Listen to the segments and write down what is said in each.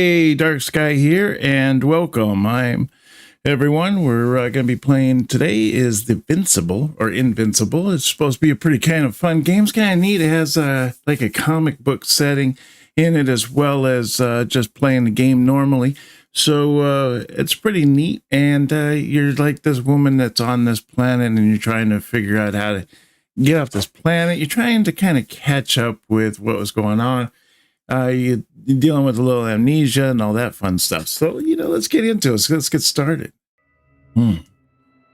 Hey, Dark Sky here, and welcome. I'm everyone. We're going to be playing today is the Invincible. It's supposed to be a pretty kind of fun game. It's kind of neat. It has like a comic book setting in it as well as just playing the game normally. So it's pretty neat. And you're like this woman that's on this planet, and you're trying to figure out how to get off this planet. You're trying to kind of catch up with what was going on. You're dealing with a little amnesia and all that fun stuff. So, let's get into it. So let's get started.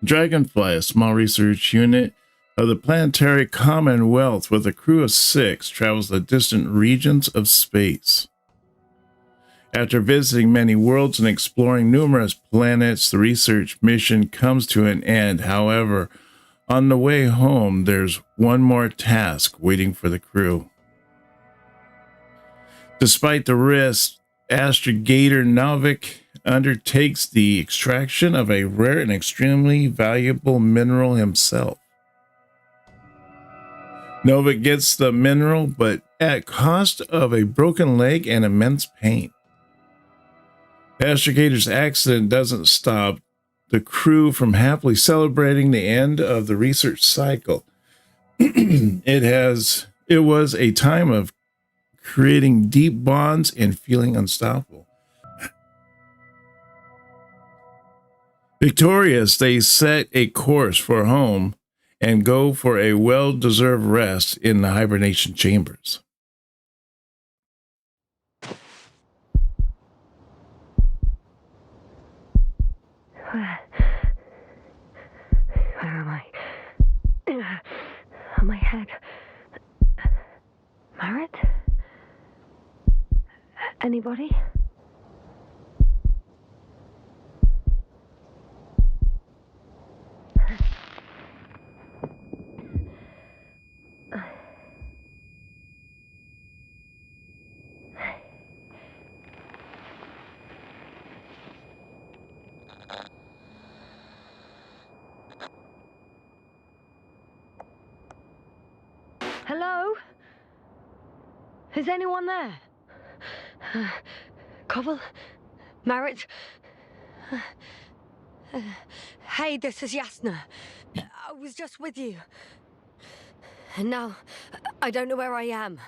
Dragonfly, a small research unit of the Planetary Commonwealth with a crew of 6, travels the distant regions of space. After visiting many worlds and exploring numerous planets, the research mission comes to an end. However, on the way home, there's one more task waiting for the crew. Despite the risk, astrogator Novik undertakes the extraction of a rare and extremely valuable mineral himself. Novik gets the mineral, but at cost of a broken leg and immense pain. Astrogator's accident doesn't stop the crew from happily celebrating the end of the research cycle. It was a time of creating deep bonds and feeling unstoppable. Victorious, they set a course for home and go for a well-deserved rest in the hibernation chambers. Where am I? On my head. Marit? Anybody? Hello? Is anyone there? Koval? Marit? Hey, this is Yasna. I was just with you. And now, I don't know where I am.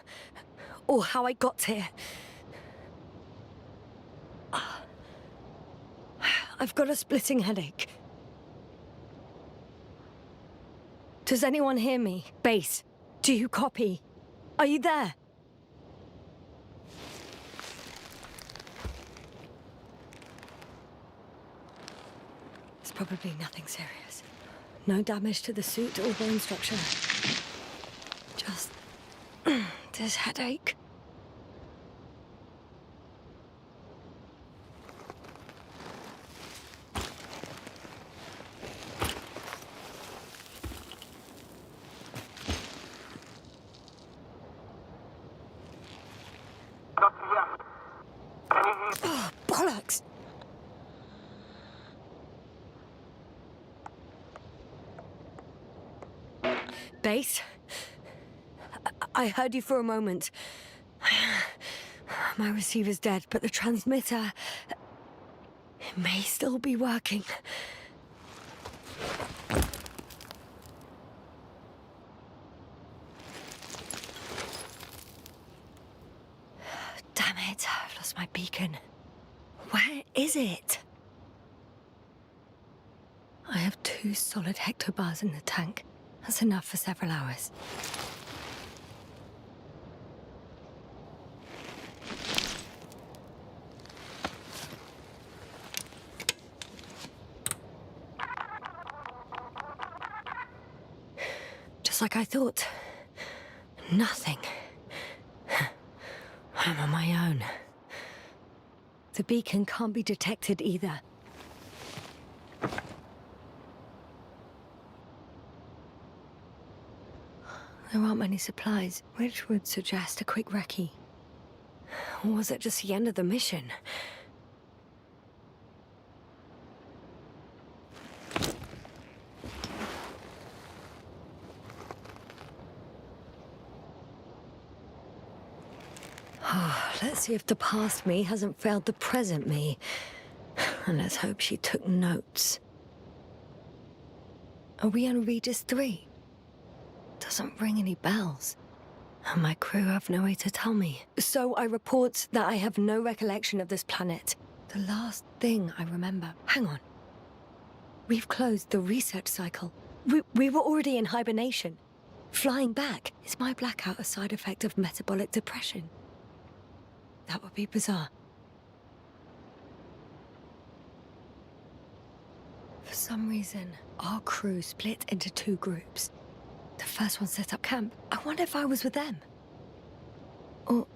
Or how I got here. I've got a splitting headache. Does anyone hear me? Base, do you copy? Are you there? It's probably nothing serious. No damage to the suit or bone structure. Just this headache. Oh, bollocks! Base? I heard you for a moment. My receiver's dead, but the transmitter... it may still be working. Damn it, I've lost my beacon. Where is it? I have 2 solid hectobars in the tank. That's enough for several hours. Just like I thought. Nothing. I'm on my own. The beacon can't be detected either. There aren't many supplies, which would suggest a quick recce. Or was it just the end of the mission? See if the past me hasn't failed the present me. And let's hope she took notes. Are we on Regis 3? Doesn't ring any bells. And my crew have no way to tell me. So I report that I have no recollection of this planet. The last thing I remember... Hang on. We've closed the research cycle. We were already in hibernation. Flying back, is my blackout a side effect of metabolic depression? That would be bizarre. For some reason, our crew split into 2 groups. The first one set up camp. I wonder if I was with them. Or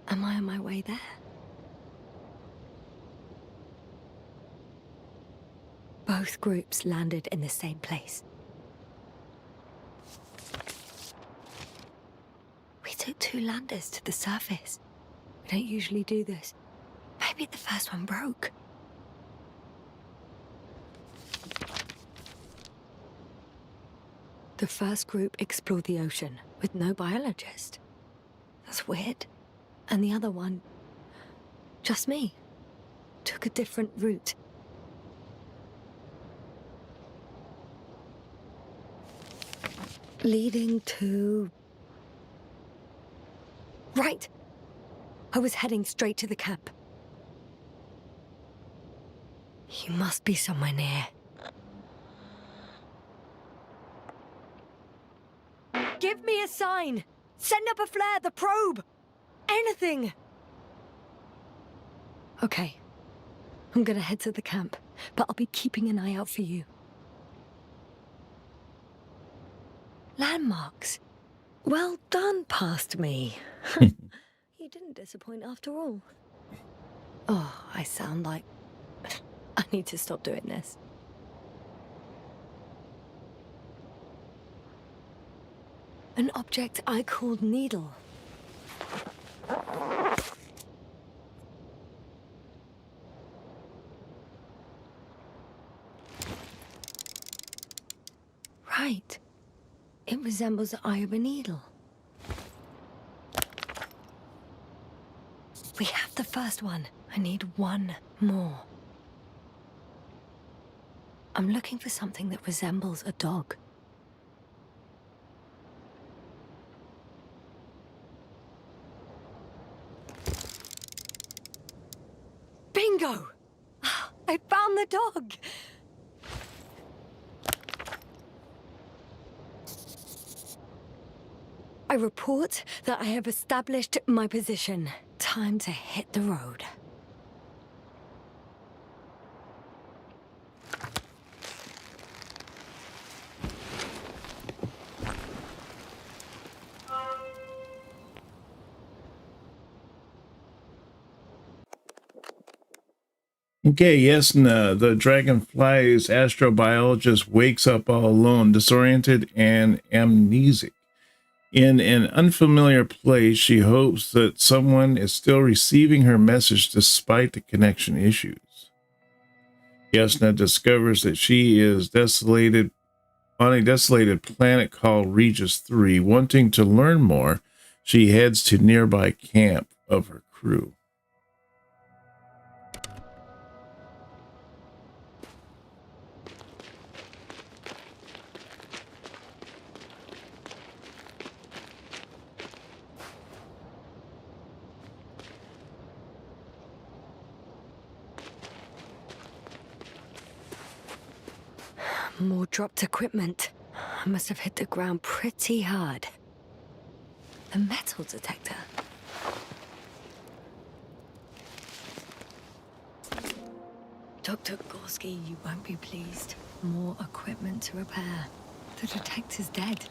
am I on my way there? Both groups landed in the same place. We took 2 landers to the surface. We don't usually do this. Maybe the first one broke. The first group explored the ocean with no biologist. That's weird. And the other one, just me, took a different route. Leading to... Right! I was heading straight to the camp. You must be somewhere near. Give me a sign! Send up a flare, the probe! Anything! Okay. I'm gonna head to the camp, but I'll be keeping an eye out for you. Landmarks. Well done, past me. You didn't disappoint after all. Oh, I sound like... I need to stop doing this. An object I called Needle. Right. It resembles the eye of a needle. We have the first one. I need 1 more. I'm looking for something that resembles a dog. Bingo! I found the dog! I report that I have established my position. Time to hit the road. Okay, yes, no, the dragonfly's astrobiologist wakes up all alone, disoriented and amnesic. In an unfamiliar place, she hopes that someone is still receiving her message despite the connection issues. Yasna discovers that she is desolated on a desolated planet called Regis 3. Wanting to learn more, she heads to nearby camp of her crew. More dropped equipment. I must have hit the ground pretty hard. A metal detector. Dr. Gorski, you won't be pleased. More equipment to repair. The detector's dead.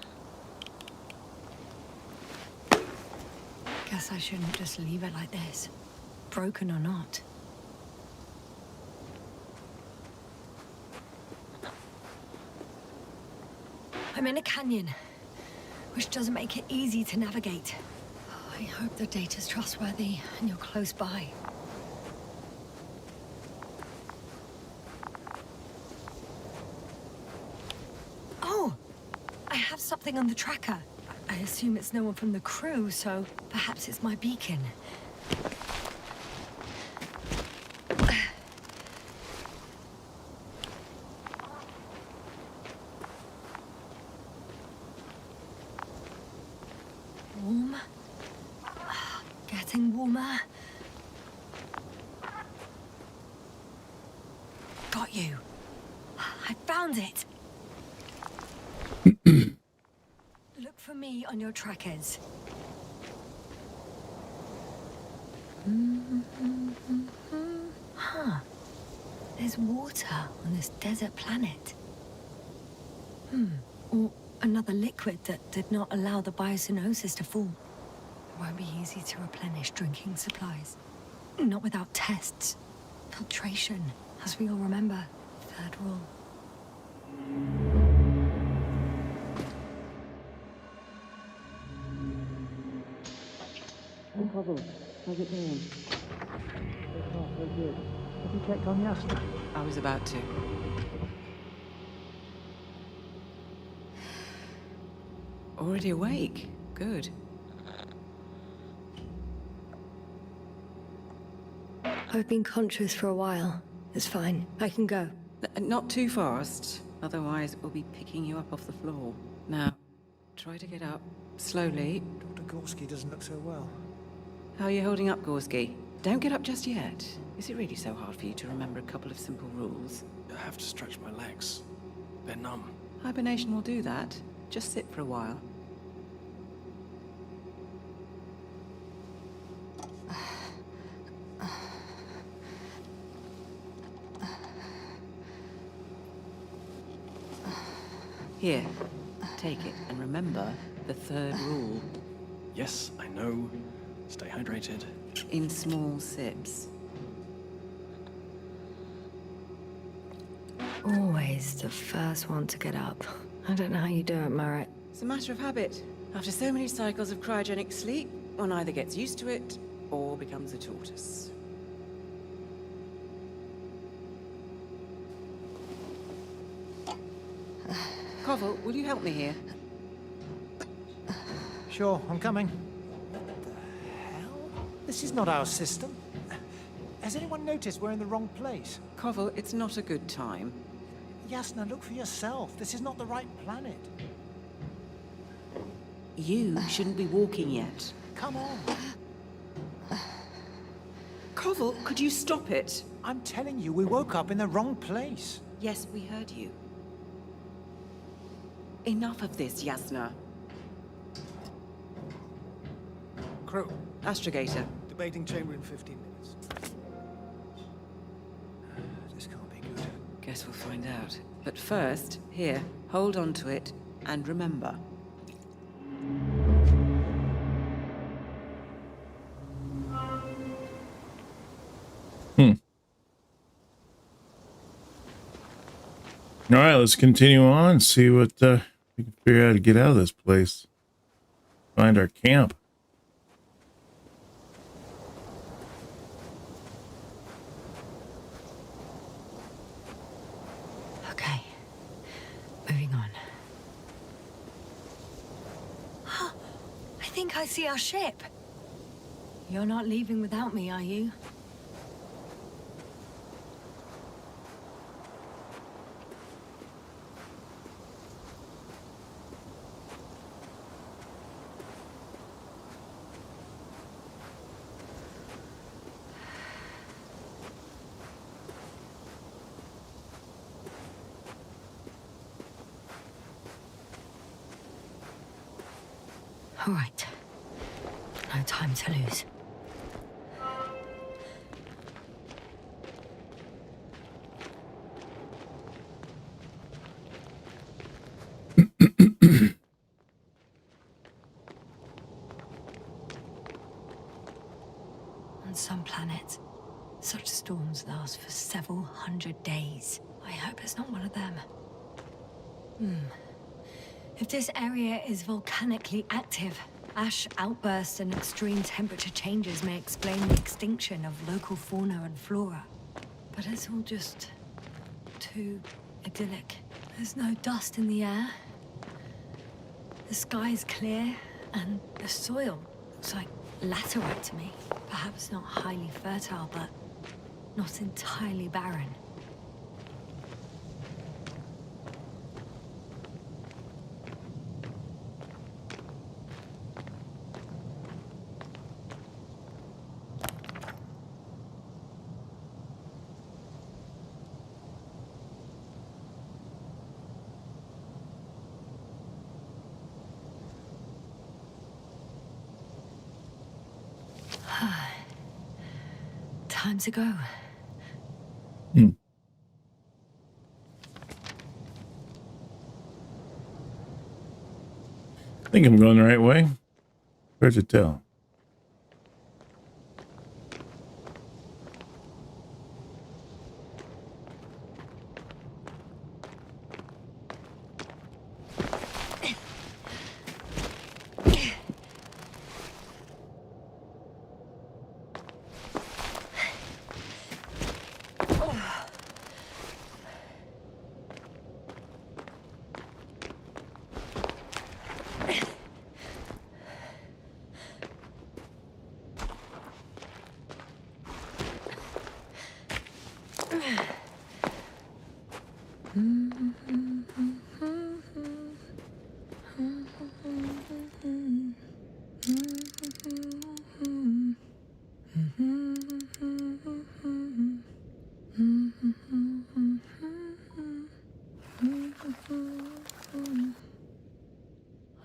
Guess I shouldn't just leave it like this. Broken or not. I'm in a canyon, which doesn't make it easy to navigate. I hope the data's trustworthy and you're close by. Oh! I have something on the tracker. I assume it's no one from the crew, so perhaps it's my beacon. you. I found it. Look for me on your trackers. Huh. There's water on this desert planet. Or another liquid that did not allow the biocenosis to form. It won't be easy to replenish drinking supplies. Not without tests. Filtration, as we all remember. Third rule. How's it going? Very good. Have you checked on Yasna? I was about to. Already awake? Good. I've been conscious for a while. It's fine. I can go. Not too fast, otherwise we'll be picking you up off the floor. Now, try to get up. Slowly. Dr. Gorski doesn't look so well. How are you holding up, Gorski? Don't get up just yet. Is it really so hard for you to remember a couple of simple rules? I have to stretch my legs. They're numb. Hibernation will do that. Just sit for a while. Here, take it, and remember the third rule. Yes, I know. Stay hydrated. In small sips. Always the first one to get up. I don't know how you do it, Merritt. It's a matter of habit. After so many cycles of cryogenic sleep, one either gets used to it or becomes a tortoise. Koval, will you help me here? Sure, I'm coming. What the hell? This is not our system. Has anyone noticed we're in the wrong place? Koval, it's not a good time. Yasna, look for yourself. This is not the right planet. You shouldn't be walking yet. Come on. Koval, could you stop it? I'm telling you, we woke up in the wrong place. Yes, we heard you. Enough of this, Yasna. Crew, Astrogator. debating chamber in 15 minutes. This can't be good. Guess we'll find out. But first, here, hold on to it, and remember. All right, let's continue on and see what we can figure out how to get out of this place. Find our camp. Okay. Moving on. I think I see our ship. You're not leaving without me, are you? All right. No time to lose. On some planets, such storms last for several hundred days. I hope it's not one of them. If this area is volcanically active, ash outbursts and extreme temperature changes may explain the extinction of local fauna and flora. But it's all just too idyllic. There's no dust in the air. The sky's clear, and the soil looks like laterite to me. Perhaps not highly fertile, but not entirely barren. Time to go. I think I'm going the right way. Hard to tell.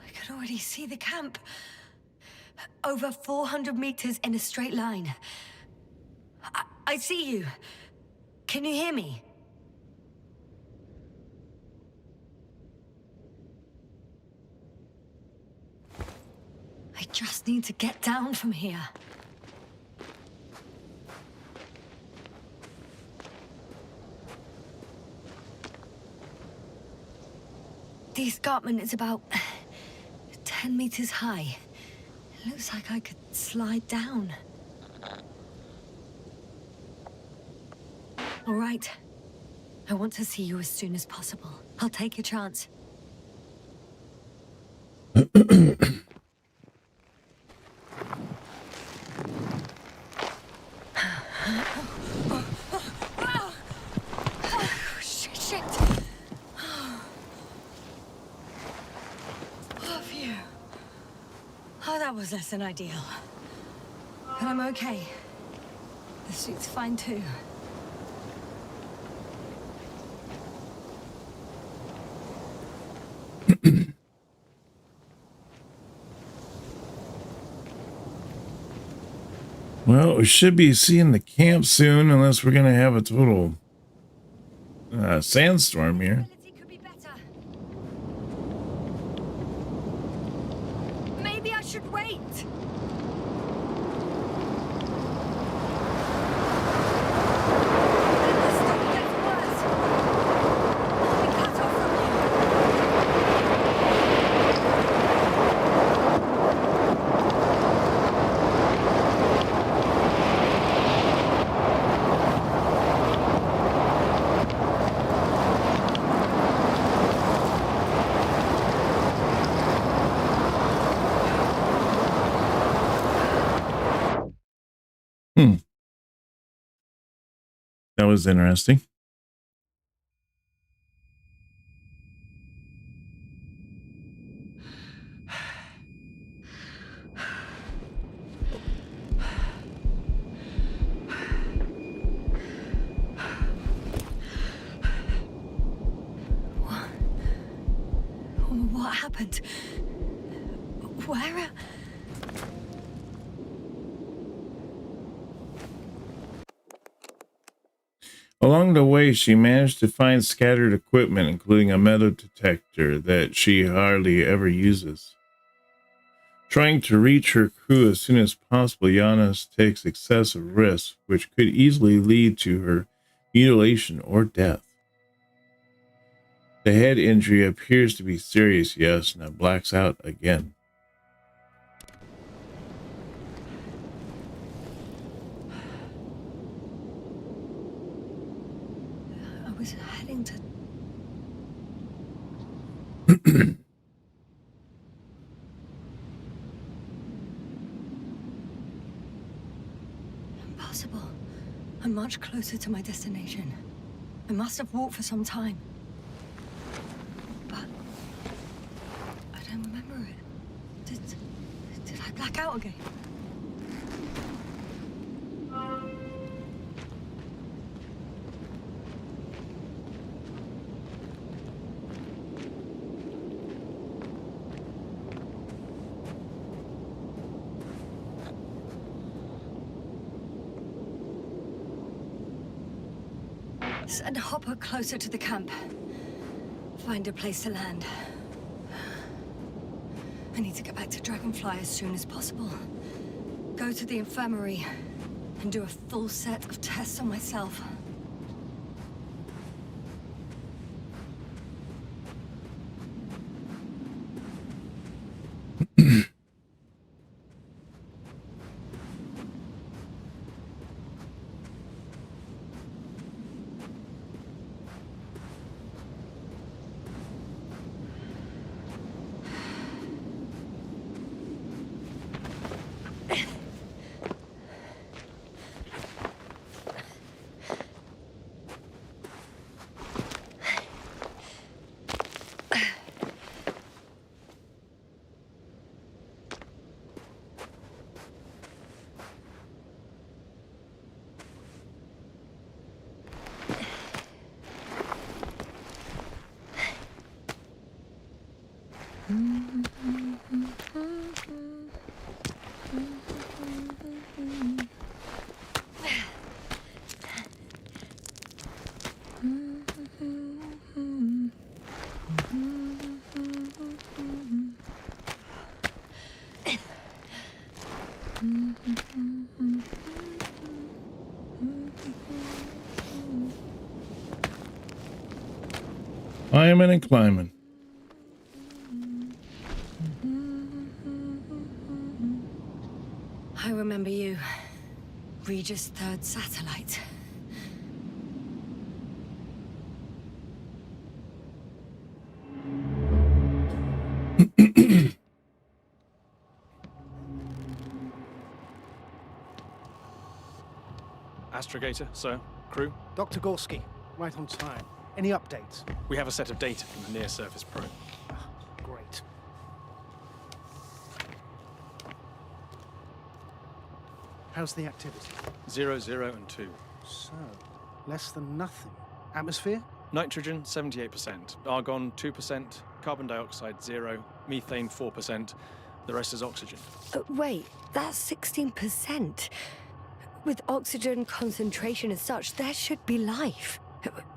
I can already see the camp. Over 400 meters in a straight line. I see you. Can you hear me? I just need to get down from here. The escarpment is about 10 meters high. It looks like I could slide down. All right. I want to see you as soon as possible. I'll take your chance. Shit. Oh, phew. Oh, that was less than ideal. But I'm okay. The suit's fine too. Well, we should be seeing the camp soon, unless we're gonna have a total sandstorm here. Could be better. Maybe I should wait. The storm gets worse. I'll be cut off from you. That was interesting. What happened? Where? Along the way, she managed to find scattered equipment, including a metal detector that she hardly ever uses. Trying to reach her crew as soon as possible, Giannis takes excessive risks, which could easily lead to her mutilation or death. The head injury appears to be serious, yes, now blacks out again. I was heading to... Impossible. I'm much closer to my destination. I must have walked for some time. But... I don't remember it. Did I black out again? Send Hopper closer to the camp. Find a place to land. I need to get back to Dragonfly as soon as possible. Go to the infirmary and do a full set of tests on myself. Climbing and climbing. I remember you. Regis' third satellite. Astrogator, sir. Crew, Dr. Gorski, right on time. Any updates? we have a set of data from the near-surface probe. Great. How's the activity? 0, 0, and 2. So, less than nothing. Atmosphere? Nitrogen, 78%. Argon, 2%. Carbon dioxide, 0. Methane, 4%. The rest is oxygen. Wait, that's 16%. With oxygen concentration as such, there should be life.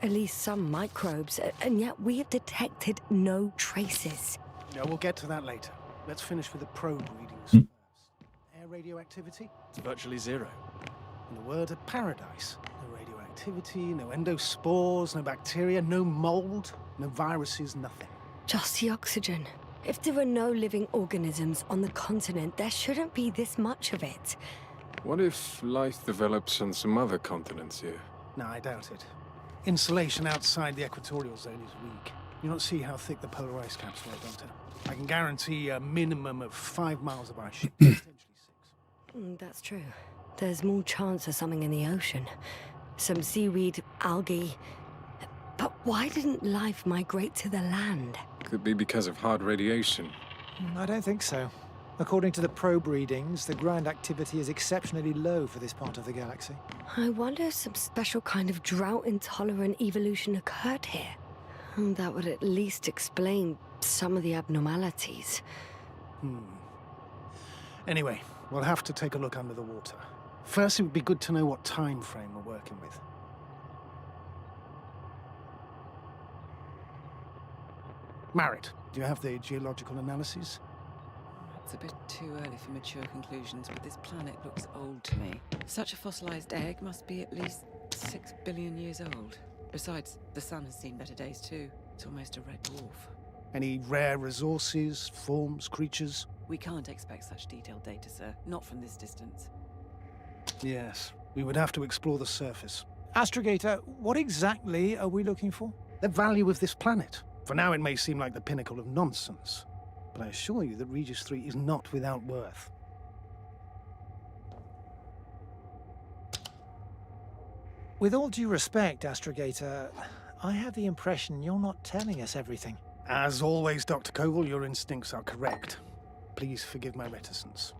At least some microbes, and yet we have detected no traces. Yeah, we'll get to that later. Let's finish with the probe readings first. Air radioactivity? It's virtually 0. In a word, a paradise. No radioactivity, no endospores, no bacteria, no mold, no viruses, nothing. Just the oxygen. If there are no living organisms on the continent, there shouldn't be this much of it. What if life develops on some other continents here? No, I doubt it. Insulation outside the equatorial zone is weak. You don't see how thick the polar ice caps were, Doctor. I can guarantee a minimum of 5 miles of ice sheet, potentially 6. That's true. There's more chance of something in the ocean. Some seaweed, algae. But why didn't life migrate to the land? Could be because of hard radiation. I don't think so. According to the probe readings, the ground activity is exceptionally low for this part of the galaxy. I wonder if some special kind of drought-intolerant evolution occurred here. That would at least explain some of the abnormalities. Anyway, we'll have to take a look under the water. First, it would be good to know what time frame we're working with. Marit, do you have the geological analyses? It's a bit too early for mature conclusions, but this planet looks old to me. Such a fossilized egg must be at least 6 billion years old. Besides, the sun has seen better days too. It's almost a red dwarf. Any rare resources, forms, creatures? We can't expect such detailed data, sir. Not from this distance. Yes, we would have to explore the surface. Astrogator, what exactly are we looking for? The value of this planet. For now, it may seem like the pinnacle of nonsense, but I assure you that Regis 3 is not without worth. With all due respect, Astrogator, I have the impression you're not telling us everything. As always, Dr. Koval, your instincts are correct. Please forgive my reticence.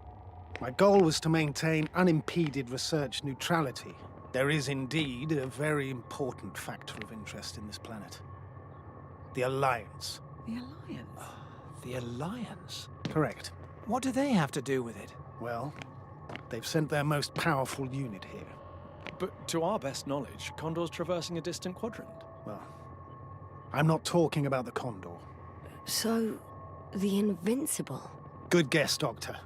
My goal was to maintain unimpeded research neutrality. There is indeed a very important factor of interest in this planet. The Alliance. The Alliance? The Alliance? Correct. What do they have to do with it? Well, they've sent their most powerful unit here. But to our best knowledge, Condor's traversing a distant quadrant. Well, I'm not talking about the Condor. So, the Invincible. Good guess, Doctor.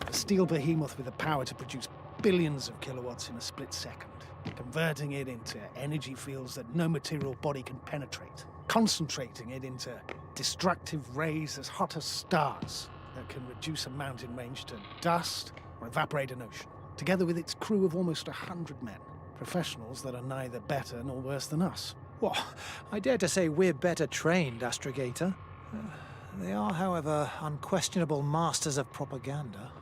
A steel behemoth with the power to produce billions of kilowatts in a split second, converting it into energy fields that no material body can penetrate, concentrating it into destructive rays as hot as stars that can reduce a mountain range to dust or evaporate an ocean, together with its crew of almost 100 men, professionals that are neither better nor worse than us. Well, I dare to say we're better trained, Astrogator. They are, however, unquestionable masters of propaganda.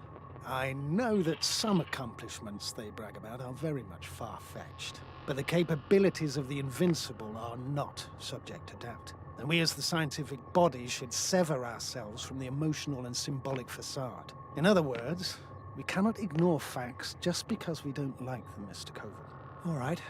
I know that some accomplishments they brag about are very much far-fetched, but the capabilities of the Invincible are not subject to doubt. And we as the scientific body should sever ourselves from the emotional and symbolic facade. In other words, we cannot ignore facts just because we don't like them, Mr. Koval. All right,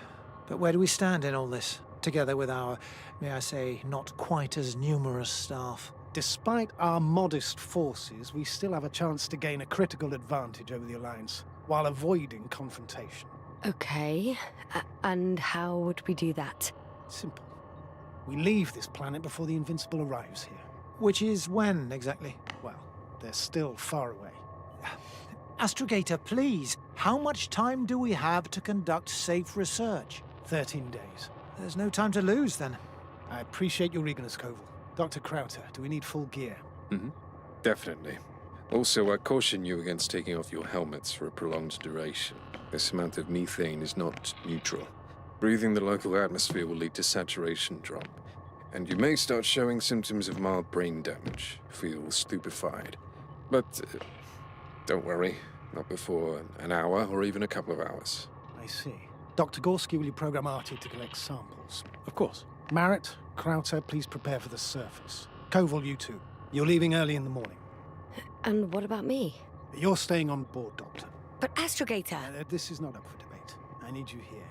but where do we stand in all this, together with our, may I say, not quite as numerous staff? Despite our modest forces, we still have a chance to gain a critical advantage over the Alliance, while avoiding confrontation. Okay, and how would we do that? Simple. We leave this planet before the Invincible arrives here. Which is when, exactly? Well, they're still far away. Astrogator, please, how much time do we have to conduct safe research? 13 days. There's no time to lose, then. I appreciate your eagerness, Koval. Dr. Crowther, do we need full gear? Definitely. Also, I caution you against taking off your helmets for a prolonged duration. This amount of methane is not neutral. Breathing the local atmosphere will lead to saturation drop, and you may start showing symptoms of mild brain damage, feel stupefied. But don't worry, not before an hour or even a couple of hours. I see. Dr. Gorski, will you program Artie to collect samples? Of course. Marrett, Crowther, please prepare for the surface. Koval, you too. You're leaving early in the morning. And what about me? You're staying on board, Doctor. But Astrogator! This is not up for debate. I need you here.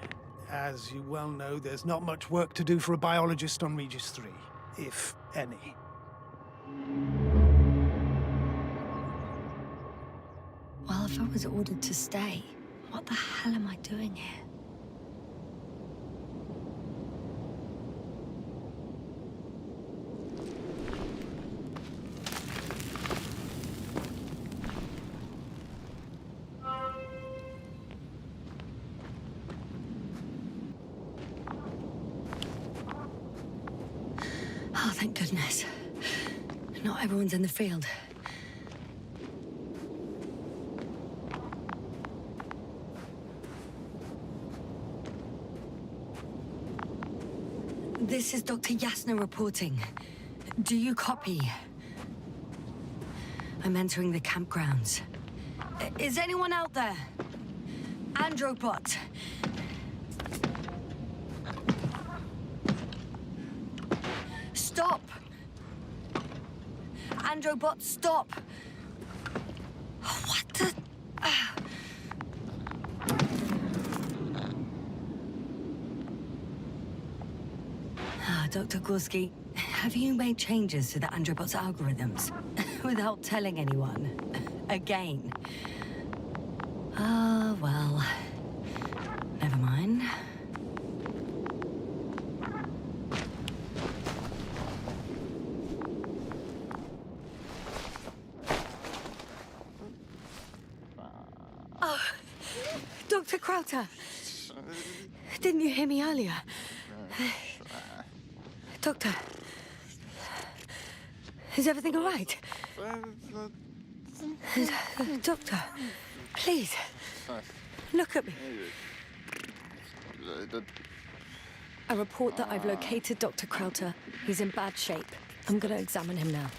As you well know, there's not much work to do for a biologist on Regis 3, if any. Well, if I was ordered to stay, what the hell am I doing here? Oh, thank goodness. Not everyone's in the field. This is Dr. Yasna reporting. Do you copy? I'm entering the campgrounds. Is anyone out there? Androbot. Stop! Androbot, stop! What the... Dr. Gorski, have you made changes to the Androbot's algorithms without telling anyone? Again? Well... Never mind. Dr. Crowther! Didn't you hear me earlier? Doctor, is everything all right? Doctor, please, look at me. I report that I've located Dr. Crowther. He's in bad shape. I'm going to examine him now.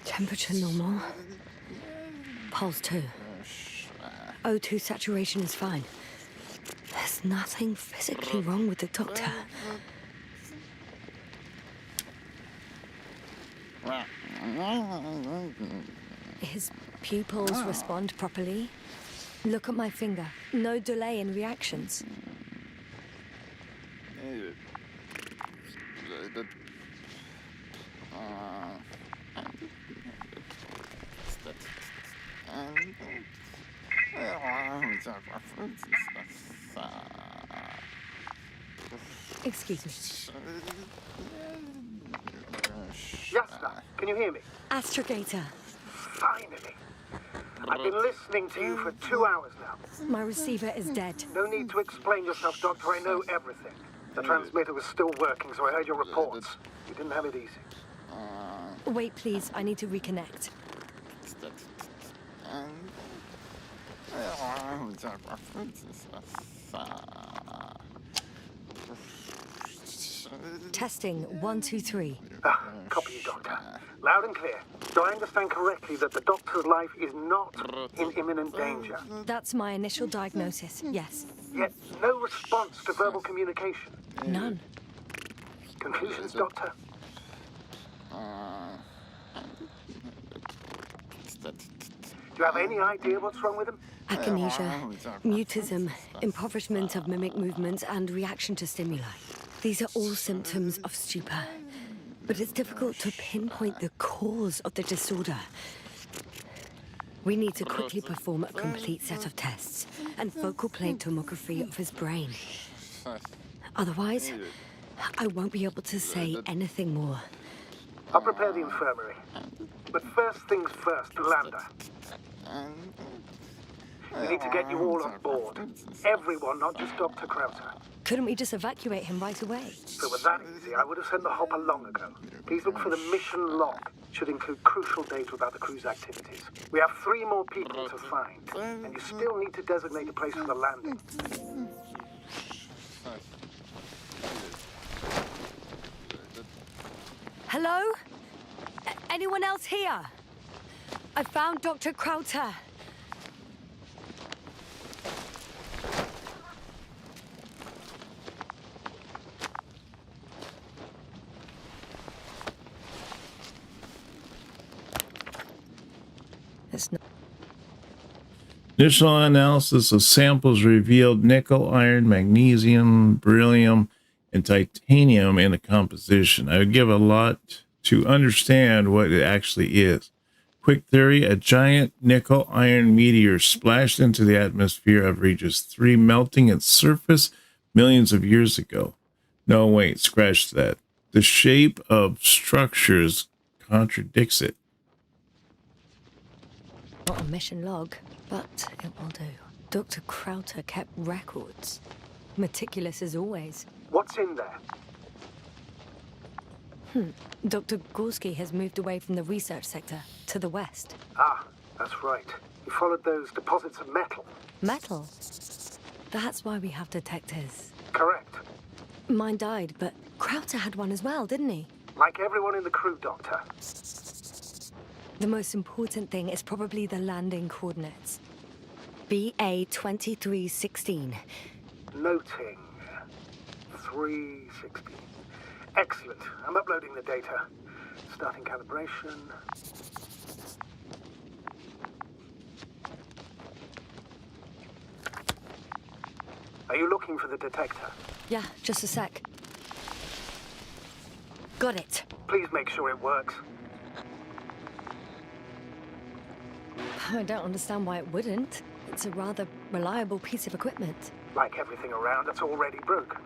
Temperature normal. Pulse 2. O2 saturation is fine. There's nothing physically wrong with the doctor. His pupils respond properly. Look at my finger. No delay in reactions. Excuse me. Yes, sir. Can you hear me? Astrogator. Finally. I've been listening to you for 2 hours now. My receiver is dead. No need to explain yourself, Doctor. I know everything. The transmitter was still working, so I heard your reports. You didn't have it easy. Wait, please. I need to reconnect. Testing 1, 2, 3. Copy you, Doctor. Loud and clear. Do I understand correctly that the Doctor's life is not in imminent danger? That's my initial diagnosis, yes. Yet no response to verbal communication. None. Conclusions, Doctor? Do you have any idea what's wrong with him? Akinesia, mutism, impoverishment of mimic movements, and reaction to stimuli. These are all symptoms of stupor. But it's difficult to pinpoint the cause of the disorder. We need to quickly perform a complete set of tests and focal plane tomography of his brain. Otherwise, I won't be able to say anything more. I'll prepare the infirmary. But first things first, Lander. We need to get you all on board. Everyone, not just Dr. Krauter. Couldn't we just evacuate him right away? If it were that easy, I would have sent the hopper long ago. Please look for the mission log. It should include crucial data about the crew's activities. We have 3 more people to find, and you still need to designate a place for the landing. Hello? Anyone else here? I found Dr. Krauter. It's not. Initial analysis of samples revealed nickel, iron, magnesium, beryllium, and titanium in the composition. I would give a lot to understand what it actually is. Quick theory, a giant nickel iron meteor splashed into the atmosphere of Regis 3, melting its surface millions of years ago. No, wait, scratch that. The shape of structures contradicts it. Not a mission log, but it will do. Dr. Krauter kept records. Meticulous as always. What's in there? Dr. Gorski has moved away from the research sector to the west. Ah, that's right. He followed those deposits of metal. Metal? That's why we have detectors. Correct. Mine died, but Krauter had one as well, didn't he? Like everyone in the crew, Doctor. The most important thing is probably the landing coordinates. BA 2316. Noting. 316. Excellent. I'm uploading the data. Starting calibration. Are you looking for the detector? Yeah, just a sec. Got it. Please make sure it works. I don't understand why it wouldn't. It's a rather reliable piece of equipment. Like everything around, it's already broken.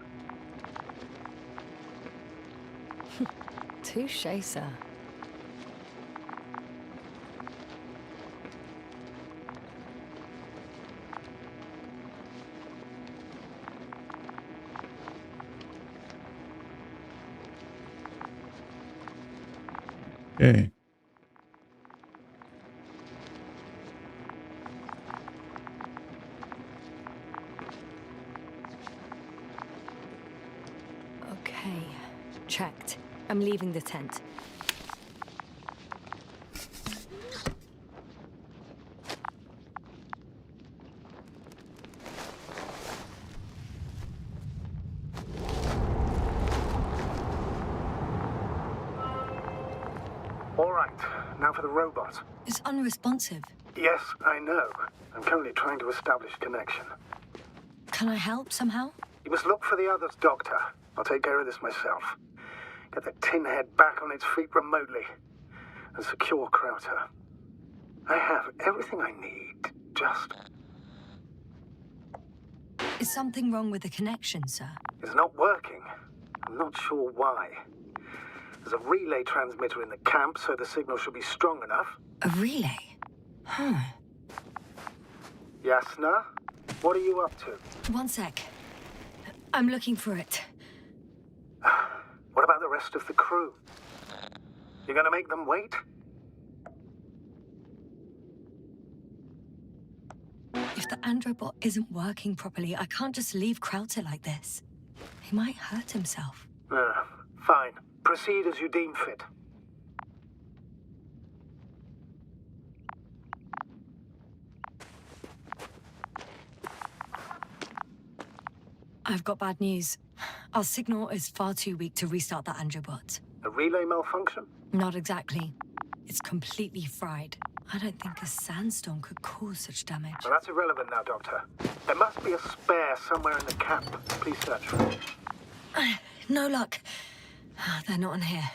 Touché, sir. Okay. Okay, checked. I'm leaving the tent. All right, now for the robot. It's unresponsive. Yes, I know. I'm currently trying to establish a connection. Can I help somehow? You must look for the others, Doctor. I'll take care of this myself. Get the tin head back on its feet remotely. And secure Krauter. I have everything I need. Just... Is something wrong with the connection, sir? It's not working. I'm not sure why. There's a relay transmitter in the camp, so the signal should be strong enough. A relay? Huh. Yasna? What are you up to? One sec. I'm looking for it. What about the rest of the crew? You're gonna make them wait? If the androbot isn't working properly, I can't just leave Krauter like this. He might hurt himself. Fine. Proceed as you deem fit. I've got bad news. Our signal is far too weak to restart the androbot. A relay malfunction? Not exactly. It's completely fried. I don't think a sandstorm could cause such damage. Well, that's irrelevant now, Doctor. There must be a spare somewhere in the camp. Please search for it. No luck. They're not in here.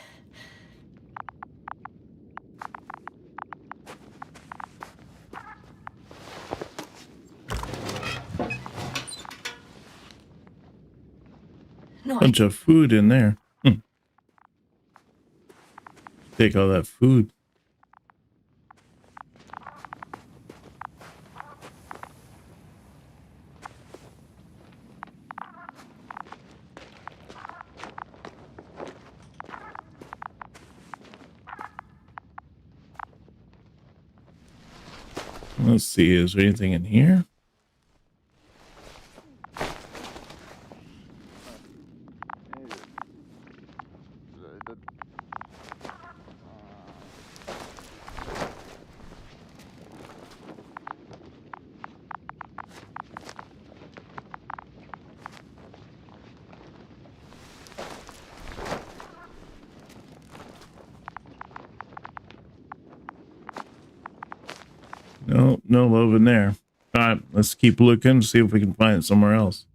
No, Bunch of food in there. Take all that food. Let's see, is there anything in here? No, no love in there. All right, let's keep looking, see if we can find it somewhere else.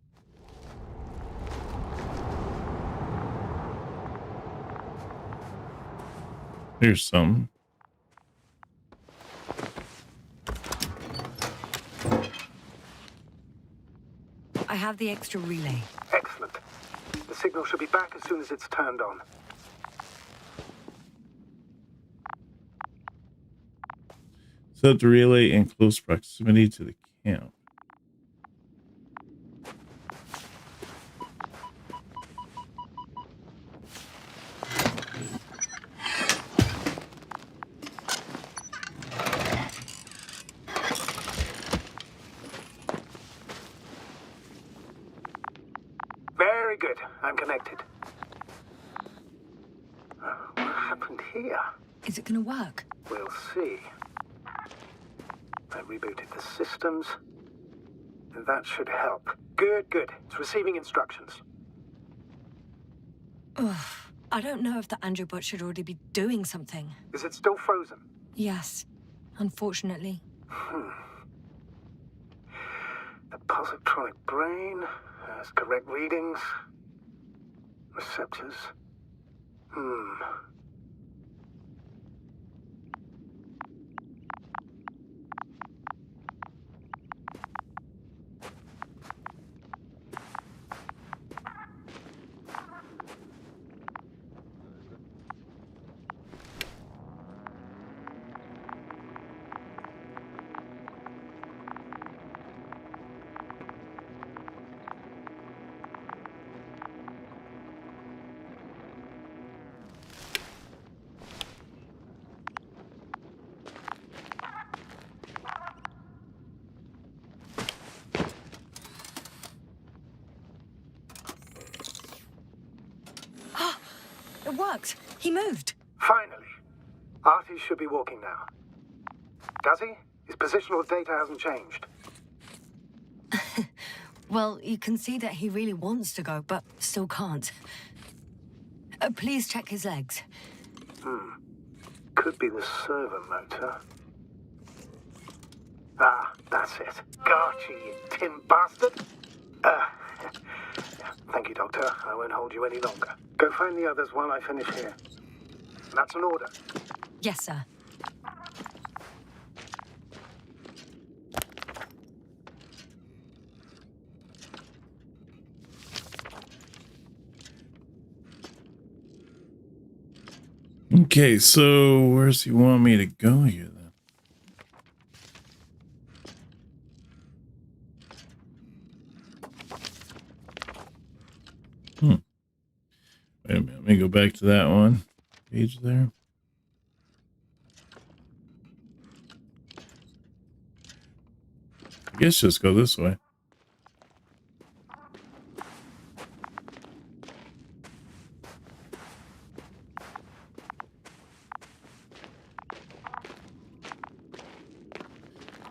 Here's some. I have the extra relay. Excellent. The signal should be back as soon as it's turned on. Set the relay in close proximity to the camp. Very good. I'm connected. What happened here? Is it gonna work? We'll see. I rebooted the systems. That should help. Good, good. It's receiving instructions. Ugh. I don't know if the androbot should already be doing something. Is it still frozen? Yes, unfortunately. The positronic brain has correct readings. Receptors. It worked. He moved. Finally. Artie should be walking now. Does he? His positional data hasn't changed. Well, you can see that he really wants to go, but still can't. Please check his legs. Could be the servo motor. Ah, that's it. Gotcha, you tin bastard. Thank you, Doctor. I won't hold you any longer. Go find the others while I finish here. That's an order. Yes, sir. Okay, so where's he want me to go here then? Wait a minute, let me go back to that one page there. I guess just go this way.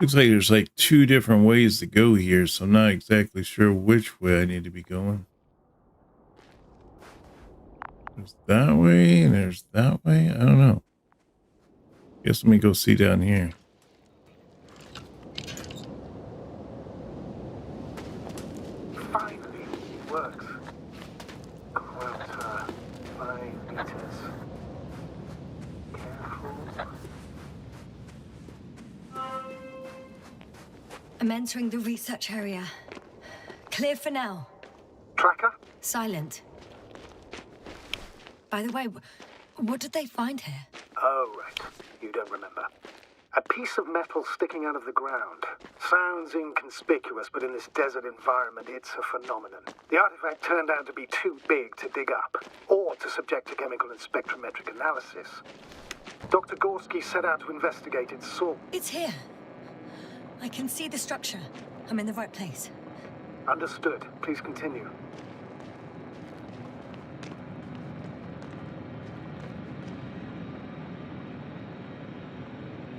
Looks like there's like two different ways to go here, so I'm not exactly sure which way I need to be going. There's that way, and there's that way. I don't know. Guess let me go see down here. Finally, it works. Quota 5 meters. Careful. I'm entering the research area. Clear for now. Tracker? Silent. By the way, what did they find here? Oh, right. You don't remember. A piece of metal sticking out of the ground. Sounds inconspicuous, but in this desert environment, it's a phenomenon. The artifact turned out to be too big to dig up, or to subject to chemical and spectrometric analysis. Dr. Gorski set out to investigate its source. It's here. I can see the structure. I'm in the right place. Understood. Please continue.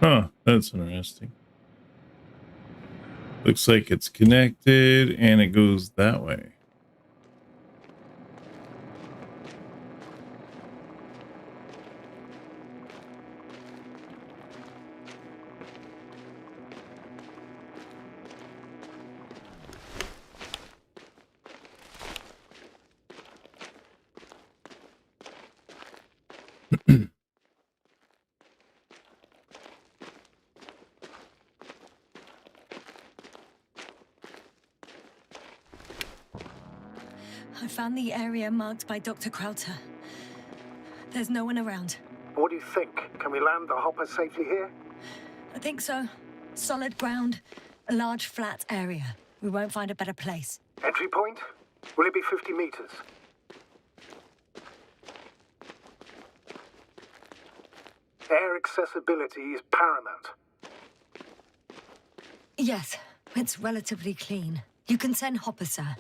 Huh, that's interesting. Looks like it's connected and it goes that way. I found the area marked by Dr. Krauter. There's no one around. What do you think? Can we land the hopper safely here? I think so. Solid ground, a large flat area. We won't find a better place. Entry point? Will it be 50 meters? Air accessibility is paramount. Yes, it's relatively clean. You can send Hopper, sir.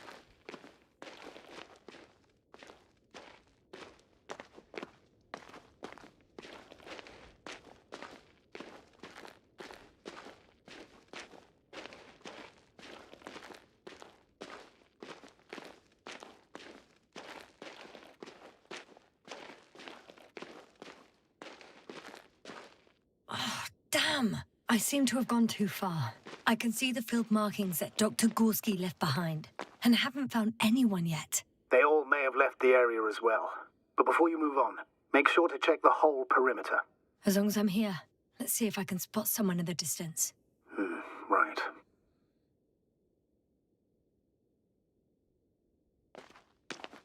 Damn! I seem to have gone too far. I can see the field markings that Dr. Gorski left behind, and haven't found anyone yet. They all may have left the area as well. But before you move on, make sure to check the whole perimeter. As long as I'm here, let's see if I can spot someone in the distance. Right.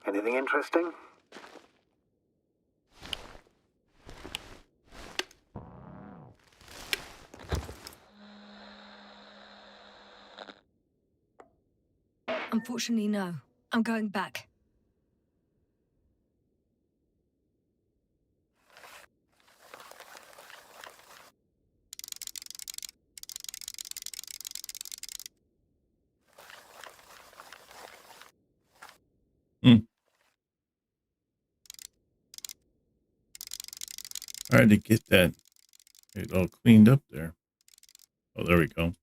Anything interesting? Unfortunately, no. I'm going back. Hard to get that it all cleaned up there. Oh, there we go.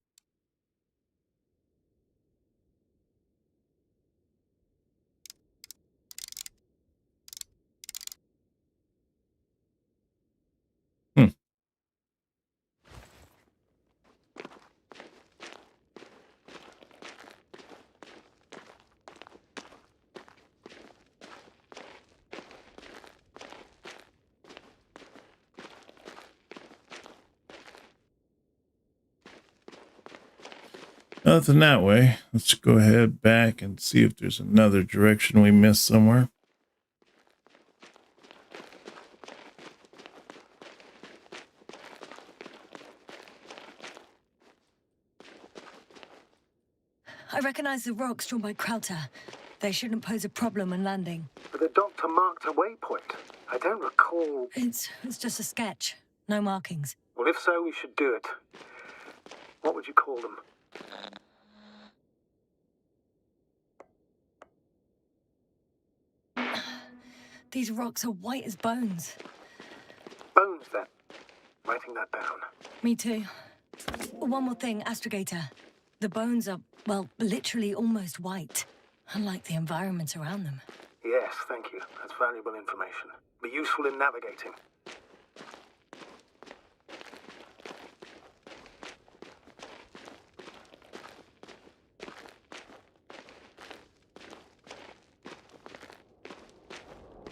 Nothing that way. Let's go ahead back and see if there's another direction we missed somewhere. I recognize the rocks drawn by Krauter. They shouldn't pose a problem when landing. But the doctor marked a waypoint. I don't recall... It's just a sketch. No markings. Well, if so, we should do it. What would you call them? These rocks are white as bones. Bones, then. Writing that down. Me too. One more thing, Astrogator. The bones are, well, literally almost white. Unlike the environment around them. Yes, thank you. That's valuable information. Be useful in navigating.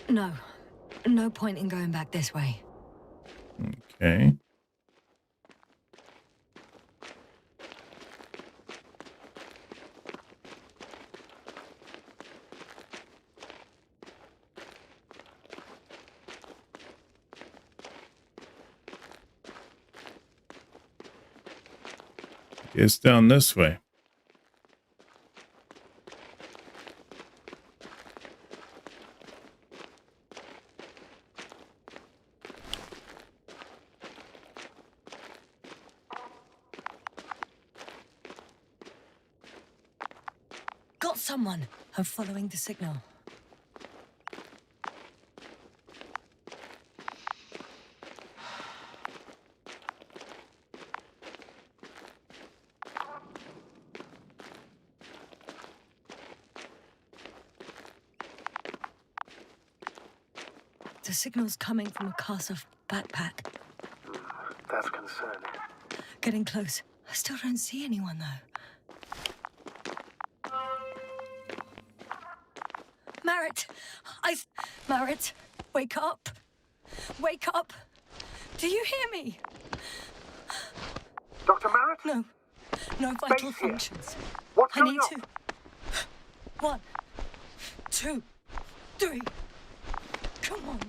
No. No point in going back this way. Okay. It's down this way. Got someone. I'm following the signal. The signal's coming from a Kharkov backpack. That's concerning. Getting close. I still don't see anyone, though. Merritt! Merritt, wake up! Wake up! Do you hear me? Dr. Merritt? No. No vital Base here. functions. What's I going need on? to... 1, 2, 3. Come on.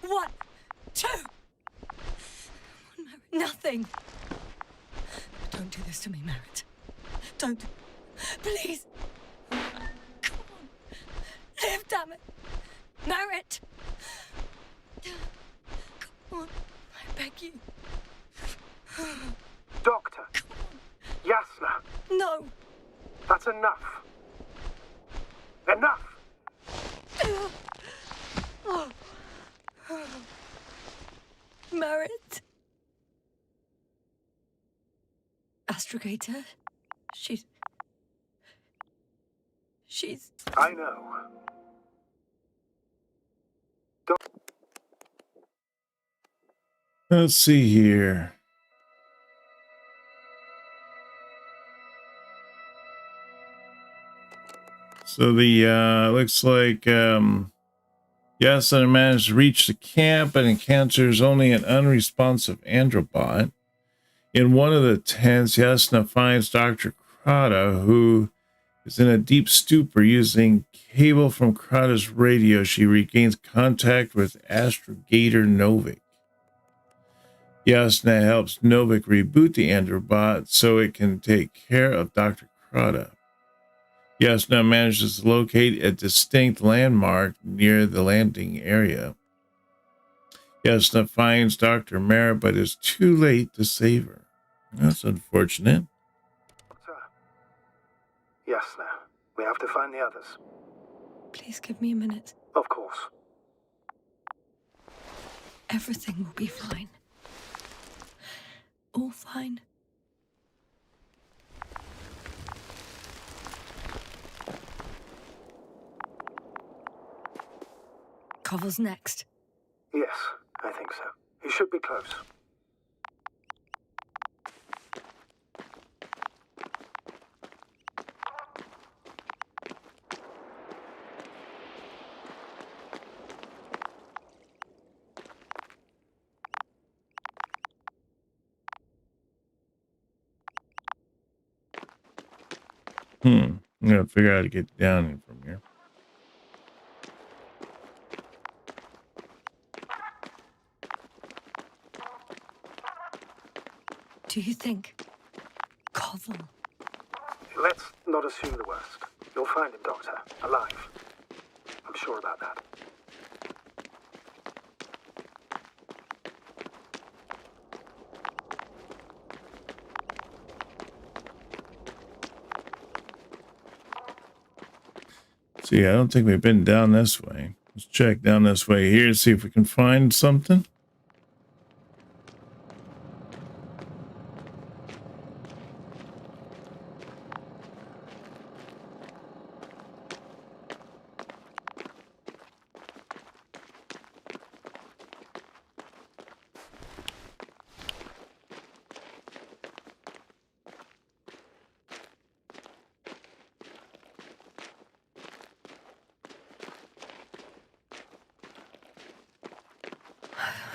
1, 2. Nothing. Don't do this to me, Merritt. Don't. Please. Come on. Live, damn it. Merritt. Come on. I beg you. Doctor. Yasna. No. That's enough. Enough! Merritt. Astrogator. She's... I know. Let's see here. So the looks like Yasna managed to reach the camp and encounters only an unresponsive androbot. In one of the tents, Yasna finds Dr. Krauter, who is in a deep stupor. Using cable from Krauter's radio, she regains contact with Astrogator Novik. Yasna helps Novik reboot the androbot so it can take care of Dr. Krauter. Yasna manages to locate a distinct landmark near the landing area. Yasna finds Dr. Mara, but is too late to save her. That's unfortunate. Sir. Yasna. We have to find the others. Please give me a minute. Of course. Everything will be fine. All fine. Koval's next. Yes, I think so. He should be close. I'm gonna figure out how to get down from here. Do you think... Koval? Let's not assume the worst. You'll find him, Doctor, alive. I'm sure about that. See, I don't think we've been down this way. Let's check down this way here, see if we can find something.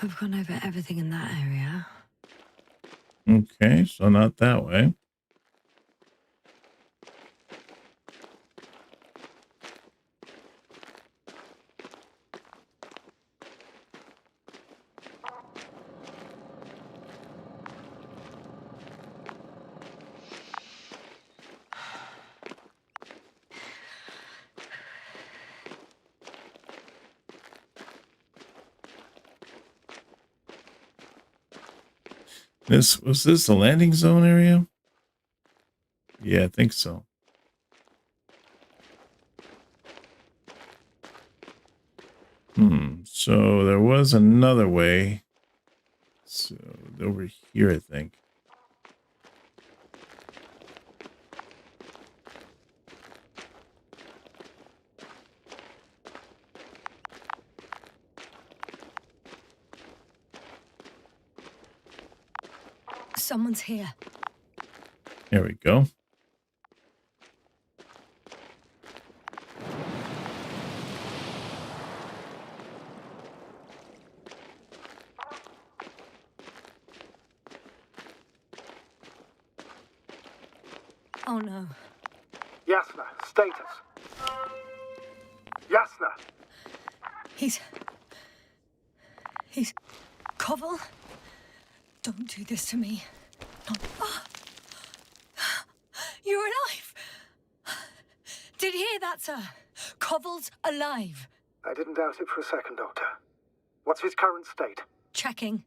We've gone over everything in that area. Okay, so not that way. Was this the landing zone area? Yeah, I think so. So there was another way. So over here, I think. Someone's here. There we go. Oh no. Yasna, status. Yasna! He's... Koval? Don't do this to me. No. Ah. You're alive! Did you hear that, sir? Koval's alive. I didn't doubt it for a second, Doctor. What's his current state? Checking.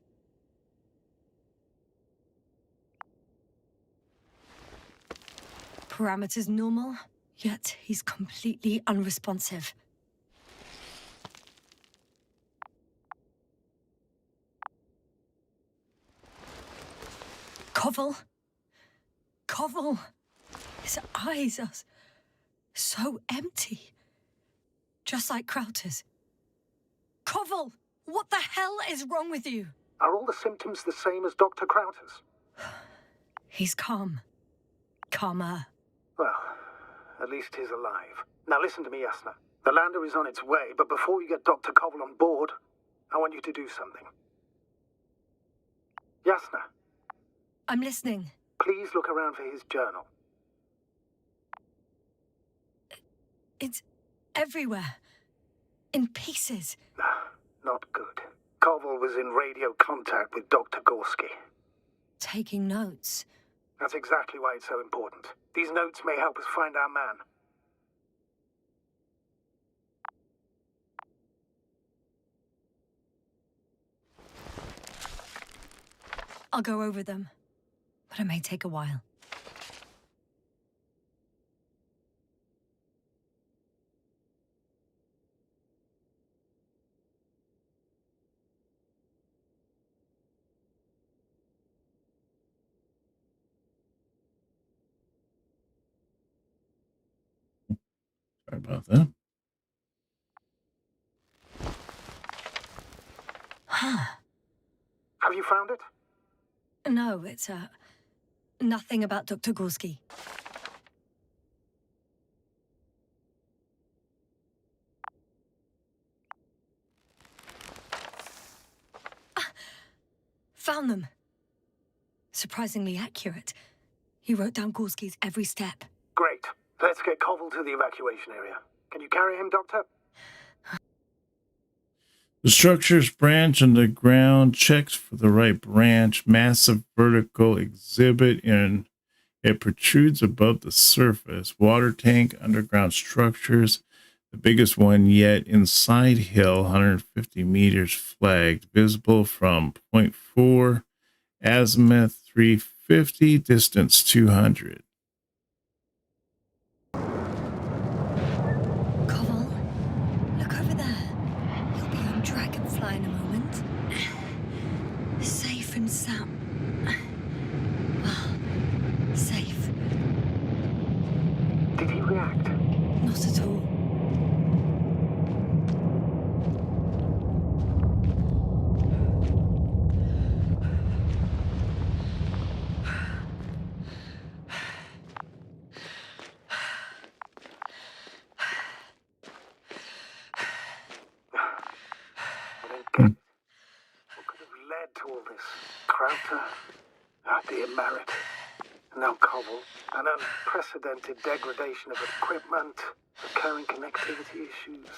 Parameters normal, yet he's completely unresponsive. Koval? Koval? His eyes are so empty. Just like Krauter's. Koval! What the hell is wrong with you? Are all the symptoms the same as Dr. Krauter's? He's calm. Calmer. Well, at least he's alive. Now listen to me, Yasna. The lander is on its way, but before you get Dr. Koval on board, I want you to do something. Yasna, I'm listening. please look around for his journal. It's everywhere. In pieces. Not good. Koval was in radio contact with Dr. Gorsky. Taking notes. That's exactly why it's so important. These notes may help us find our man. I'll go over them. But it may take a while. Sorry about that. Have you found it? No, it's, nothing about Dr. Gorsky. Found them. Surprisingly accurate. He wrote down Gorsky's every step. Great. Let's get Koval to the evacuation area. Can you carry him, Doctor? The structures branch underground. Checks for the right branch. Massive vertical exhibit and it protrudes above the surface. Water tank, underground structures. The biggest one yet inside hill, 150 meters flagged. Visible from point 4. Azimuth 350. Distance 200. Koval, look over there. You'll be on Dragonfly in a moment. Safe and sound. Well, safe. Did he react? Not at all. I don't get it. What could have led to all this? Crowther? Oh dear, Merritt. And now Koval. An unprecedented degradation of equipment, recurring connectivity issues.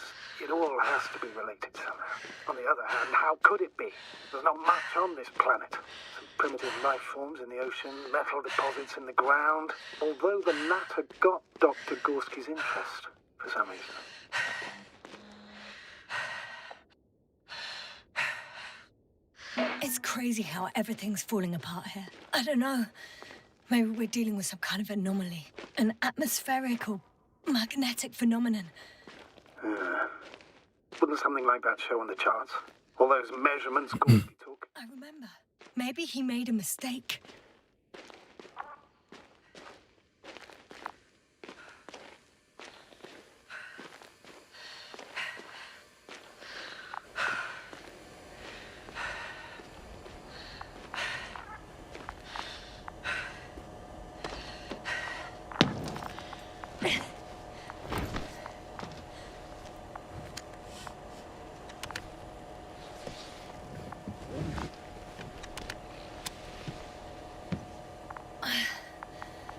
It all has to be related somehow. On the other hand, how could it be? There's not much on this planet. Some primitive life forms in the ocean, metal deposits in the ground. Although the latter got Dr. Gorski's interest, for some reason. It's crazy how everything's falling apart here. I don't know. Maybe we're dealing with some kind of anomaly. An atmospheric or magnetic phenomenon. Wouldn't something like that show on the charts? All those measurements Gorski took? I remember. Maybe he made a mistake.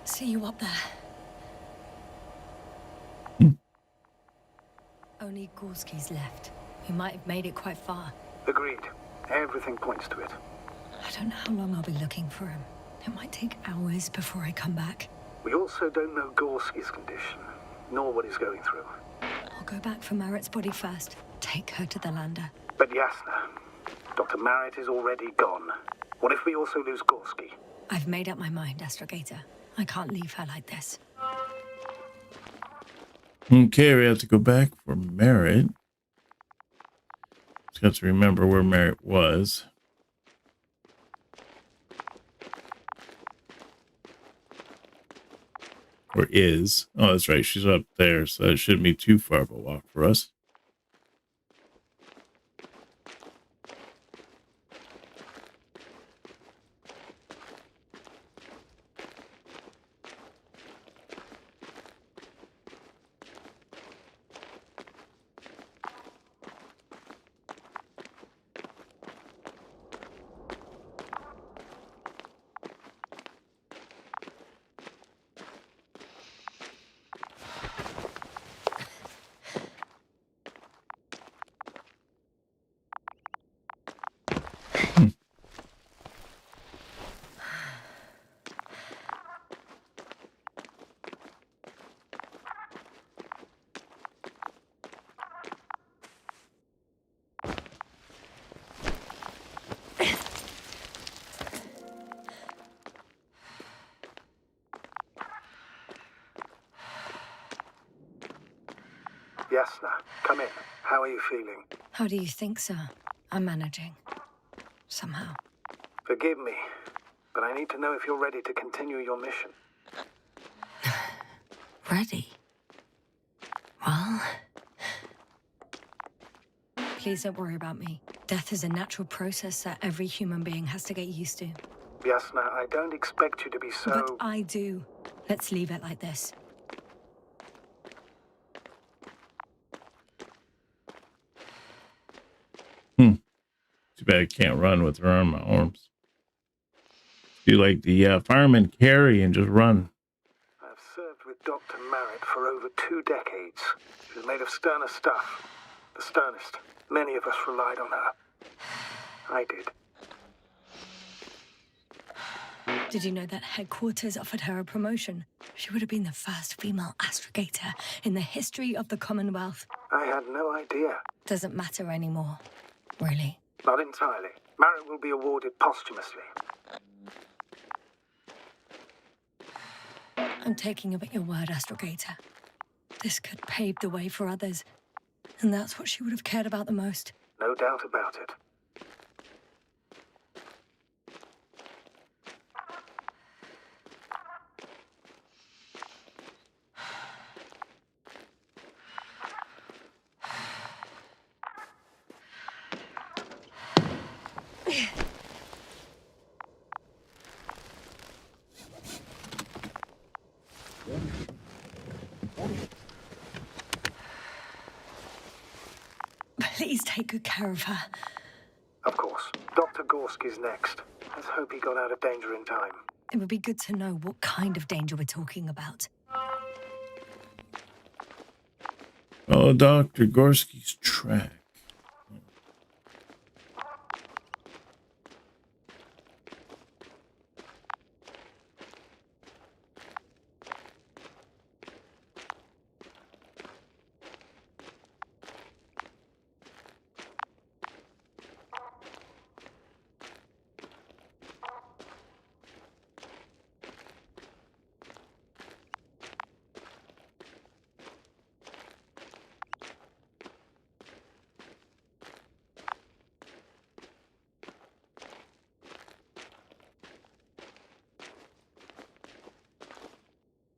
See you up there. Only Gorski's left. We might have made it quite far. Agreed. Everything points to it. I don't know how long I'll be looking for him. It might take hours before I come back. We also don't know Gorski's condition, nor what he's going through. I'll go back for Merritt's body first. Take her to the lander. But Yasna, Dr. Merritt is already gone. What if we also lose Gorski? I've made up my mind, Astrogator. I can't leave her like this. Okay, we have to go back for Merritt. Just got to remember where Merritt was. Or is. Oh, that's right. She's up there, so that shouldn't be too far of a walk for us. Yasna, come in. How are you feeling? How do you think, sir? I'm managing. Somehow. Forgive me, but I need to know if you're ready to continue your mission. Ready? Well... Please don't worry about me. Death is a natural process that every human being has to get used to. Yasna, I don't expect you to be so... But I do. Let's leave it like this. Too bad I can't run with her on my arms. Do like the fireman carry and just run. I've served with Dr. Merritt for over 2 decades. She was made of sterner stuff. The sternest. Many of us relied on her. I did. Did you know that headquarters offered her a promotion? She would have been the first female astrogator in the history of the Commonwealth. I had no idea. Doesn't matter anymore, really. Not entirely. Marek will be awarded posthumously. I'm taking you at your word, astrogator. This could pave the way for others. And that's what she would have cared about the most. No doubt about it. Please take good care of her. Of course. Dr. Gorski's next. Let's hope he got out of danger in time. It would be good to know what kind of danger we're talking about. Follow Dr. Gorski's track.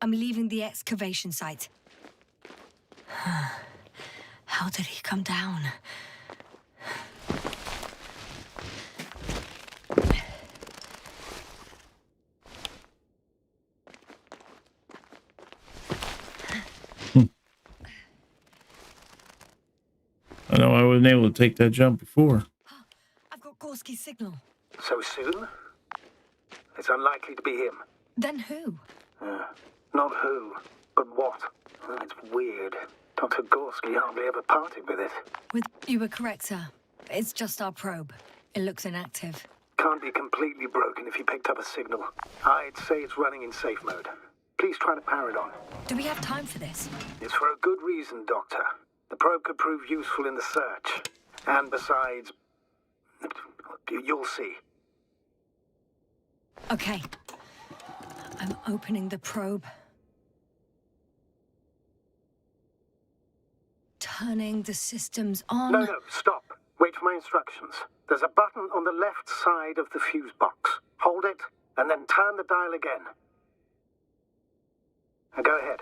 I'm leaving the excavation site. How did he come down? I know I wasn't able to take that jump before. I've got Gorski's signal. So soon? It's unlikely to be him. Then who? Not who, but what. It's weird. Dr. Gorski hardly ever parted with it. You were correct, sir. It's just our probe. It looks inactive. Can't be completely broken if you picked up a signal. I'd say it's running in safe mode. Please try to power it on. Do we have time for this? It's for a good reason, Doctor. The probe could prove useful in the search. And besides, you'll see. Okay. I'm opening the probe. Turning the systems on. No, stop. Wait for my instructions. There's a button on the left side of the fuse box. Hold it, and then turn the dial again. Now go ahead.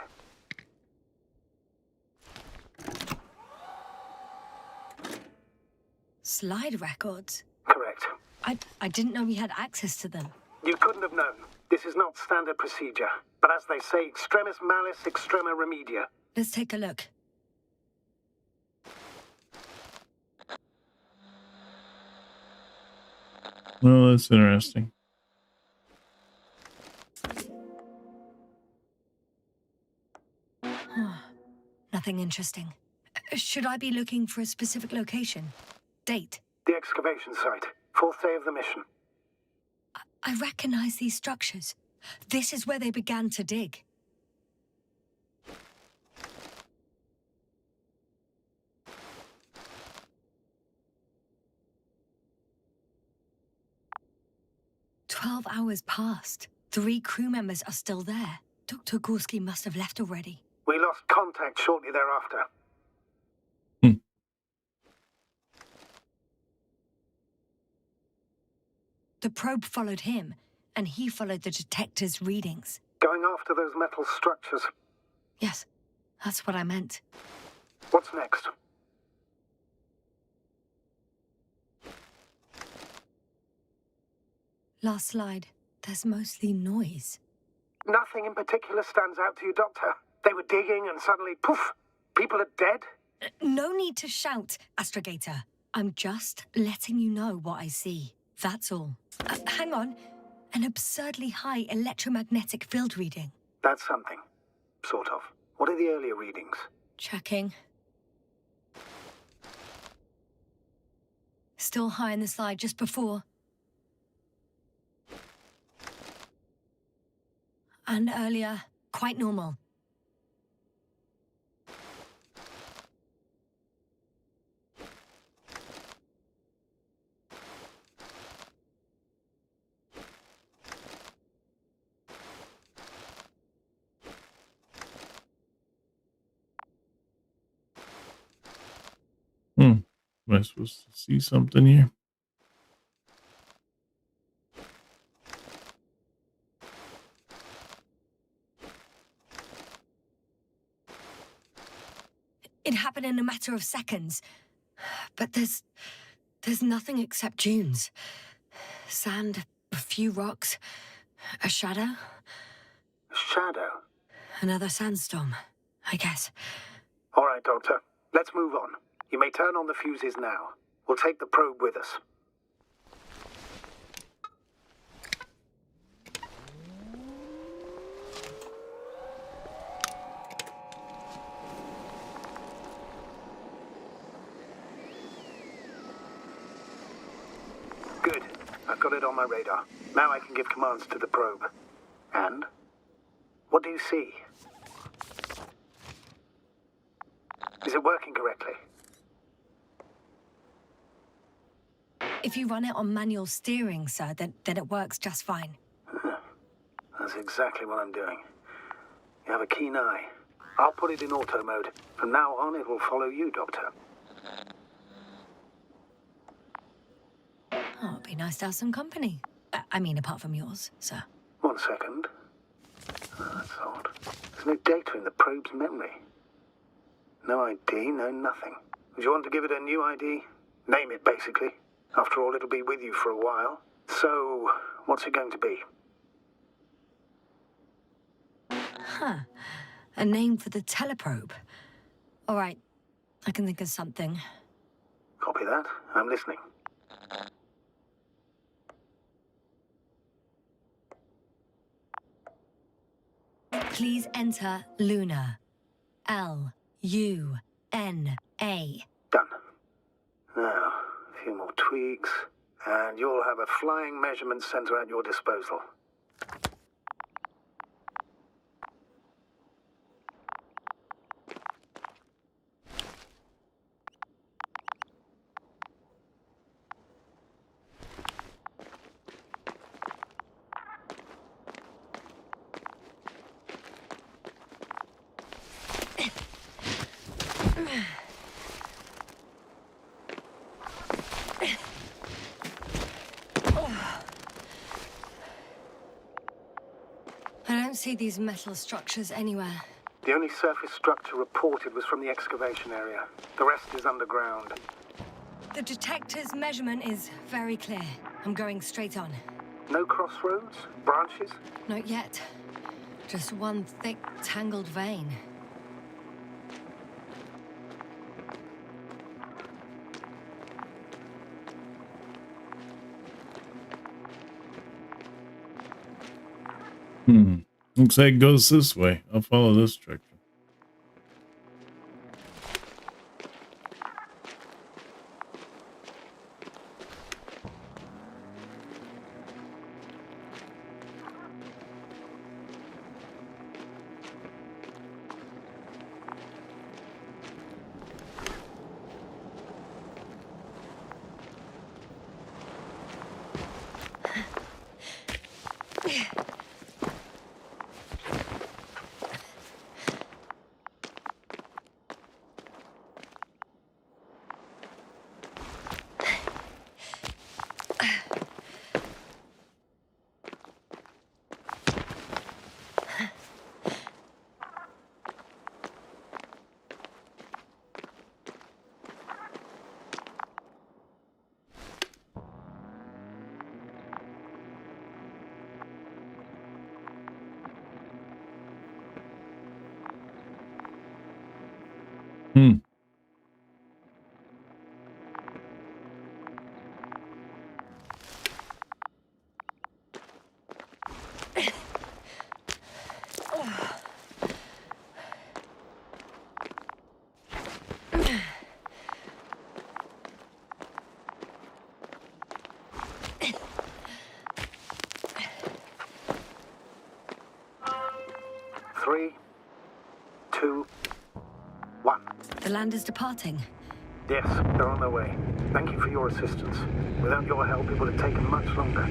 Slide records? Correct. I didn't know we had access to them. You couldn't have known. This is not standard procedure. But as they say, extremis malis, extrema remedia. Let's take a look. Well, that's interesting. Nothing interesting. Should I be looking for a specific location? Date? The excavation site. 4th day of the mission. I recognize these structures. This is where they began to dig. "12 hours passed. 3 crew members are still there. Dr. Gorski must have left already. We lost contact shortly thereafter. The probe followed him, and he followed the detector's readings. Going after those metal structures. Yes, that's what I meant. What's next? Last slide. There's mostly noise. Nothing in particular stands out to you, Doctor. They were digging and suddenly, poof, people are dead? No need to shout, Astrogator. I'm just letting you know what I see. That's all. Hang on. An absurdly high electromagnetic field reading. That's something. Sort of. What are the earlier readings? Checking. Still high in the slide just before. And earlier, quite normal. Am I supposed to see something here? It happened in a matter of seconds. But there's nothing except dunes. Sand, a few rocks, a shadow, Shadow? another sandstorm, I guess. All right, Doctor. Let's move on. You may turn on the fuses now. We'll take the probe with us. Good. I've got it on my radar. Now I can give commands to the probe. And? What do you see? Is it working correctly? If you run it on manual steering, sir, then it works just fine. That's exactly what I'm doing. You have a keen eye. I'll put it in auto mode. From now on, it will follow you, Doctor. Oh, it'd be nice to have some company. I mean, apart from yours, sir. 1 second. Oh, that's odd. There's no data in the probe's memory. No ID, no nothing. Would you want to give it a new ID? Name it, basically. After all, it'll be with you for a while. So, what's it going to be? Huh. A name for the teleprobe. All right, I can think of something. Copy that. I'm listening. Please enter Luna. Luna. Done. Now, a few more tweaks, and you'll have a flying measurement center at your disposal. I don't see these metal structures anywhere. The only surface structure reported was from the excavation area. The rest is underground. The detector's measurement is very clear. I'm going straight on. No crossroads? Branches? Not yet. Just one thick, tangled vein. Looks like it goes this way. I'll follow this direction. The land is departing. Yes, they're on their way. Thank you for your assistance. Without your help, it would have taken much longer.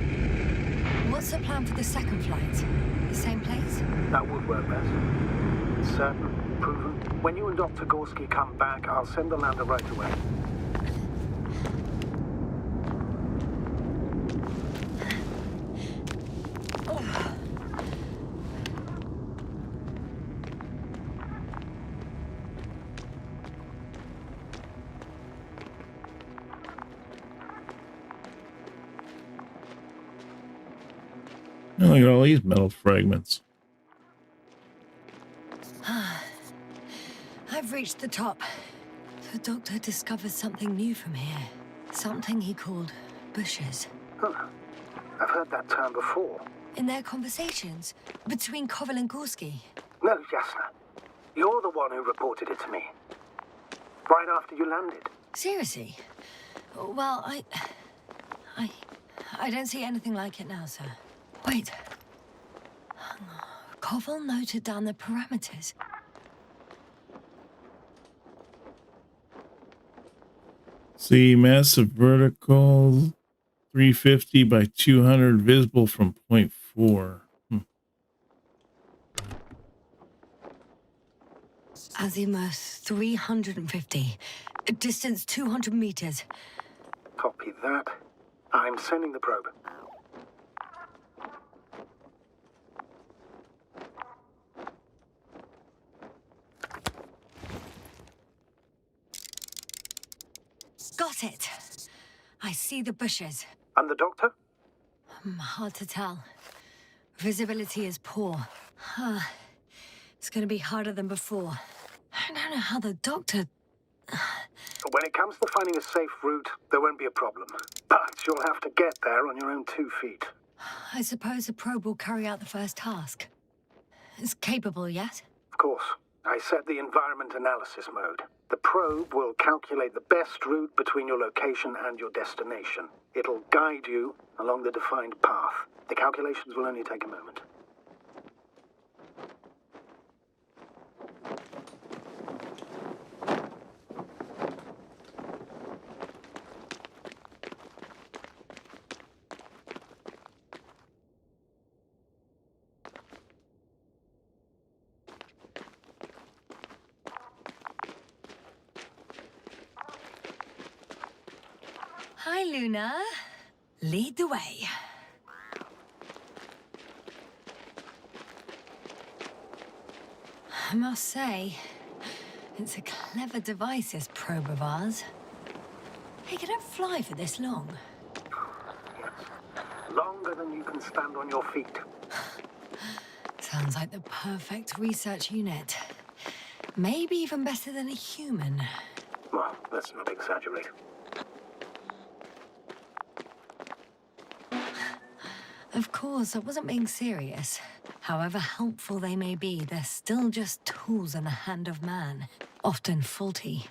What's the plan for the second flight? The same place? That would work best. Certain, proven. When you and Dr. Gorski come back, I'll send the lander right away. Oh, look at all these metal fragments. I've reached the top. The doctor discovered something new from here. Something he called bushes. Huh. I've heard that term before. In their conversations between Koval and Gorski. No, Jasna. You're the one who reported it to me. Right after you landed. Seriously? Well, I don't see anything like it now, sir. Wait. Koval noted down the parameters. See, massive vertical, 350 by 200, visible from point 4. Azimuth 350. Distance 200 meters. Copy that. I'm sending the probe. Got it. I see the bushes. And the doctor? Hard to tell. Visibility is poor. It's gonna be harder than before. I don't know how the doctor... When it comes to finding a safe route, there won't be a problem. But you'll have to get there on your own 2 feet. I suppose the probe will carry out the first task. It's capable, yes? Of course. I set the environment analysis mode. The probe will calculate the best route between your location and your destination. It'll guide you along the defined path. The calculations will only take a moment. Hi, Luna. Lead the way. I must say, it's a clever device, this probe of ours. Hey, can it fly for this long? Yes. Longer than you can stand on your feet. Sounds like the perfect research unit. Maybe even better than a human. Well, let's not exaggerate. Of course, I wasn't being serious. However helpful they may be, they're still just tools in the hand of man, often faulty.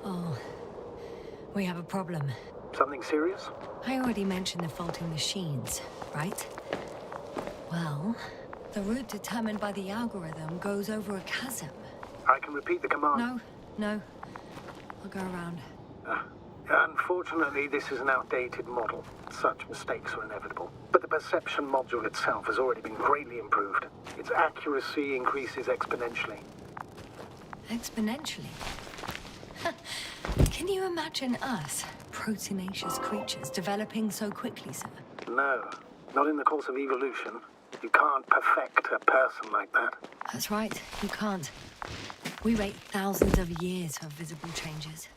Oh, we have a problem. Something serious? I already mentioned the faulty machines, right? Well, the route determined by the algorithm goes over a chasm. I can repeat the command. No. I'll go around. Unfortunately, this is an outdated model. Such mistakes are inevitable. But the perception module itself has already been greatly improved. Its accuracy increases exponentially. Exponentially? Can you imagine us, proteinaceous creatures, developing so quickly, sir? No, not in the course of evolution. You can't perfect a person like that. That's right, you can't. We wait thousands of years for visible changes.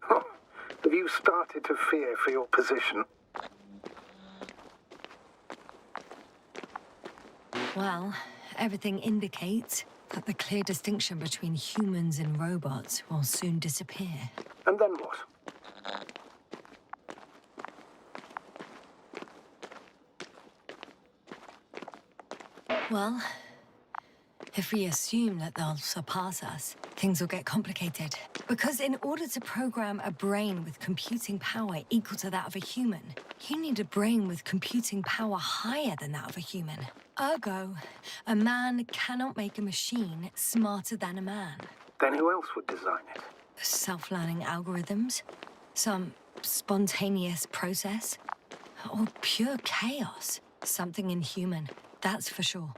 Have you started to fear for your position? Well, everything indicates that the clear distinction between humans and robots will soon disappear. And then what? Well, if we assume that they'll surpass us, things will get complicated. Because in order to program a brain with computing power equal to that of a human, you need a brain with computing power higher than that of a human. Ergo, a man cannot make a machine smarter than a man. Then who else would design it? Self-learning algorithms? Some spontaneous process? Or pure chaos? Something inhuman, that's for sure.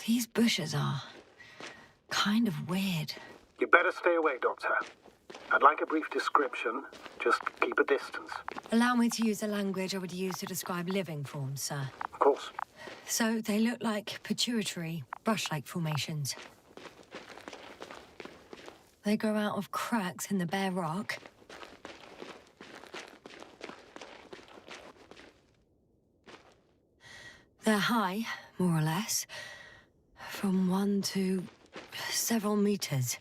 These bushes are kind of weird. You better stay away, Doctor. I'd like a brief description. Just keep a distance. Allow me to use the language I would use to describe living forms, sir. Of course. So they look like pituitary, brush-like formations. They grow out of cracks in the bare rock. They're high, more or less, from 1 to several meters.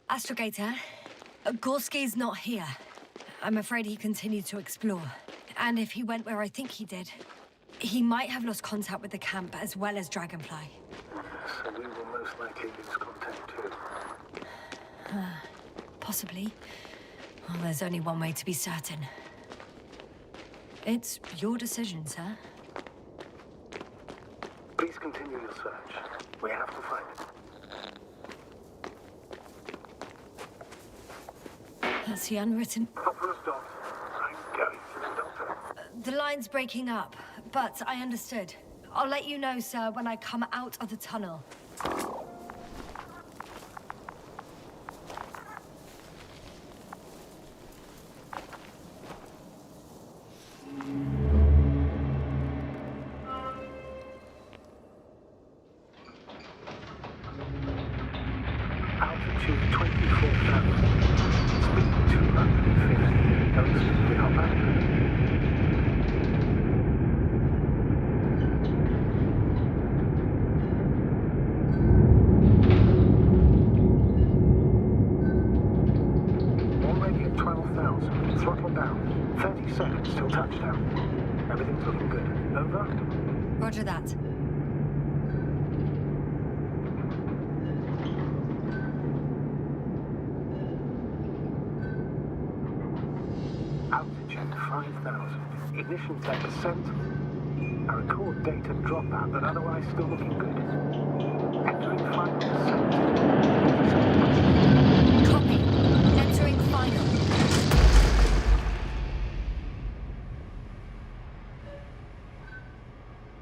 Astrogator, Gorski's not here. I'm afraid he continued to explore. And if he went where I think he did, he might have lost contact with the camp as well as Dragonfly. So we will most likely lose contact too. Possibly. Well, there's only one way to be certain. It's your decision, sir. Please continue your search. We have to find it. That's the unwritten... Opera's done. I'm going to the Doctor. The line's breaking up, but I understood. I'll let you know, sir, when I come out of the tunnel. Altitude 24,000. Speed 250. Don't speak with Hopper. Already at 12,000. Throttle down. 30 seconds till touchdown. Everything's looking good. Over? Roger that. Altitude 5,000. Ignition 10%. I record data dropout, but otherwise still looking good. Entering final descent. Copy. Entering final.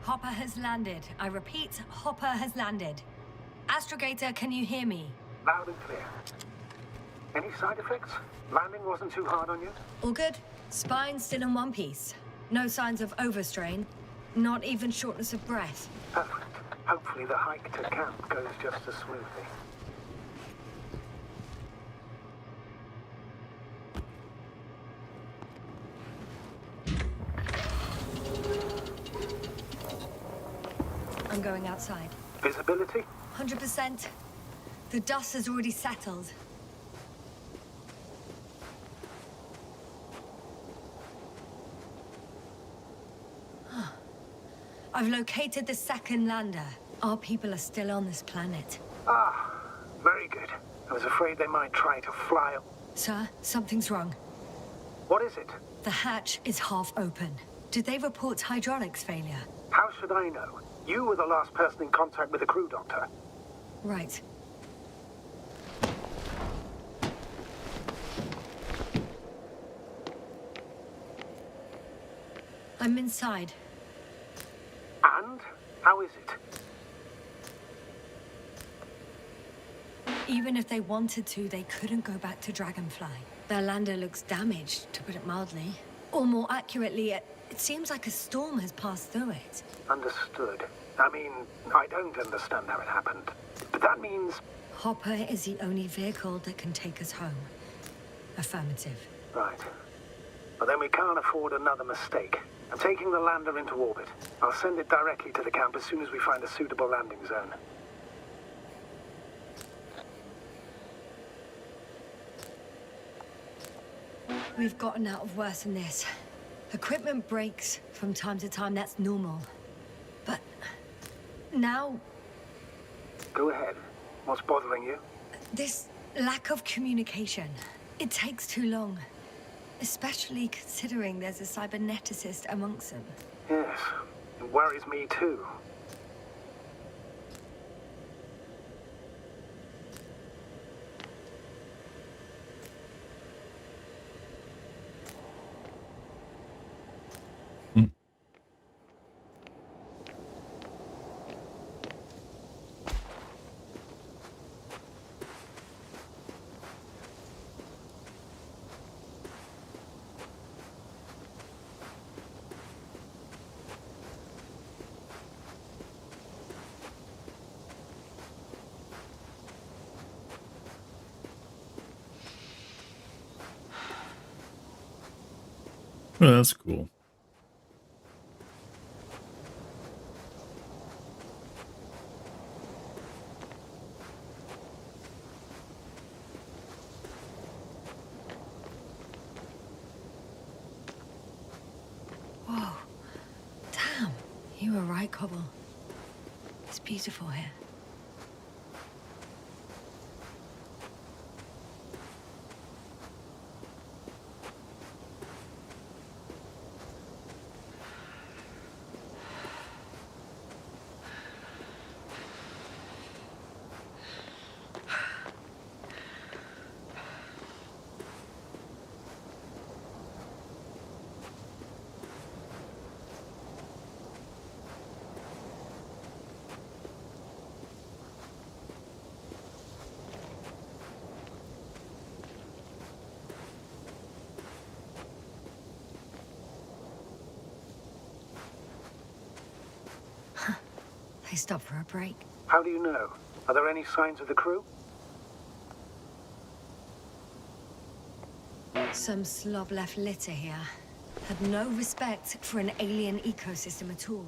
Hopper has landed. I repeat, Hopper has landed. Astrogator, can you hear me? Loud and clear. Any side effects? Landing wasn't too hard on you? All good. Spine still in one piece. No signs of overstrain. Not even shortness of breath. Perfect. Hopefully the hike to camp goes just as smoothly. I'm going outside. Visibility? 100%. The dust has already settled. I've located the second lander. Our people are still on this planet. Ah, very good. I was afraid they might try to fly. Sir, something's wrong. What is it? The hatch is half open. Did they report hydraulics failure? How should I know? You were the last person in contact with the crew, Doctor. Right. I'm inside. And? How is it? Even if they wanted to, they couldn't go back to Dragonfly. Their lander looks damaged, to put it mildly. Or more accurately, it seems like a storm has passed through it. Understood. I mean, I don't understand how it happened. But that means... Hopper is the only vehicle that can take us home. Affirmative. Right. but then we can't afford another mistake. I'm taking the lander into orbit. I'll send it directly to the camp as soon as we find a suitable landing zone. We've gotten out of worse than this. Equipment breaks from time to time, that's normal. But now, Go ahead. What's bothering you? this lack of communication. It takes too long. Especially considering there's a cyberneticist amongst them. Yes, it worries me too. Oh, that's cool. Whoa. Damn. You were right, Cobble. It's beautiful here. They stopped for a break. How do you know? Are there any signs of the crew? Some slob left litter here. Had no respect for an alien ecosystem at all.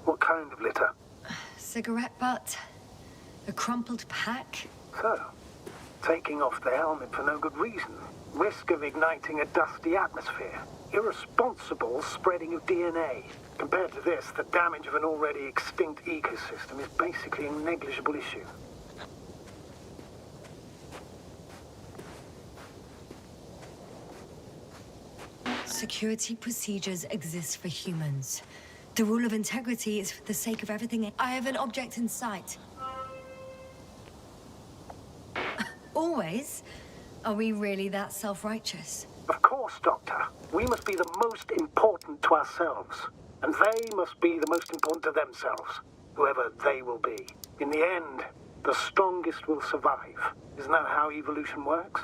What kind of litter? Cigarette butt, a crumpled pack. So, taking off the helmet for no good reason. Risk of igniting a dusty atmosphere. Irresponsible spreading of DNA. Compared to this, the damage of an already extinct ecosystem is basically a negligible issue. Security procedures exist for humans. The rule of integrity is for the sake of everything. I have an object in sight. Always? Are we really that self-righteous? Of course, Doctor. We must be the most important to ourselves. And they must be the most important to themselves. Whoever they will be. In the end, the strongest will survive. Isn't that how evolution works?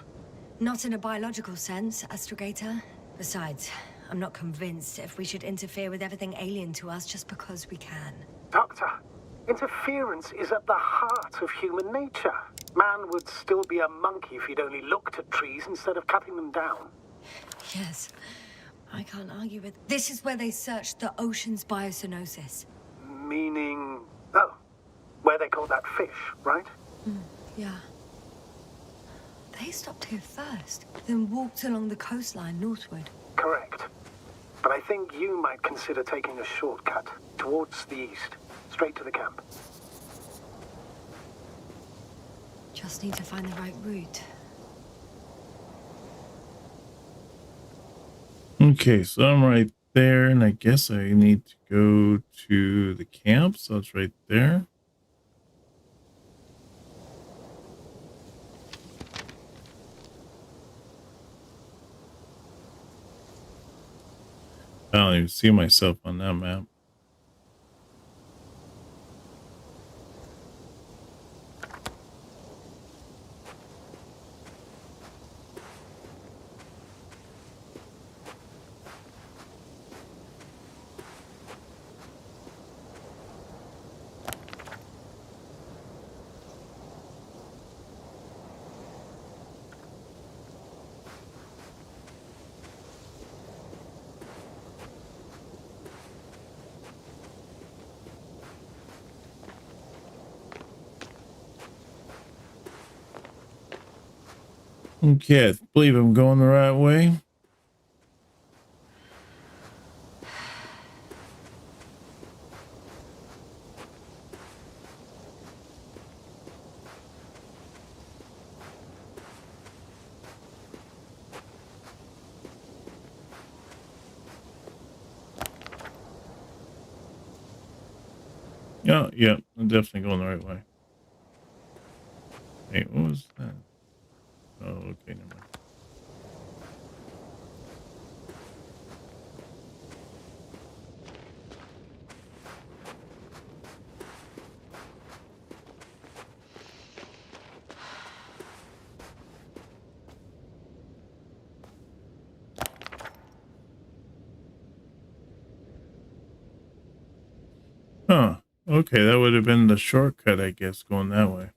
Not in a biological sense, Astrogator. Besides, I'm not convinced if we should interfere with everything alien to us just because we can. Doctor, interference is at the heart of human nature. Man would still be a monkey if he'd only looked at trees instead of cutting them down. Yes, I can't argue with... This is where they searched the ocean's biocenosis. Meaning... Oh, where they caught that fish, right? Yeah. They stopped here first, then walked along the coastline northward. Correct. But I think you might consider taking a shortcut towards the east, straight to the camp. Just need to find the right route. Okay, so I'm right there, and I guess I need to go to the camp, so it's right there. I don't even see myself on that map. Okay, I believe I'm going the right way. Yeah, I'm definitely going the right way. Hey, what was that? Oh, okay, never mind. Huh. Okay, that would have been the shortcut, I guess, going that way.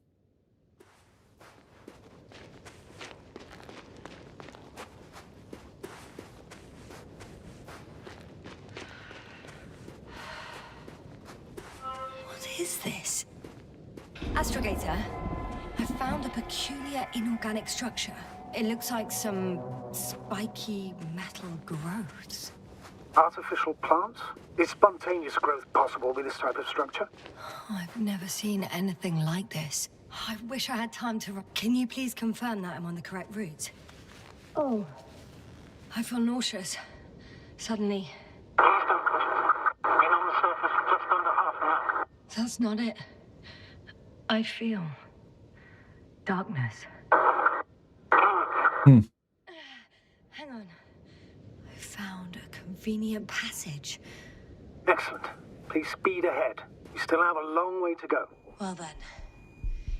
What is this? Astrogator, I found a peculiar inorganic structure. It looks like some spiky metal growths. Artificial plants? Is spontaneous growth possible with this type of structure? I've never seen anything like this. I wish I had time to... Can you please confirm that I'm on the correct route? Oh. I feel nauseous. Suddenly. Please don't push it. Been on the surface for just under half an hour. That's not it. I feel... darkness. Hang on. I found a convenient passage. Excellent. Please speed ahead. You still have a long way to go. Well then.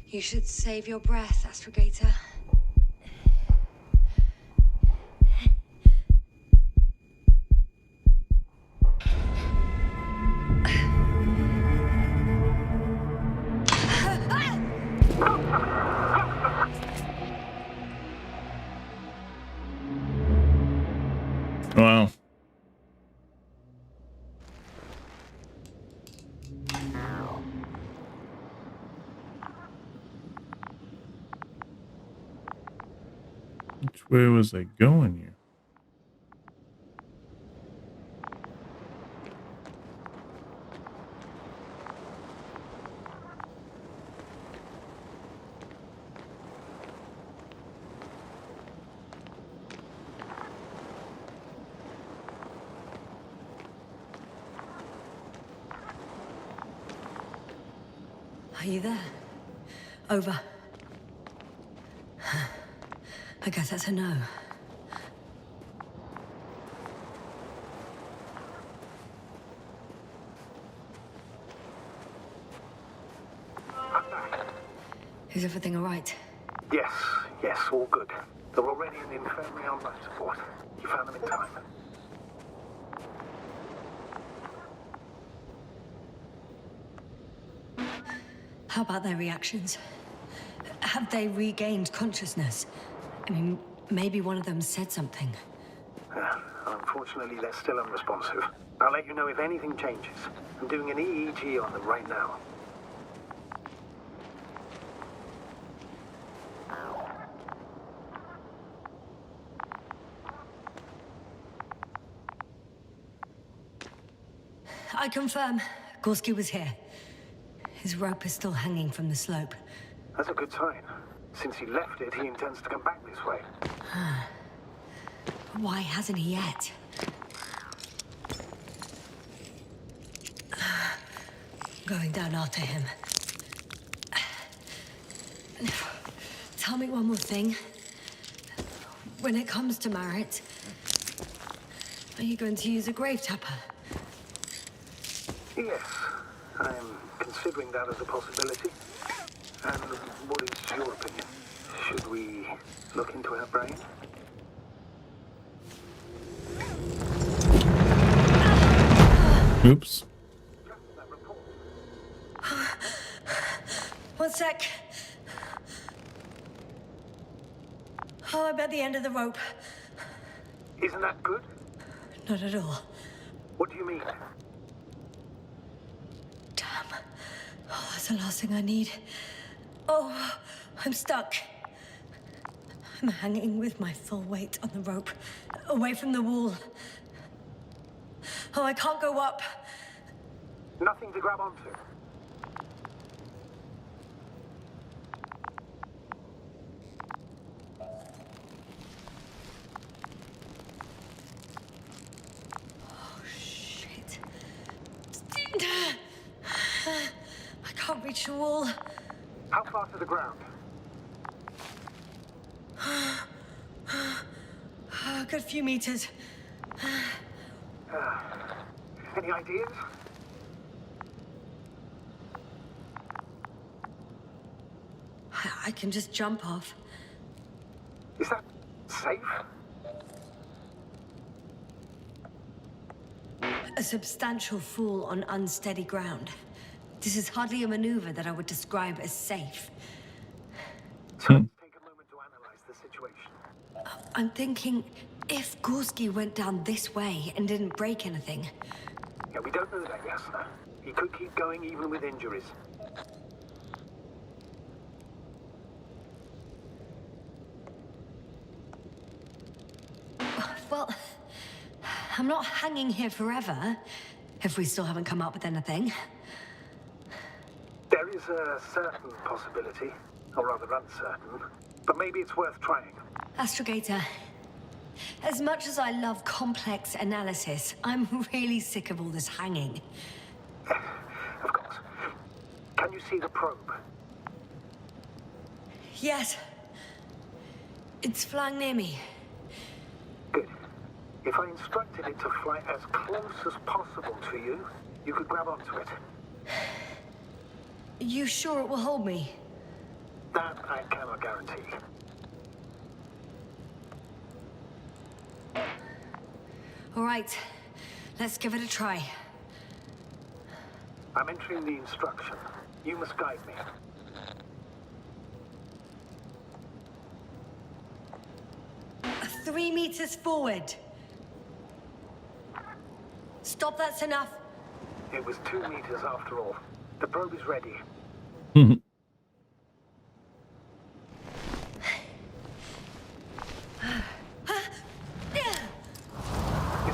You should save your breath, Astrogator. Wow. Which way was I going here? Are you there? Over. I guess that's a no. Is everything all right? Yes, all good. They're already in the infirmary on life support. You found them in time. How about their reactions? Have they regained consciousness? I mean, maybe one of them said something. Unfortunately, they're still unresponsive. I'll let you know if anything changes. I'm doing an EEG on them right now. I confirm. Gorski was here. His rope is still hanging from the slope. That's a good sign. Since he left it, he intends to come back this way. Why hasn't he yet? Going down after him. Tell me one more thing. When it comes to Marit, are you going to use a grave tapper? Yes, I'm considering that as a possibility. And what is your opinion? Should we look into her brain? Oops. One sec. Oh, I'm at the end of the rope. Isn't that good? Not at all. What do you mean? Damn. Oh, that's the last thing I need. Oh, I'm stuck. I'm hanging with my full weight on the rope, away from the wall. Oh, I can't go up. Nothing to grab onto. Oh, shit. I can't reach the wall. How far to the ground? A good few meters. Any ideas? I can just jump off. Is that safe? A substantial fall on unsteady ground. This is hardly a maneuver that I would describe as safe. So let's take a moment to analyze the situation. I'm thinking, if Gorski went down this way and didn't break anything, Yeah, we don't know that, Yasna. He could keep going even with injuries. well, I'm not hanging here forever, if we still haven't come up with anything. There is a certain possibility, or rather uncertain, but maybe it's worth trying. Astrogator, as much as I love complex analysis, I'm really sick of all this hanging. Of course. Can you see the probe? Yes. It's flying near me. Good. If I instructed it to fly as close as possible to you, you could grab onto it. You sure it will hold me? That I cannot guarantee. All right, let's give it a try. I'm entering the instruction. You must guide me. Three meters forward. Stop, that's enough. It was 2 meters after all. The probe is ready. Is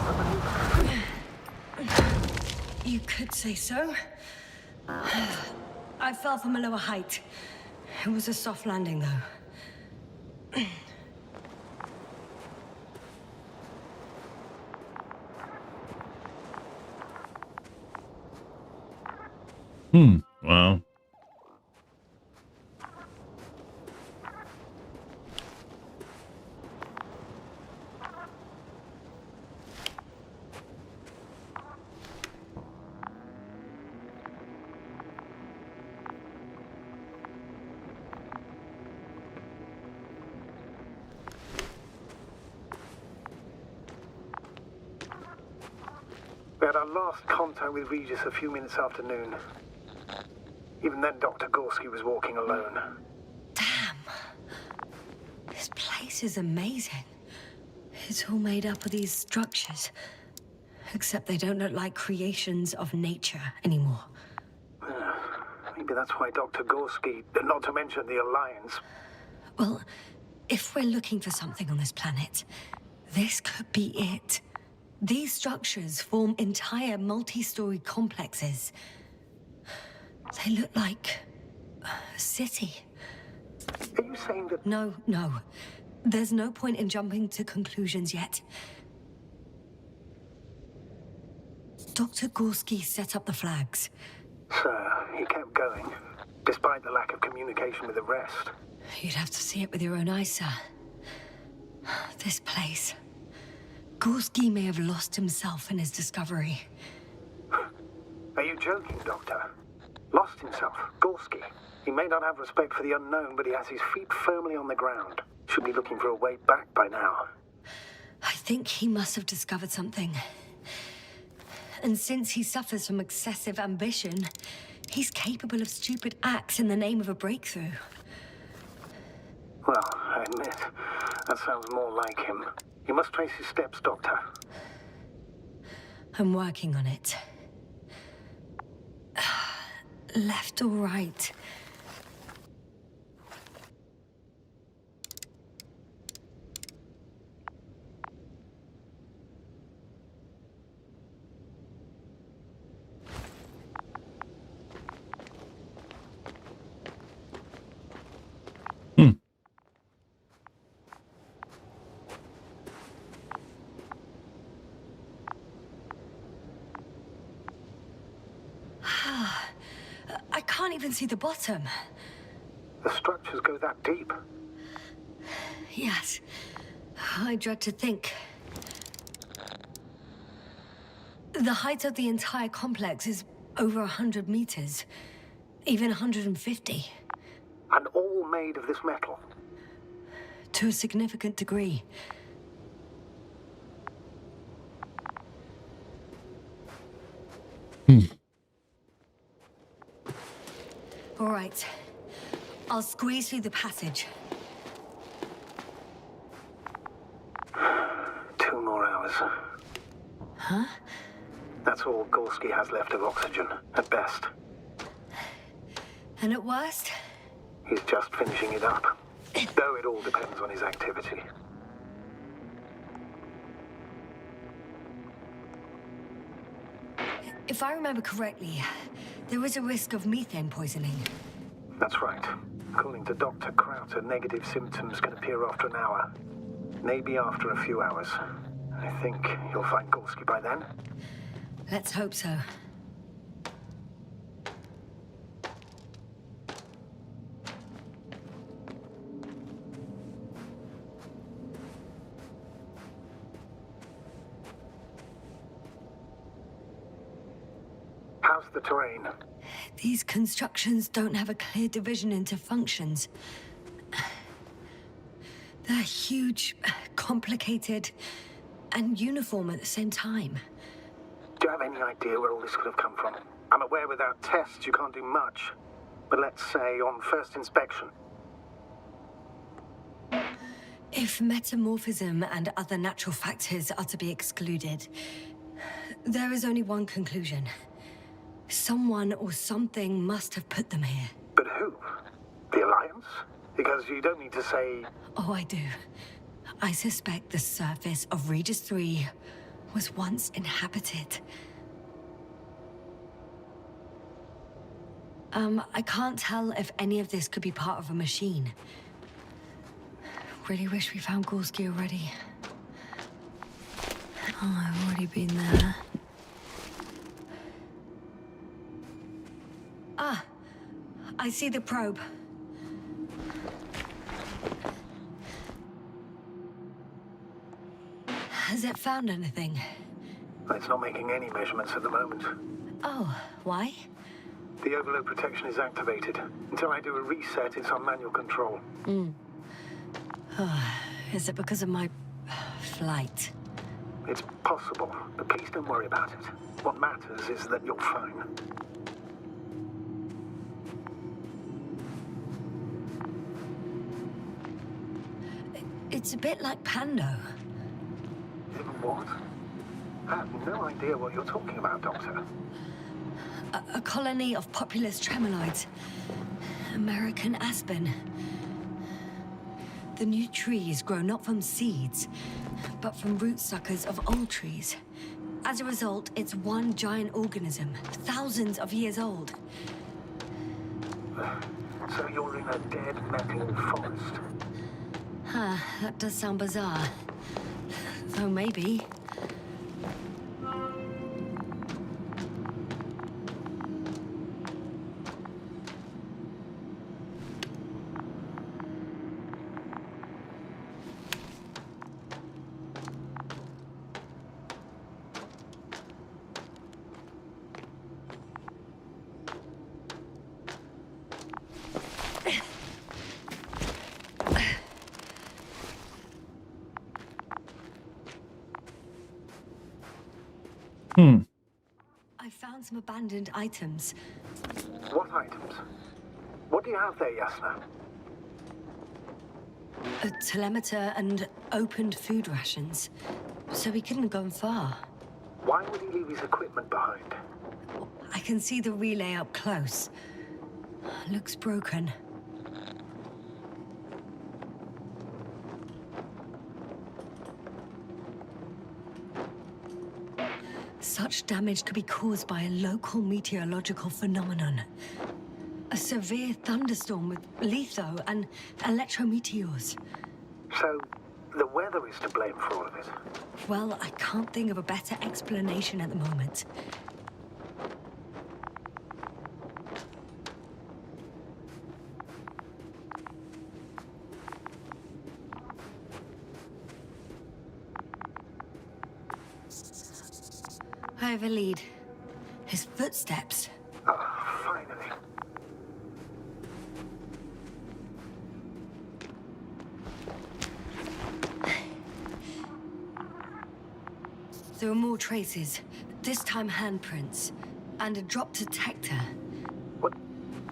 the maneuver complete? You could say so. I fell from a lower height. It was a soft landing, though. Wow. We had our last contact with Regis a few minutes after noon. Even then, Dr. Gorski was walking alone. Damn. This place is amazing. It's all made up of these structures. Except they don't look like creations of nature anymore. Maybe that's why Dr. Gorski, not to mention the Alliance. Well, if we're looking for something on this planet, this could be it. These structures form entire multi-story complexes. They look like a city. Are you saying that... No. There's no point in jumping to conclusions yet. Dr. Gorski set up the flags. Sir, he kept going, despite the lack of communication with the rest. You'd have to see it with your own eyes, sir. This place. Gorski may have lost himself in his discovery. Are you joking, Doctor? Lost himself, Gorski. He may not have respect for the unknown, but he has his feet firmly on the ground. Should be looking for a way back by now. I think he must have discovered something. And since he suffers from excessive ambition, he's capable of stupid acts in the name of a breakthrough. Well, I admit, that sounds more like him. You must trace his steps, Doctor. I'm working on it. Left or right? can't even see the bottom. The structures go that deep. Yes. I dread to think. The height of the entire complex is over 100 meters. Even 150. And all made of this metal. To a significant degree. All right. I'll squeeze through the passage. 2 more hours. Huh? That's all Gorski has left of oxygen, at best. And at worst? He's just finishing it up. Though it all depends on his activity. If I remember correctly, there is a risk of methane poisoning. That's right. According to Dr. Krauter, negative symptoms can appear after an hour. Maybe after a few hours. I think you'll find Gorski by then. Let's hope so. How's the terrain? These constructions don't have a clear division into functions. They're huge, complicated, and uniform at the same time. Do you have any idea where all this could have come from? I'm aware without tests you can't do much. But let's say on first inspection. If metamorphism and other natural factors are to be excluded, there is only one conclusion. Someone or something must have put them here. But who? The Alliance? Because you don't need to say... Oh, I do. I suspect the surface of Regis 3 was once inhabited. I can't tell if any of this could be part of a machine. Really wish we found Gorski already. Oh, I've already been there. Ah, I see the probe. Has it found anything? It's not making any measurements at the moment. Oh, why? The overload protection is activated. Until I do a reset, it's on manual control. Is it because of my flight? It's possible, but please don't worry about it. What matters is that you're fine. It's a bit like Pando. What? I have no idea what you're talking about, Doctor. A colony of populous tremoloids. American aspen. The new trees grow not from seeds, but from root suckers of old trees. As a result, it's one giant organism, thousands of years old. So you're in a dead metal forest? Huh, that does sound bizarre. Though maybe. I found some abandoned items. What items? What do you have there, Yasna? A telemeter and opened food rations. So he couldn't have gone far. Why would he leave his equipment behind? I can see the relay up close. Looks broken. Such damage could be caused by a local meteorological phenomenon. A severe thunderstorm with litho and electrometeors. So, the weather is to blame for all of it? Well, I can't think of a better explanation at the moment. I have a lead. His footsteps. Ah, finally. There are more traces, this time handprints, and a drop detector. What?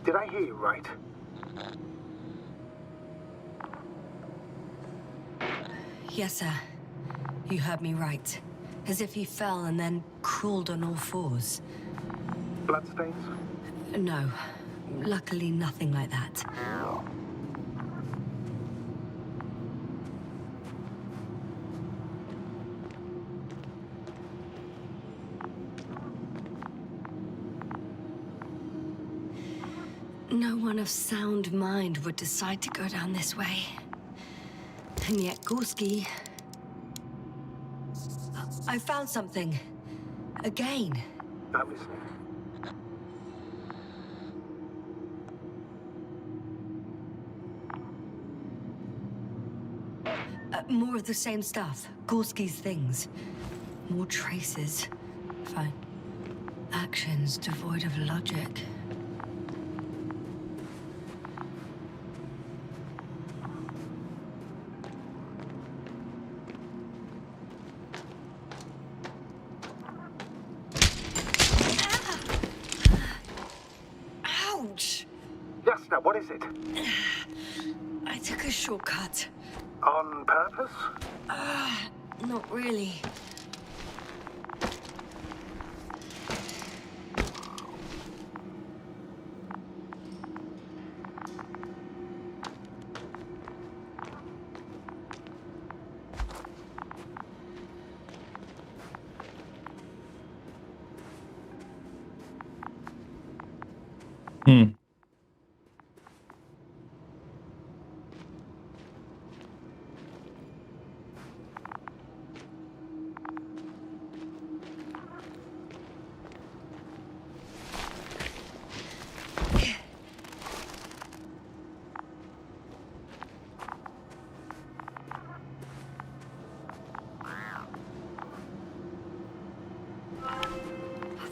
Did I hear you right? Yes, sir. You heard me right. As if he fell and then crawled on all fours. Bloodstains? No. Luckily, nothing like that. No one of sound mind would decide to go down this way. And yet Gorski... I found something. Again. I'm listening. More of the same stuff. Gorski's things. More traces. Fine. Actions devoid of logic. Ouch! Jasna, what is it? I took a shortcut. On purpose? Not really.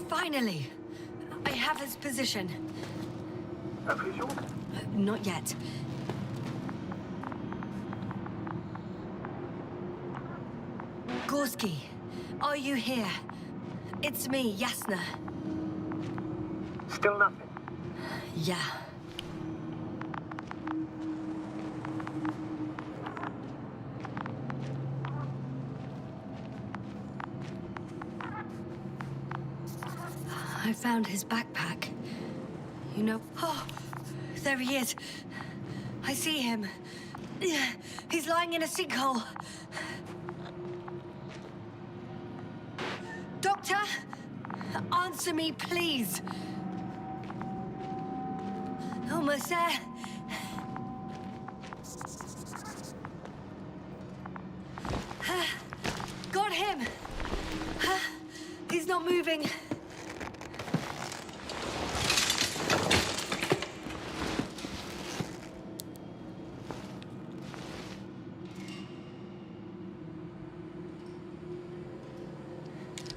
Finally! I have his position. A visual? Not yet. Gorski, are you here? It's me, Jasna. Still nothing. Yeah. I found his backpack. You know... Oh, there he is. I see him. He's lying in a sinkhole. Doctor? Answer me, please. Almost there. Got him. He's not moving.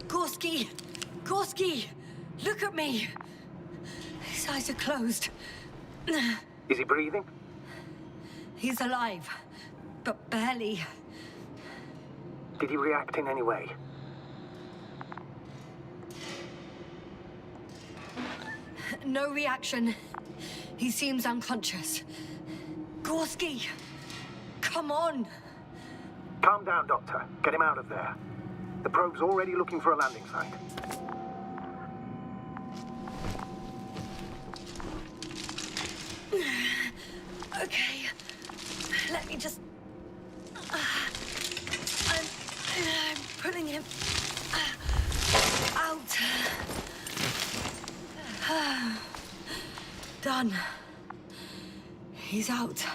Gorski! Gorski! Look at me! His eyes are closed. Is he breathing? He's alive, but barely. Did he react in any way? No reaction. He seems unconscious. Gorski! Come on! Calm down, Doctor. Get him out of there. The probe's already looking for a landing site. Okay. Let me just... I'm putting him... out. Done. He's out.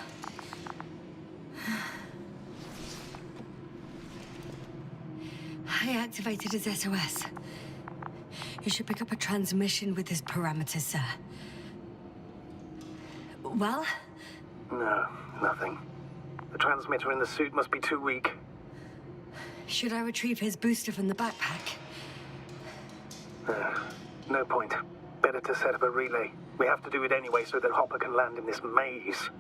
I activated his SOS. You should pick up a transmission with his parameters, sir. Well? No, nothing. The transmitter in the suit must be too weak. Should I retrieve his booster from the backpack? No point. Better to set up a relay. We have to do it anyway so that Hopper can land in this maze.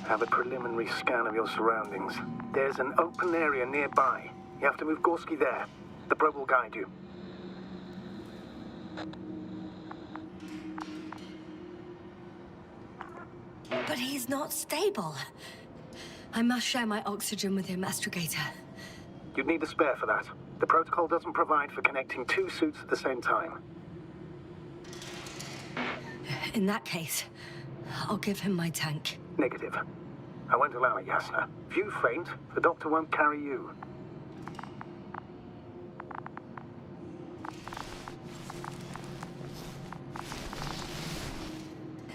Have a preliminary scan of your surroundings. There's an open area nearby. You have to move Gorski there. The probe will guide you. But he's not stable. I must share my oxygen with him, Astrogator. You'd need a spare for that. The protocol doesn't provide for connecting 2 suits at the same time. In that case, I'll give him my tank. Negative. I won't allow it, Yasna. If you faint, the doctor won't carry you.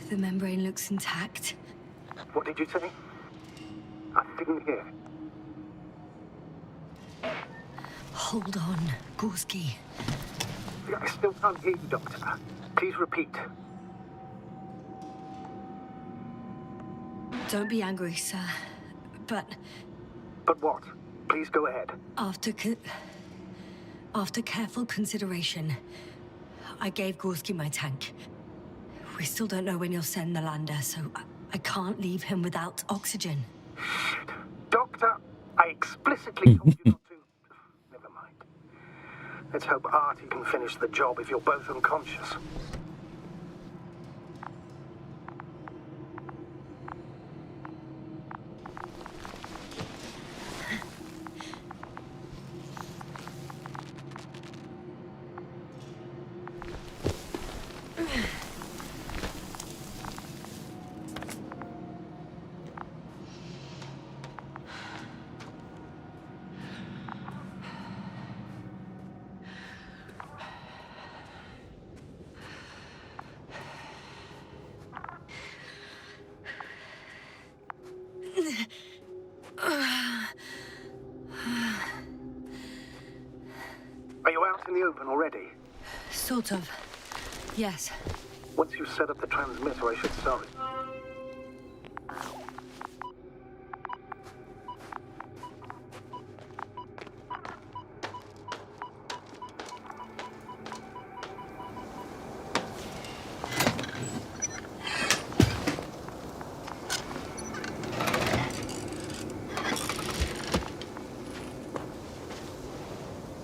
The membrane looks intact. What did you say? I didn't hear. Hold on, Gorski. I still can't hear you, Doctor. Please repeat. Don't be angry, sir. But But what? Please go ahead. after careful consideration, I gave Gorski my tank. We still don't know when you'll send the lander, so I can't leave him without oxygen. Shit. Doctor, I explicitly told you not to. Never mind. Let's hope Artie can finish the job if you're both unconscious. Are you out in the open already? Sort of. Yes. Once you've set up the transmitter, I should start it.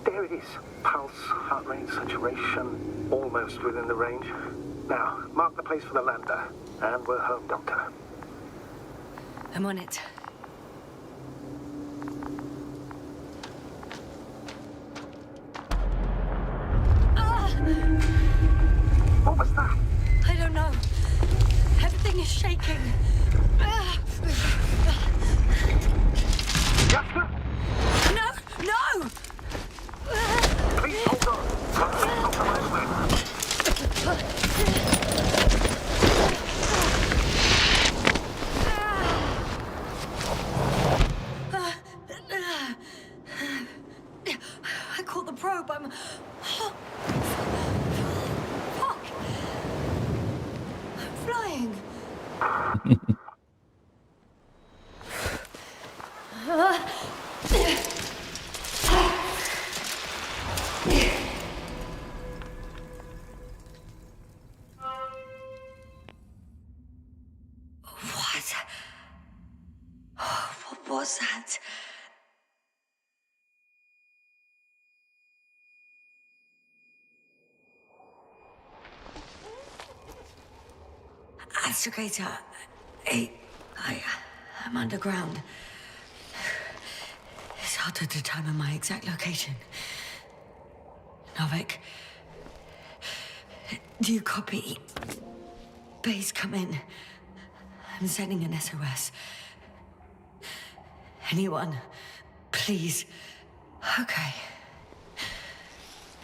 There it is. Pulse, heart rate, saturation, almost within the range. Now, mark the place for the lander, and we're home, Doctor. I'm on it. What was that? I don't know. Everything is shaking. Yasna, No! No! please hold on. It's not the right way. I caught the probe. I'm... Fuck! I'm flying. What was that? Astrogator, I'm underground. It's hard to determine my exact location. Novik, do you copy? Base, come in. I'm sending an SOS. Anyone, please. Okay.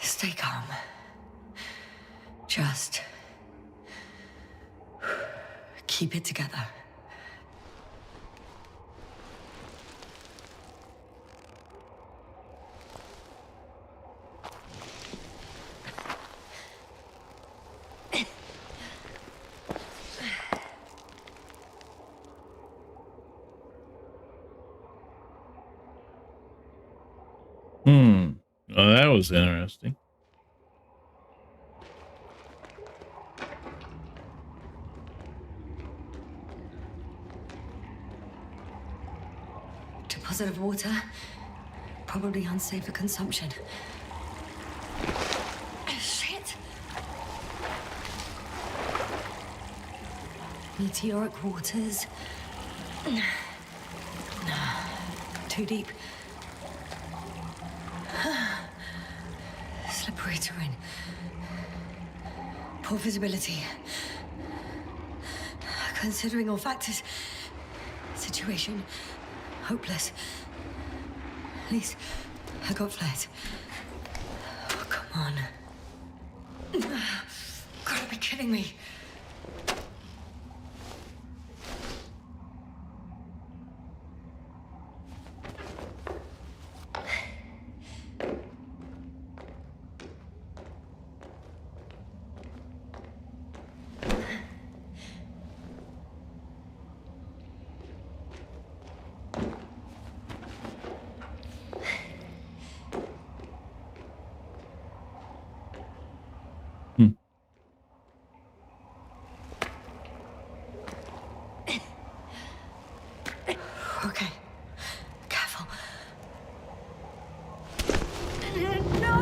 Stay calm. Just keep it together. Oh, that was interesting. Deposit of water. Probably unsafe for consumption. Shit! Meteoric waters. Too deep. Slippery terrain. Poor visibility. Considering all factors, situation hopeless. At least I got flat. Oh, come on. Gotta be kidding me. Okay. Careful. No!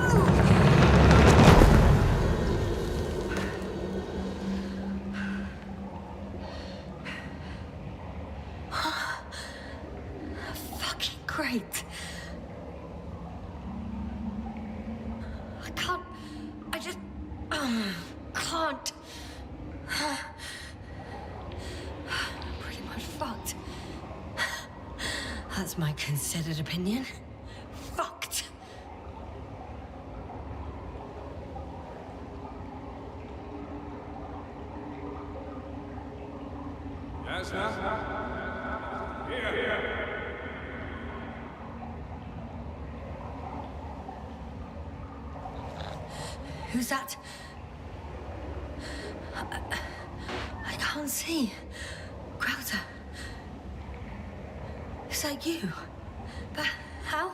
Fucking great. I can't. I just can't. Pretty much fucked. That's my considered opinion. Fucked. Yes, Here. Who's that? I can't see. Crowder. Is that you? But how?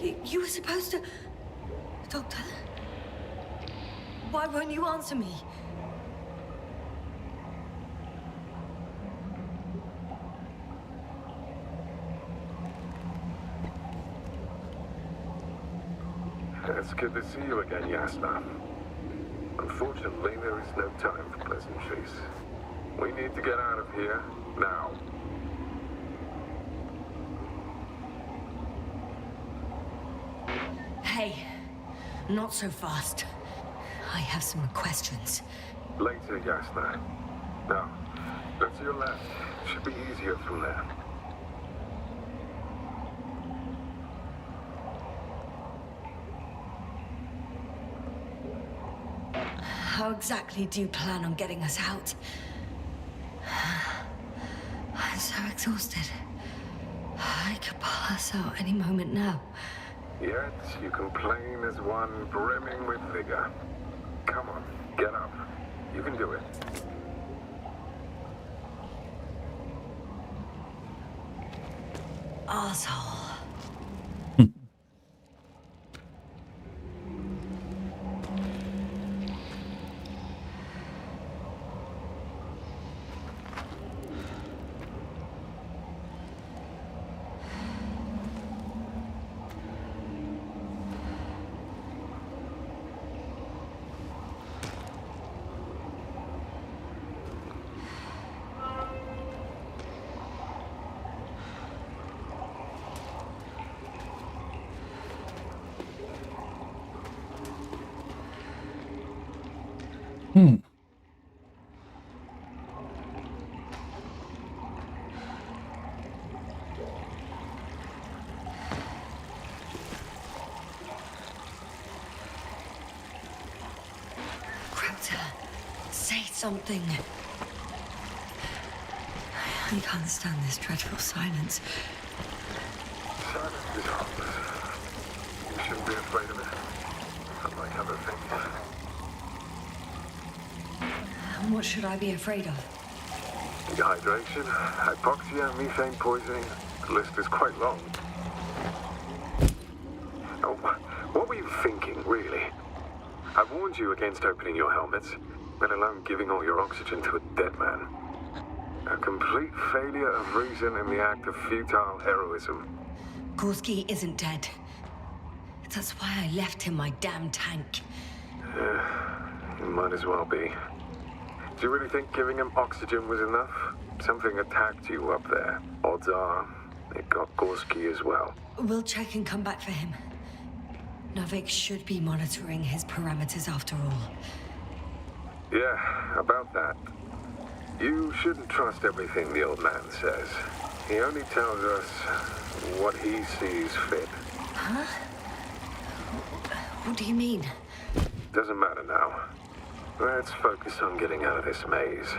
You were supposed to... Doctor? Why won't you answer me? It's good to see you again, Yasna. Unfortunately, there is no time for pleasantries. We need to get out of here, now. Hey, not so fast. I have some questions. Later, Yasna. Now, go to your left. Should be easier from there. How exactly do you plan on getting us out? I'm so exhausted. I could pass out any moment now. Yet, you complain as one brimming with vigor. Come on, get up. You can do it. Asshole. Say something. I can't stand this dreadful silence. Silence is harmless. You shouldn't be afraid of it. Unlike other things. And what should I be afraid of? Dehydration, hypoxia, methane poisoning. The list is quite long. Oh, what were you thinking, really? I warned you against opening your helmets, let alone giving all your oxygen to a dead man. A complete failure of reason in the act of futile heroism. Gorski isn't dead. That's why I left him my damn tank. It might as well be. Do you really think giving him oxygen was enough? Something attacked you up there. Odds are, it got Gorski as well. We'll check and come back for him. Novik should be monitoring his parameters after all. Yeah, about that. You shouldn't trust everything the old man says. He only tells us what he sees fit. Huh? What do you mean? Doesn't matter now. Let's focus on getting out of this maze.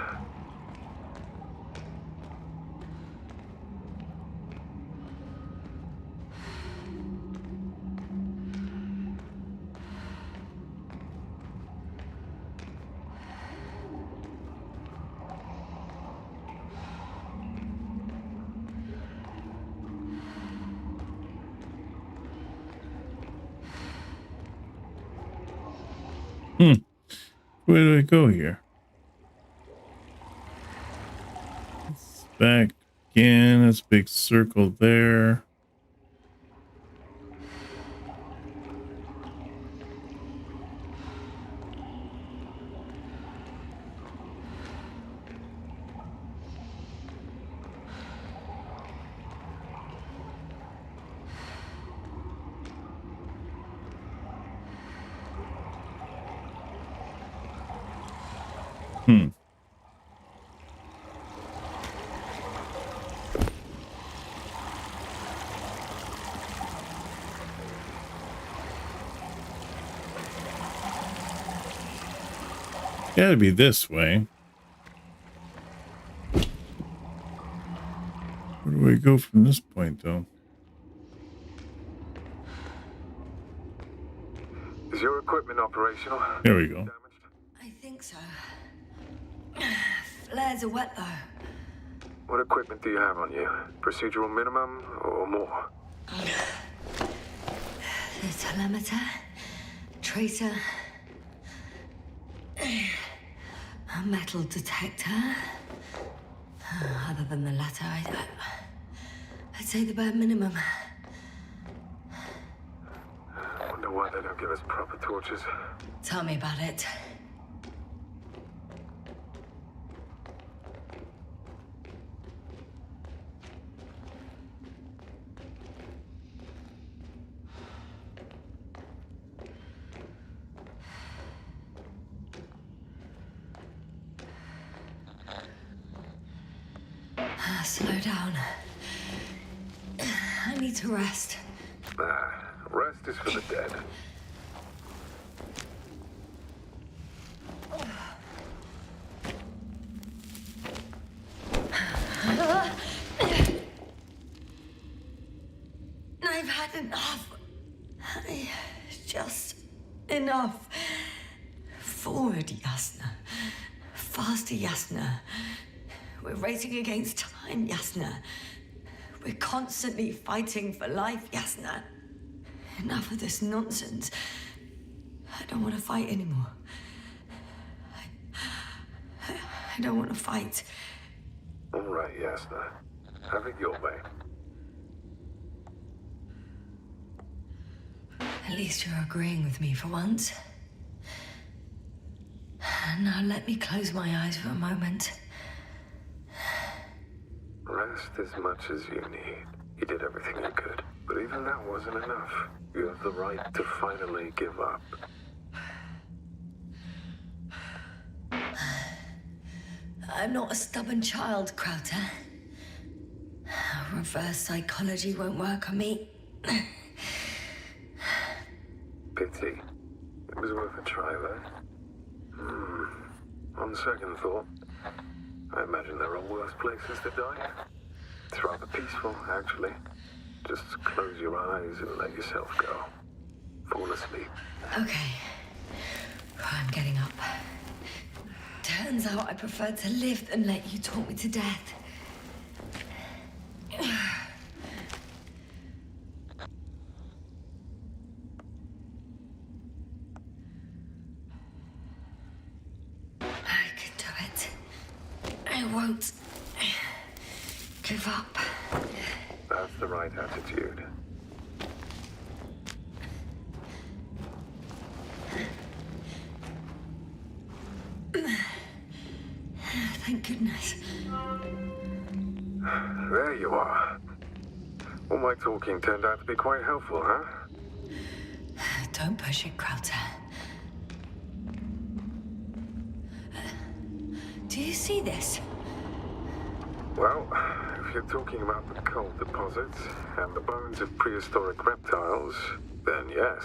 Where do I go here? It's back again. There's a big circle there. Gotta be this way. Where do we go from this point, though? Is your equipment operational? There we go. Damaged? I think so. Flares are wet, though. What equipment do you have on you? Procedural minimum or more? The telemeter, tracer, a metal detector. Other than the latter, I'd say the bare minimum. I wonder why they don't give us proper torches. Tell me about it. Slow down. I need to rest. Rest is for the dead. I've had enough. Just enough. Forward, Yasna. Faster, Yasna. We're racing against time, Yasna. We're constantly fighting for life, Yasna. Enough of this nonsense. I don't want to fight anymore. I don't want to fight. All right, Yasna. Have it your way. At least you're agreeing with me for once. Now let me close my eyes for a moment. Rest as much as you need. You did everything you could. But even that wasn't enough. You have the right to finally give up. I'm not a stubborn child, Crowther. Reverse psychology won't work on me. Pity. It was worth a try, though. On second thought, I imagine there are worse places to die. It's rather peaceful, actually. Just close your eyes and let yourself go. Fall asleep. Okay. I'm getting up. Turns out I prefer to live than let you talk me to death. I won't give up. That's the right attitude. Thank goodness. There you are. All my talking turned out to be quite helpful, huh? Don't push it, Krauter. Do you see this? Well, if you're talking about the coal deposits and the bones of prehistoric reptiles, then yes,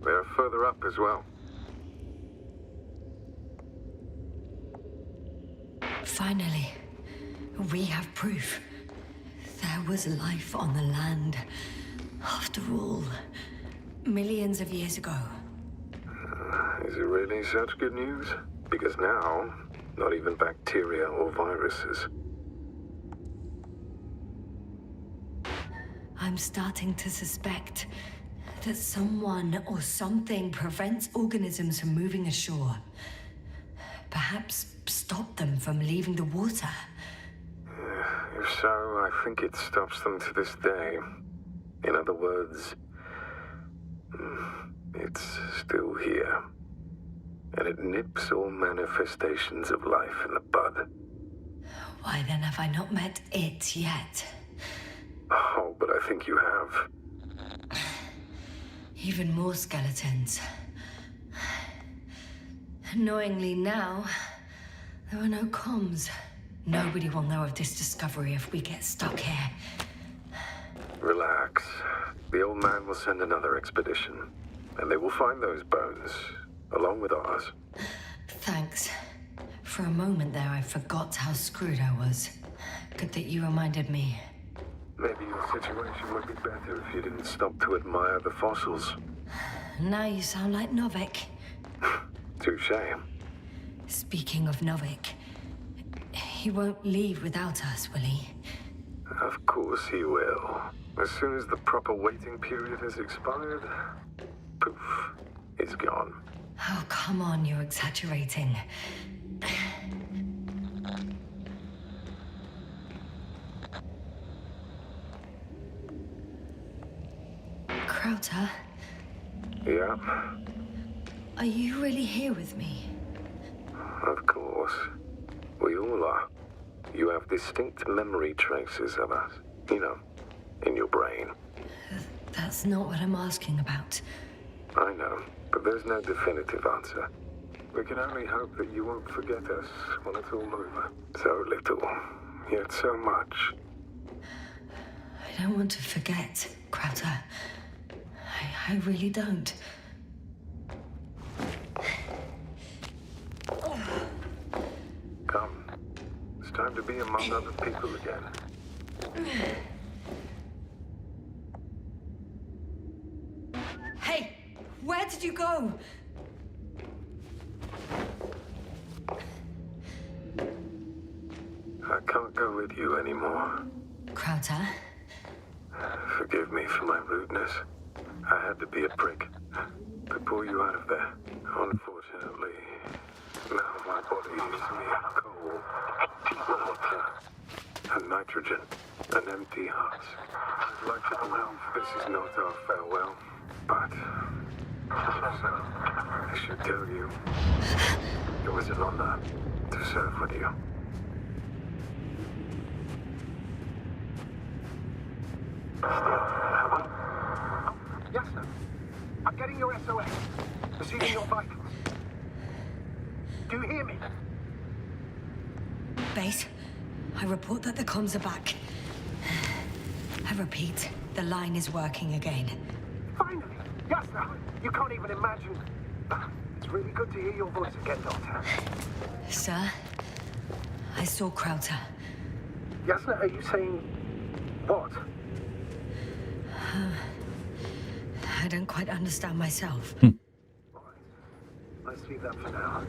they're further up as well. Finally, we have proof. There was life on the land. After all, millions of years ago. Is it really such good news? Because now, not even bacteria or viruses. I'm starting to suspect that someone or something prevents organisms from moving ashore. Perhaps stop them from leaving the water. If so, I think it stops them to this day. In other words, it's still here. And it nips all manifestations of life in the bud. Why then have I not met it yet? Oh, but I think you have. Even more skeletons. Annoyingly now, there are no comms. Nobody will know of this discovery if we get stuck here. Relax. The old man will send another expedition, and they will find those bones, along with ours. Thanks. For a moment there, I forgot how screwed I was. Good that you reminded me. Maybe your situation would be better if you didn't stop to admire the fossils. Now you sound like Novik. Touché. Speaking of Novik, he won't leave without us, will he? Of course he will. As soon as the proper waiting period has expired, poof, it's gone. Oh, come on, you're exaggerating. Krauter, Yeah, are you really here with me? of course. We all are. You have distinct memory traces of us. You know, in your brain. That's not what I'm asking about. I know, but there's no definitive answer. We can only hope that you won't forget us when it's all over. So little, yet so much. I don't want to forget, Krauter. I really don't. Come. It's time to be among other people again. Hey, where did you go? I can't go with you anymore. Krauter? Forgive me for my rudeness. I had to be a prick to pull you out of there. Unfortunately, now my body is mere coal, water, and nitrogen, an empty heart. I'd like to believe this is not our farewell, but so I should tell you, it was an honor to serve with you. Yes, sir. I'm getting your SOS. Receiving your vitals. Do you hear me? Base, I report that the comms are back. I repeat, the line is working again. Finally! Yes, sir. You can't even imagine. It's really good to hear your voice again, Doctor. Sir, I saw Krauter. Yes, sir. Are you saying what? I don't quite understand myself. All right. Let's leave that for now.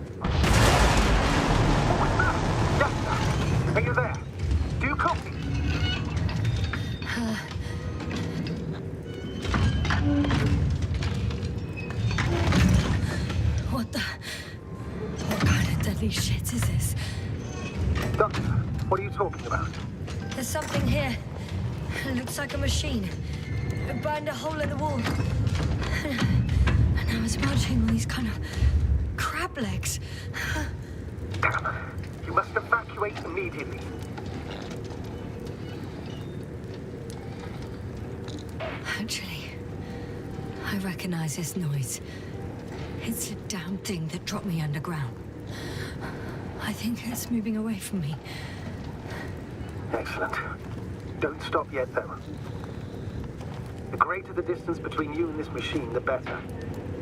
What was that? Yes, sir. Are you there? Do you copy? What kind of deadly shit is this? Doctor, what are you talking about? There's something here. It looks like a machine. It burned a hole in the wall. And now it's marching on these kind of crab legs. Damn. You must evacuate immediately. Actually, I recognize this noise. It's a damn thing that dropped me underground. I think it's moving away from me. Excellent. Don't stop yet, though. The greater the distance between you and this machine, the better.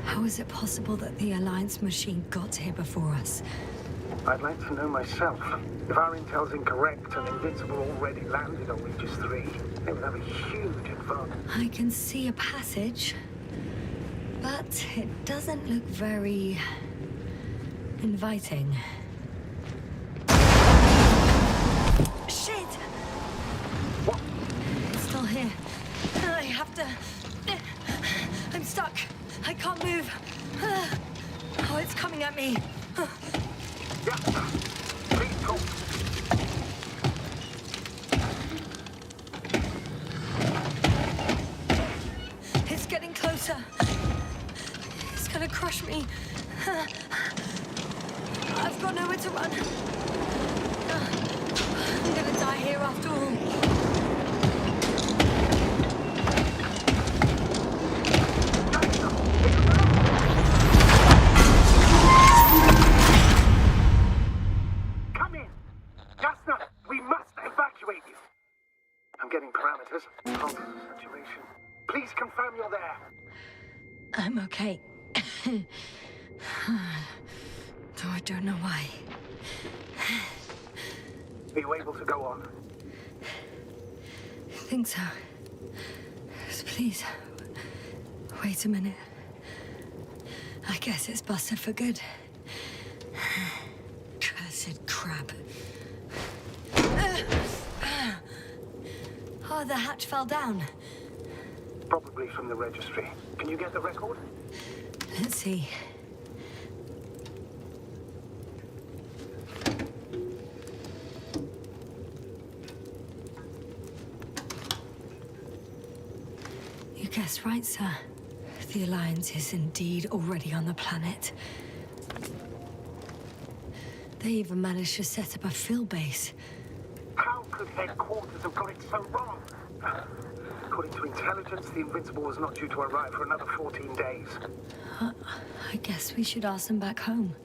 How is it possible that the Alliance machine got here before us? I'd like to know myself. If our intel's incorrect and Invincible already landed on Regis 3, they would have a huge advantage. I can see a passage, but it doesn't look very inviting. Shit! What? It's still here. I have to... I'm stuck. I can't move. Oh, it's coming at me. Yeah. Please talk. It's getting closer. It's gonna crush me. I've got nowhere to run. I'm gonna die here after all. Come in. Jasna, we must evacuate you. I'm getting parameters. Pulse saturation. Please confirm you're there. I'm okay. Though I don't know why. Are you able to go on? I think so. So please, wait a minute. I guess it's busted for good. Cursed crab. Oh, the hatch fell down. Probably from the registry. Can you get the record? Let's see. You guessed right, sir. The Alliance is indeed already on the planet. They even managed to set up a field base. How could headquarters have got it so wrong? According to intelligence, the Invincible was not due to arrive for another 14 days. I guess we should ask them back home.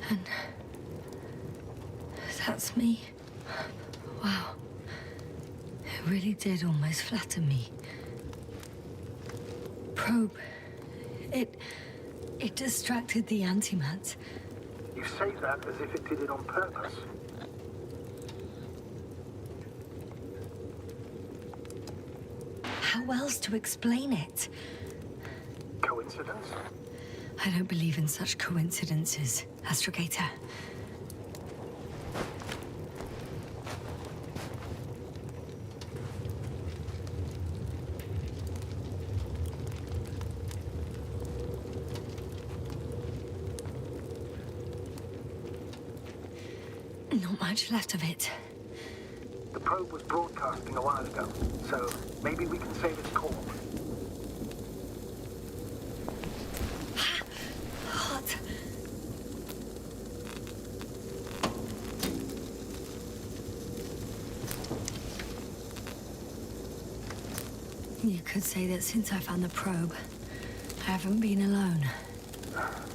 And that's me. Wow. It really did almost flatter me. Probe. It distracted the antimats. You say that as if it did it on purpose. How else to explain it? Coincidence? I don't believe in such coincidences, Astrogator. Not much left of it. The probe was broadcasting a while ago, so maybe we can save its call. Hot. You could say that since I found the probe, I haven't been alone.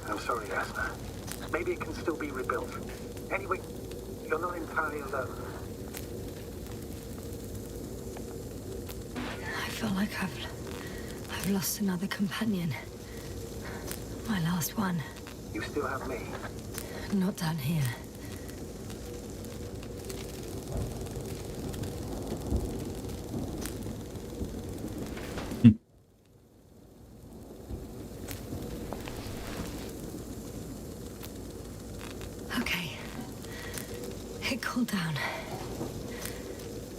I'm sorry, Jasna. Maybe it can still be rebuilt. Anyway, you're not entirely alone. I feel like I've lost another companion. My last one. You still have me. Not down here. Okay. It cooled down.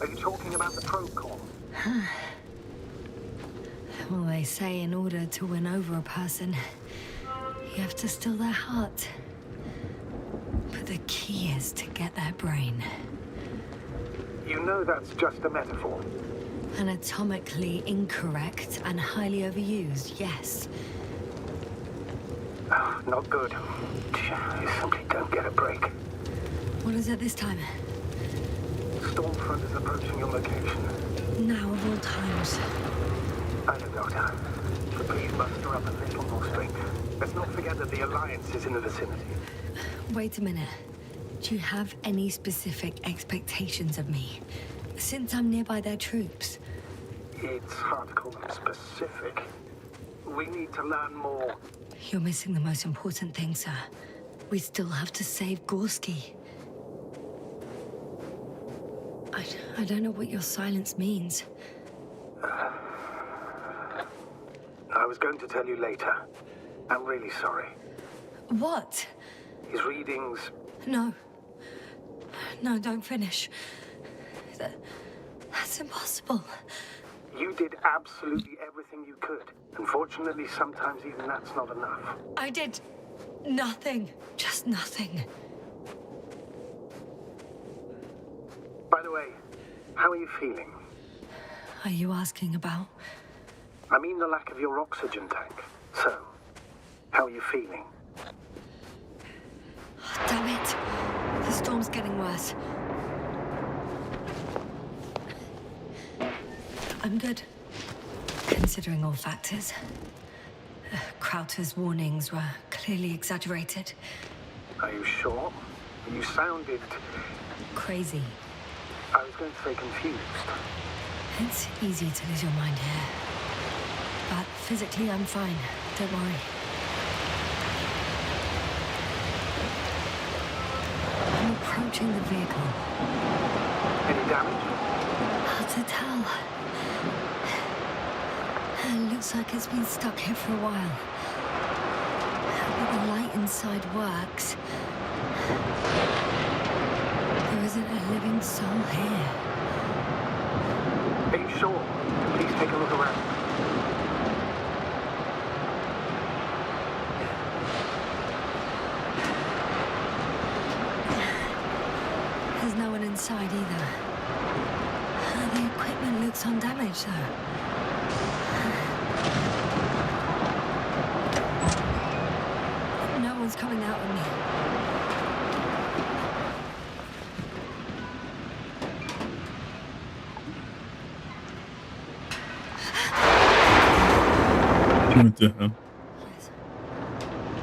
Are you talking about the probe core? Well, they say in order to win over a person, you have to steal their heart. But the key is to get their brain. You know that's just a metaphor. Anatomically incorrect and highly overused, yes. Oh, not good. You simply don't get a break. What is it this time? Stormfront is approaching your location. Now of all times. I know, Doctor. But please muster up a little more strength. Let's not forget that the Alliance is in the vicinity. Wait a minute. Do you have any specific expectations of me? Since I'm nearby their troops. It's hard to call them specific. We need to learn more. You're missing the most important thing, sir. We still have to save Gorski. I don't know what your silence means. I was going to tell you later. I'm really sorry. What? His readings... No. No, don't finish. That's impossible. You did absolutely everything you could. Unfortunately, sometimes even that's not enough. I did nothing. Just nothing. By the way, how are you feeling? Are you asking about? I mean the lack of your oxygen tank. So, how are you feeling? Oh, damn it. The storm's getting worse. I'm good. Considering all factors. Crowther's warnings were clearly exaggerated. Are you sure? You sounded... Crazy. I was going to say confused. It's easy to lose your mind here. But physically, I'm fine. Don't worry. I'm approaching the vehicle. Any damage? Hard to tell. It looks like it's been stuck here for a while. But the light inside works. There isn't a living soul here. Are you sure? Please take a look around. There's no one inside either. The equipment looks undamaged, though. No one's coming out with me. What the hell? Yes.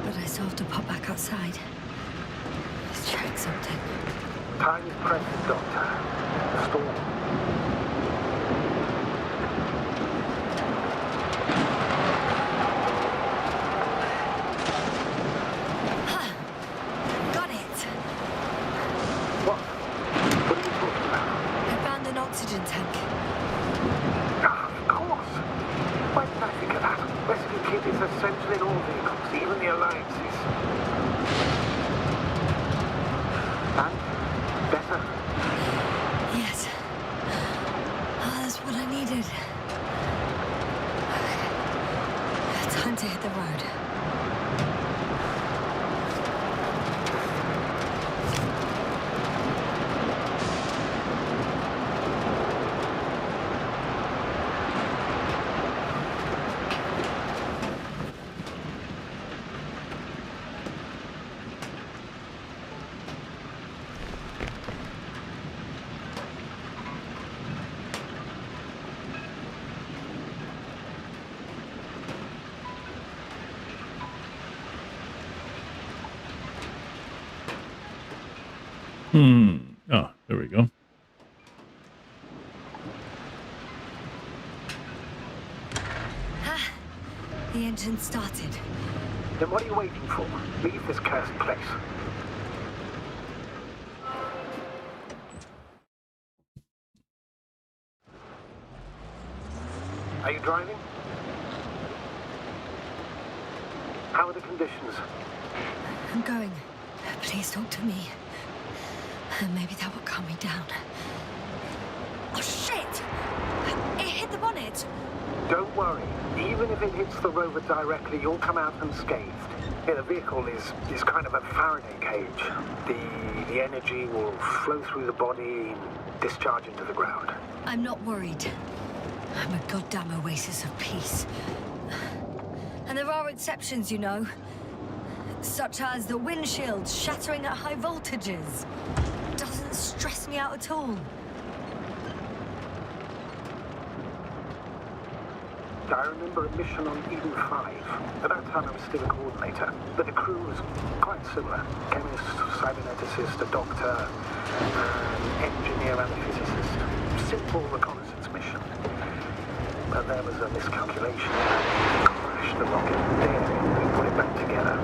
But I still have to pop back outside. Let's check something. Time is precious, Doctor. The storm. Got it! What? What are you talking about? I found an oxygen tank. Ah, of course. Why did I think of that? Rescue kit is essential in all vehicles, even the Alliances. And? Better? Yes. Oh, that's what I needed. Okay. Time to hit the road. Oh, there we go. Ah, the engine started. Then what are you waiting for? Leave this cursed place. Are you driving? How are the conditions? I'm going. Please talk to me. Maybe that will calm me down. Oh, shit! It hit the bonnet! Don't worry. Even if it hits the rover directly, you'll come out unscathed. Yeah, the vehicle is kind of a Faraday cage. The energy will flow through the body and discharge into the ground. I'm not worried. I'm a goddamn oasis of peace. And there are exceptions, you know. Such as the windshield shattering at high voltages. Doesn't stress me out at all. I remember a mission on Eden 5. At that time I was still a coordinator, but the crew was quite similar. Chemist, cyberneticist, a doctor, an engineer and a physicist. Simple reconnaissance mission. But there was a miscalculation. We crashed the rocket there. We put it back together.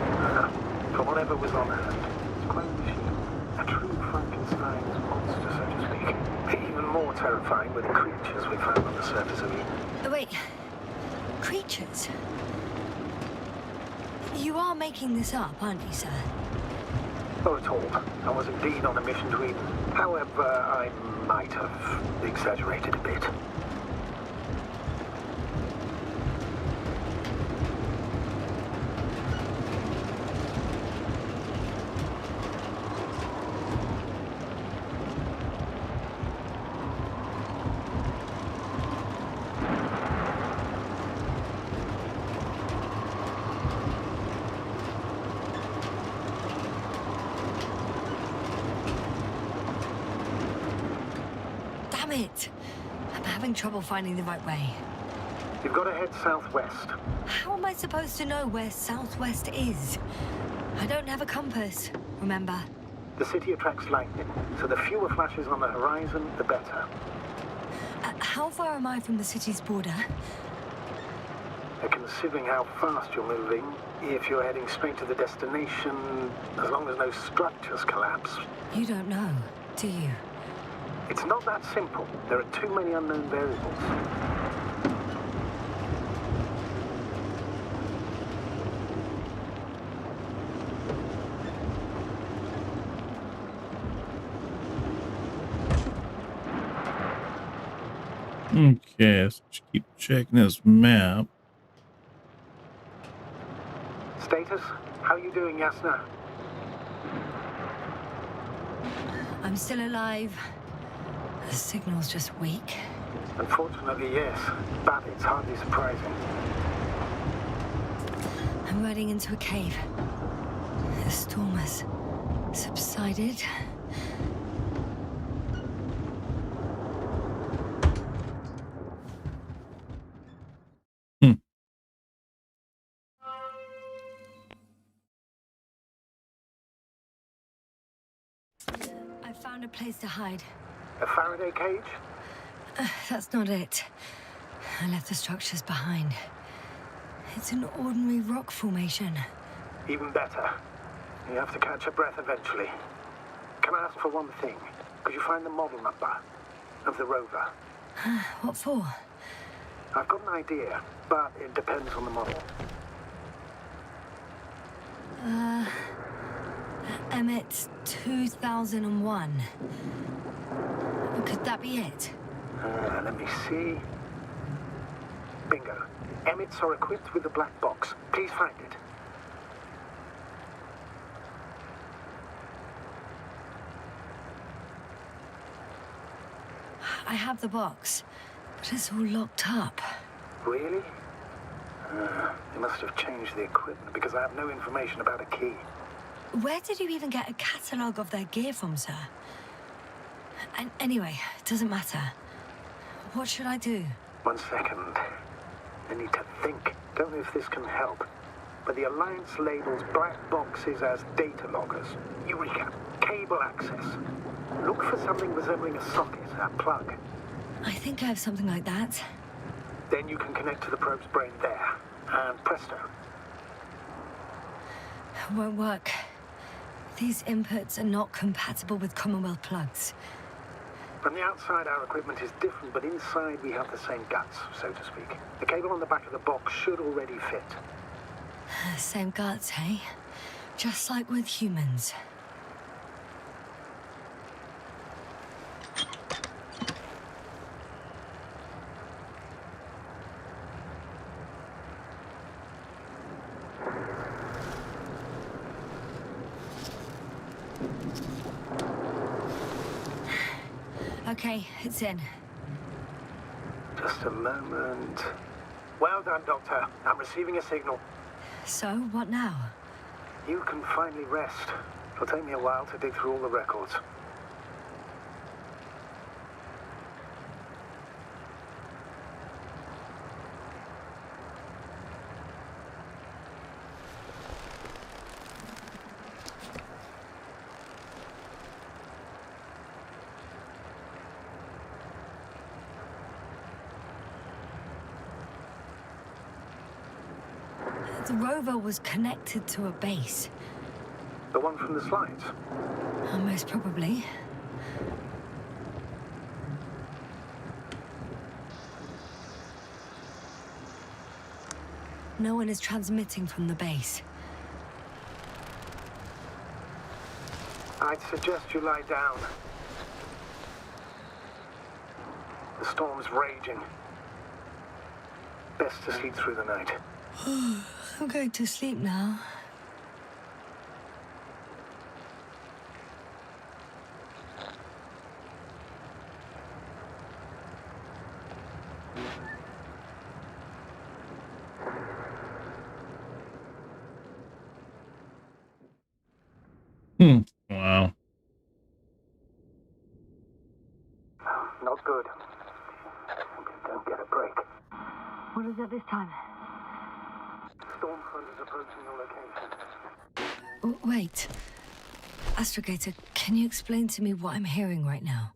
From whatever was on hand. It's quite a machine. A true Frankenstein's monster, so to speak. Even more terrifying were the creatures we found on the surface of Eden. Wait. Creatures? You are making this up, aren't you, sir? Not at all. I was indeed on a mission to Eden. However, I might have exaggerated a bit. Damn it! I'm having trouble finding the right way. You've got to head southwest. How am I supposed to know where southwest is? I don't have a compass, remember? The city attracts lightning, so the fewer flashes on the horizon, the better. How far am I from the city's border? Considering how fast you're moving, if you're heading straight to the destination, as long as no structures collapse. You don't know, do you? It's not that simple. There are too many unknown variables. Okay, so just keep checking this map. Status? How are you doing, Yasna? I'm still alive. The signal's just weak. Unfortunately, yes. But it's hardly surprising. I'm riding into a cave. The storm has subsided. I found a place to hide. A Faraday cage? That's not it. I left the structures behind. It's an ordinary rock formation. Even better. You have to catch your breath eventually. Can I ask for one thing? Could you find the model number of the rover? What for? I've got an idea, but it depends on the model. Emmet 2001. Could that be it? Let me see. Bingo. Emmets are equipped with the black box. Please find it. I have the box, but it's all locked up. Really? They must have changed the equipment because I have no information about a key. Where did you even get a catalogue of their gear from, sir? And anyway, it doesn't matter. What should I do? 1 second. I need to think. Don't know if this can help. But the Alliance labels black boxes as data loggers. Eureka. Cable access. Look for something resembling a socket, a plug. I think I have something like that. Then you can connect to the probe's brain there. And presto. Won't work. These inputs are not compatible with Commonwealth plugs. From the outside, our equipment is different, but inside we have the same guts, so to speak. The cable on the back of the box should already fit. Same guts, hey? Just like with humans. Okay, it's in. Just a moment. Well done, Doctor. I'm receiving a signal. So, what now? You can finally rest. It'll take me a while to dig through all the records. The rover was connected to a base. The one from the slides? Most probably. No one is transmitting from the base. I'd suggest you lie down. The storm's raging. Best to sleep through the night. I'm going to sleep now. Wow. Not good. Don't get a break. What is it this time? Storm front is approaching your location. Wait. Astrogator, can you explain to me what I'm hearing right now?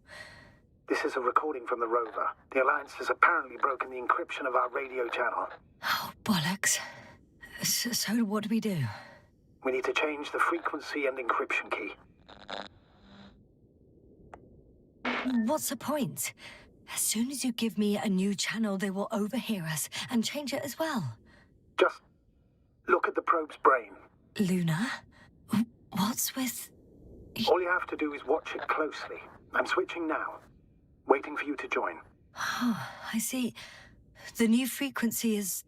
This is a recording from the rover. The Alliance has apparently broken the encryption of our radio channel. Oh, bollocks. So what do we do? We need to change the frequency and encryption key. What's the point? As soon as you give me a new channel, they will overhear us and change it as well. Just look at the probe's brain. Luna? What's with... All you have to do is watch it closely. I'm switching now. Waiting for you to join. Oh, I see. The new frequency is...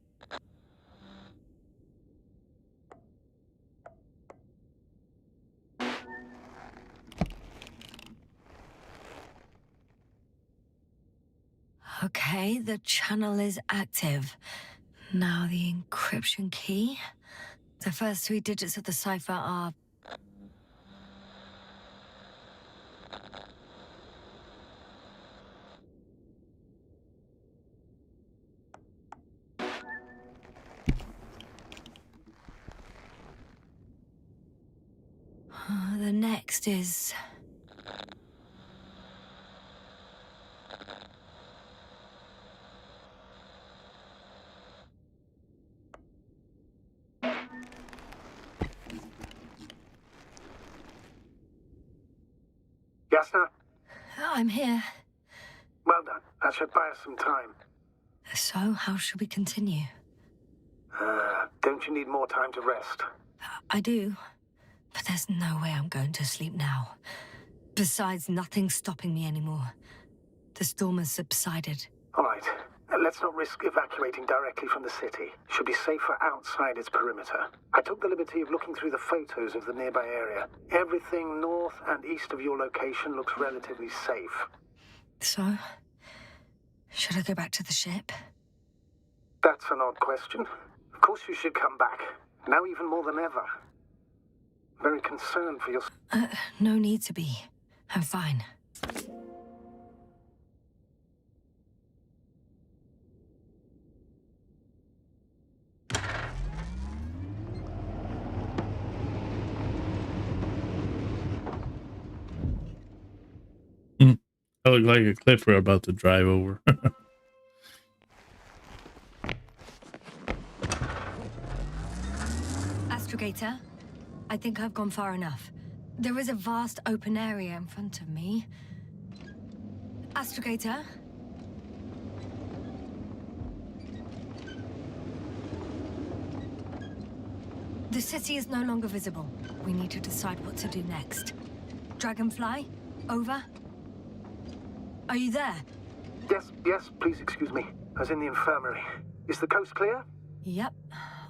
Okay, the channel is active. Now the encryption key. The first 3 digits of the cipher are... The next is... Yasna? I'm here. Well done. That should buy us some time. So, how should we continue? Don't you need more time to rest? I do. But there's no way I'm going to sleep now. Besides, nothing's stopping me anymore. The storm has subsided. All right. Let's not risk evacuating directly from the city. Should be safer outside its perimeter. I took the liberty of looking through the photos of the nearby area. Everything north and east of your location looks relatively safe. So, should I go back to the ship? That's an odd question. Of course you should come back. Now even more than ever. Very concerned for your... No need to be. I'm fine. I look like a cliff we're about to drive over. Astrogator, I think I've gone far enough. There is a vast open area in front of me. Astrogator? The city is no longer visible. We need to decide what to do next. Dragonfly, over. Are you there? Yes, please excuse me. I was in the infirmary. Is the coast clear? Yep,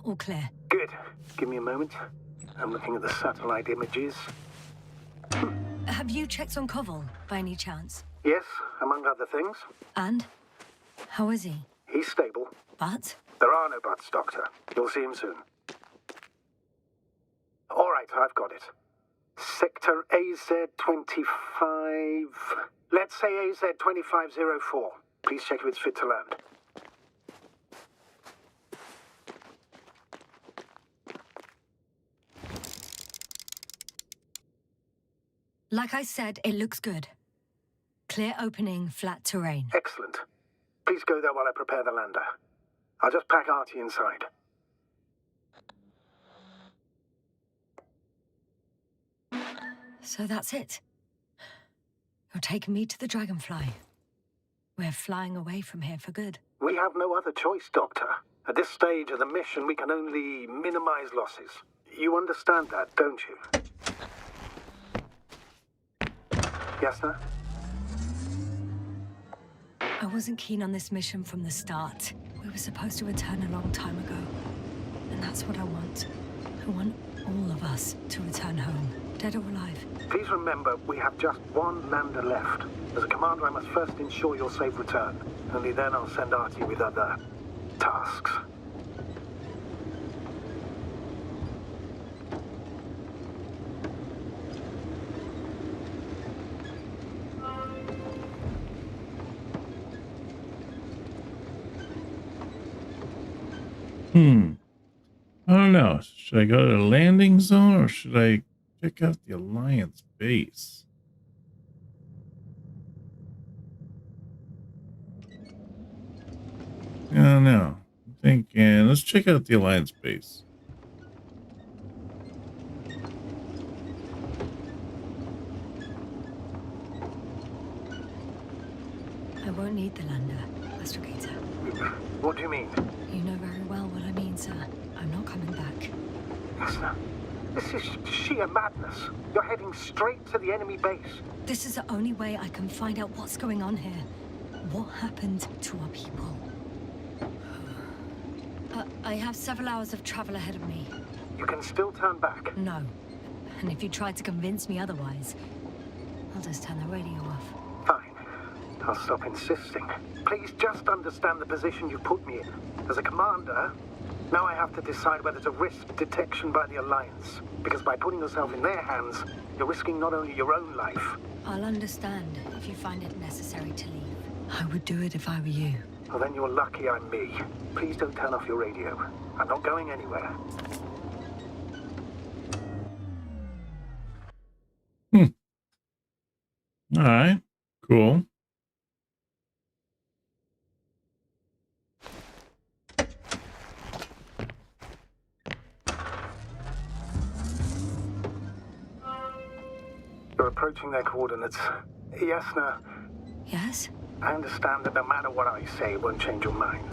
all clear. Good. Give me a moment. I'm looking at the satellite images. Have you checked on Koval, by any chance? Yes, among other things. And? How is he? He's stable. But? There are no buts, Doctor. You'll see him soon. All right, I've got it. Sector AZ-25... Let's say AZ-2504. Please check if it's fit to land. Like I said, it looks good. Clear opening, flat terrain. Excellent. Please go there while I prepare the lander. I'll just pack Artie inside. So that's it. You're taking me to the Dragonfly. We're flying away from here for good. We have no other choice, Doctor. At this stage of the mission, we can only minimize losses. You understand that, don't you? Yes, sir? I wasn't keen on this mission from the start. We were supposed to return a long time ago. And that's what I want. I want all of us to return home, dead or alive. Please remember, we have just one lander left. As a commander, I must first ensure your safe return. Only then I'll send Artie with other tasks. I don't know. Should I go to the landing zone or should I check out the Alliance base? I don't know. I'm thinking, let's check out the Alliance base. I won't need the lander, Astrogator. What do you mean? You know very well what I mean, sir. I'm not coming back. Listen, this is sheer madness. You're heading straight to the enemy base. This is the only way I can find out what's going on here. What happened to our people? I have several hours of travel ahead of me. You can still turn back. No. And if you try to convince me otherwise, I'll just turn the radio off. Fine. I'll stop insisting. Please just understand the position you put me in. As a commander, now I have to decide whether to risk detection by the Alliance. Because by putting yourself in their hands, you're risking not only your own life. I'll understand if you find it necessary to leave. I would do it if I were you. Well, then you're lucky I'm me. Please don't turn off your radio. I'm not going anywhere. All right. Cool. You're approaching their coordinates. Yasna, Yes? I understand that no matter what I say, it won't change your mind.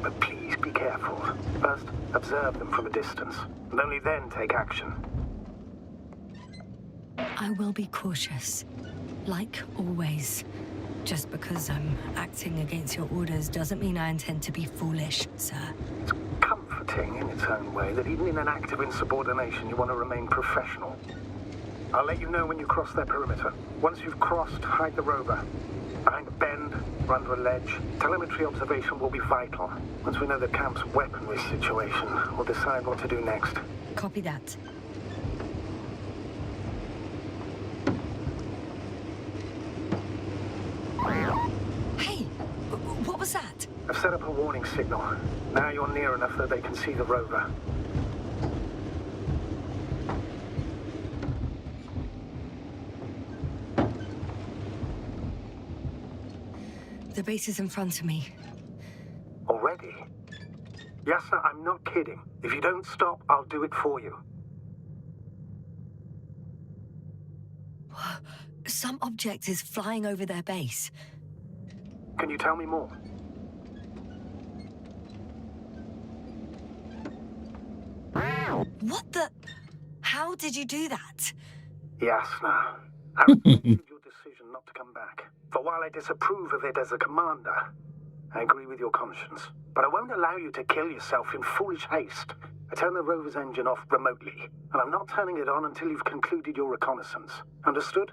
But please be careful. First, observe them from a distance, and only then take action. I will be cautious. Like always. Just because I'm acting against your orders doesn't mean I intend to be foolish, sir. It's comforting in its own way that even in an act of insubordination, you want to remain professional. I'll let you know when you cross their perimeter. Once you've crossed, hide the rover. Behind a bend, or under a ledge. Telemetry observation will be vital. Once we know the camp's weaponry situation, we'll decide what to do next. Copy that. Hey! What was that? I've set up a warning signal. Now you're near enough that they can see the rover. The base is in front of me. Already? Yes, sir, I'm not kidding. If you don't stop, I'll do it for you. Some object is flying over their base. Can you tell me more? What the? How did you do that? Yasna, I respected your decision not to come back. For while I disapprove of it as a commander, I agree with your conscience. But I won't allow you to kill yourself in foolish haste. I turn the rover's engine off remotely, and I'm not turning it on until you've concluded your reconnaissance. Understood?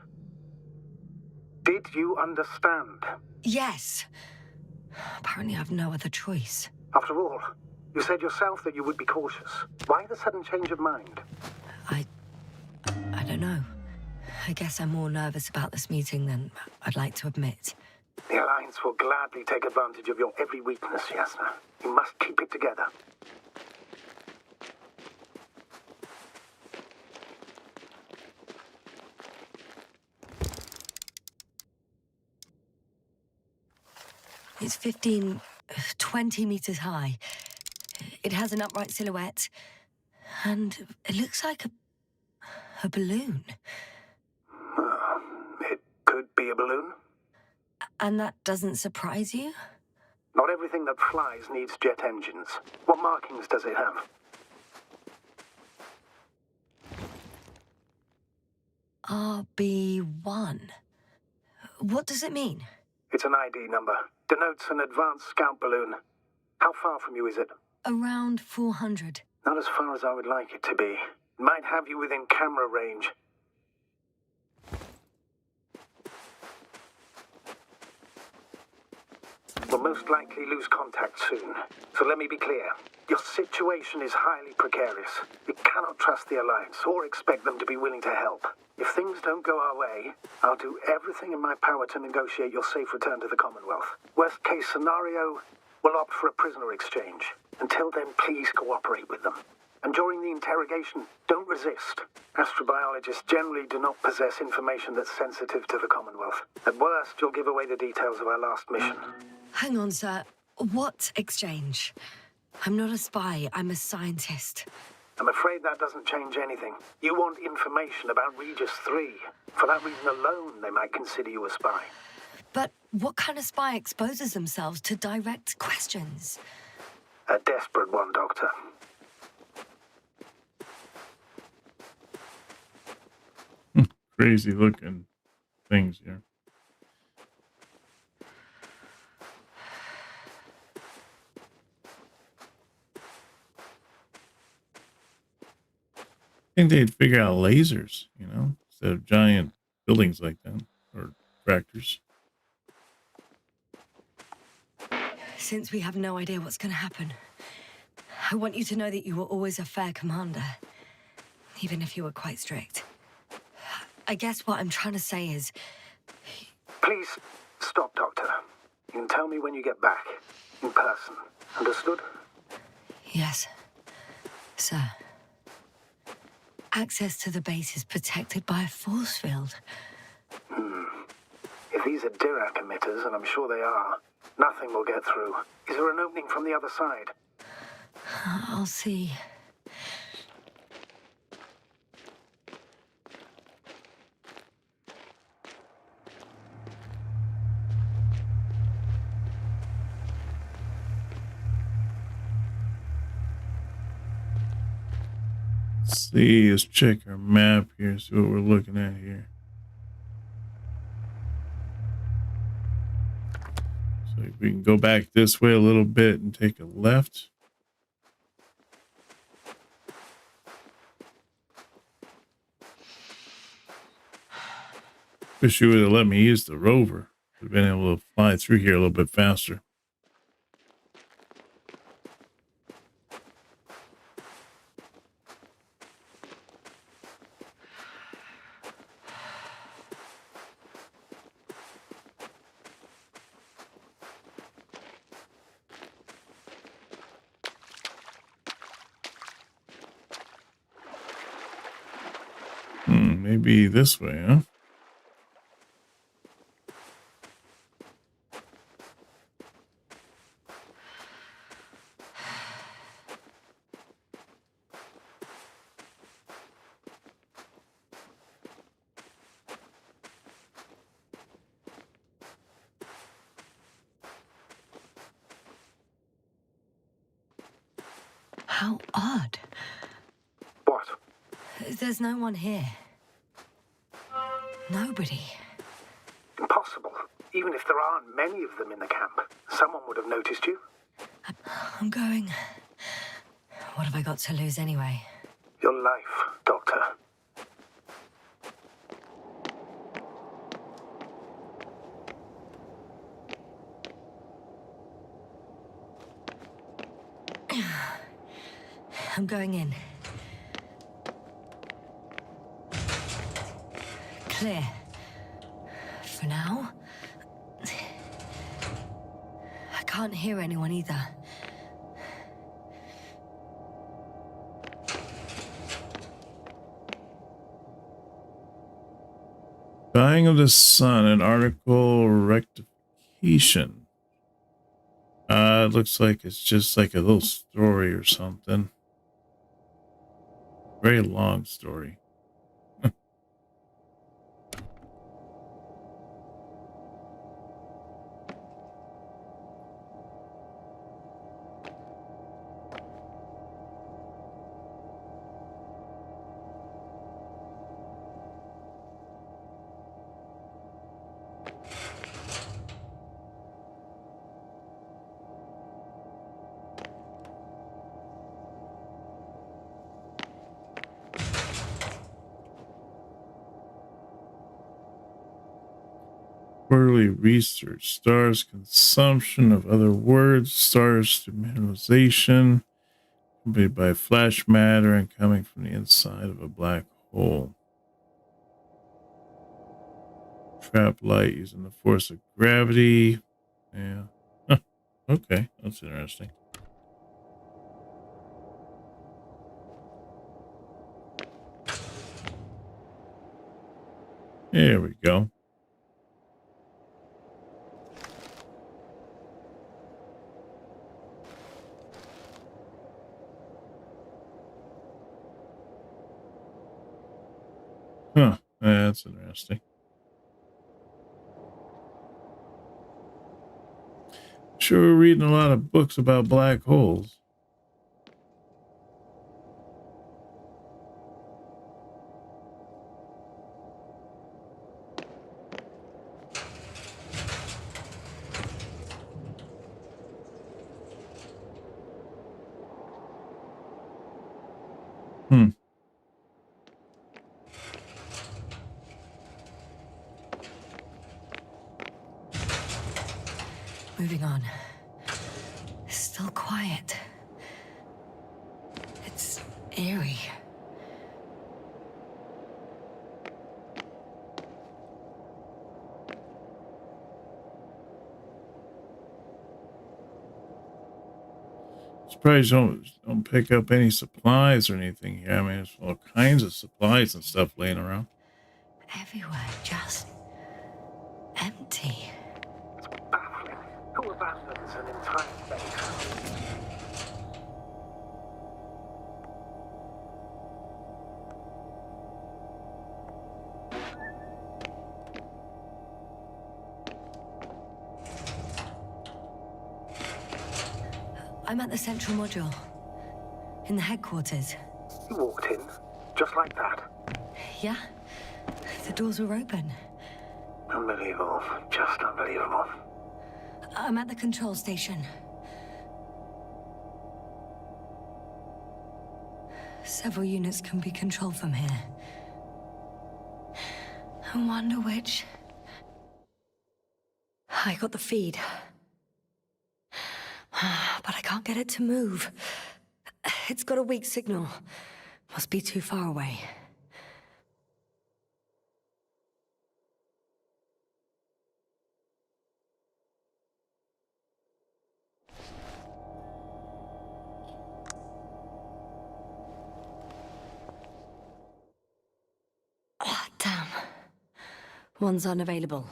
Did Did you understand? Yes. Apparently I've no other choice. After all, you said yourself that you would be cautious. Why the sudden change of mind? I don't know. I guess I'm more nervous about this meeting than I'd like to admit. The Alliance will gladly take advantage of your every weakness, Yasna. You must keep it together. It's 20 meters high. It has an upright silhouette, and it looks like a balloon. It could be a balloon. And that doesn't surprise you? Not everything that flies needs jet engines. What markings does it have? RB1. What does it mean? It's an ID number. Denotes an advanced scout balloon. How far from you is it? Around 400. Not as far as I would like it to be. It might have you within camera range. We'll most likely lose contact soon. So let me be clear. Your situation is highly precarious. You cannot trust the Alliance or expect them to be willing to help. If things don't go our way, I'll do everything in my power to negotiate your safe return to the Commonwealth. Worst case scenario, we'll opt for a prisoner exchange. Until then, please cooperate with them. And during the interrogation, don't resist. Astrobiologists generally do not possess information that's sensitive to the Commonwealth. At worst, you'll give away the details of our last mission. Hang on, sir. What exchange? I'm not a spy. I'm a scientist. I'm afraid that doesn't change anything. You want information about Regis 3. For that reason alone, they might consider you a spy. But what kind of spy exposes themselves to direct questions? A desperate one, Doctor. Crazy looking things here. I think they'd figure out lasers, instead of giant buildings like that, or tractors. Since we have no idea what's going to happen, I want you to know that you were always a fair commander, even if you were quite strict. I guess what I'm trying to say is... Please, stop, Doctor. You can tell me when you get back. In person. Understood? Yes, sir. Access to the base is protected by a force field. If these are Dirac emitters, and I'm sure they are, nothing will get through. Is there an opening from the other side? I'll see. Let's check our map here, see what we're looking at here. So if we can go back this way a little bit and take a left. Wish you would have let me use the rover. Would have been able to fly through here a little bit faster. Maybe this way, huh? How odd. What? There's no one here. Nobody. Impossible. Even if there aren't many of them in the camp, someone would have noticed you. I'm going. What have I got to lose anyway? Your life, Doctor. I'm going in. Clear. For now. I can't hear anyone either. Dying of the Sun, an article rectification. It looks like it's just like a little story or something. Very long story. Quarterly research. Stars consumption of other words. Stars to mineralization. Accompanied by flash matter and coming from the inside of a black hole. Trap light using the force of gravity. Yeah. Huh. Okay, that's interesting. There we go. Huh, that's interesting. Sure, we're reading a lot of books about black holes. Moving on. Still quiet. It's eerie. Surprised you don't pick up any supplies or anything here. I mean, there's all kinds of supplies and stuff laying around. Everywhere, just empty. It's baffling. Who abandons an entire base? I'm at the central module. In the headquarters. You walked in, just like that. Yeah? The doors were open. Unbelievable. Just unbelievable. I'm at the control station. Several units can be controlled from here. I wonder which... I got the feed. But I can't get it to move. It's got a weak signal. Must be too far away. Oh, damn. One's unavailable.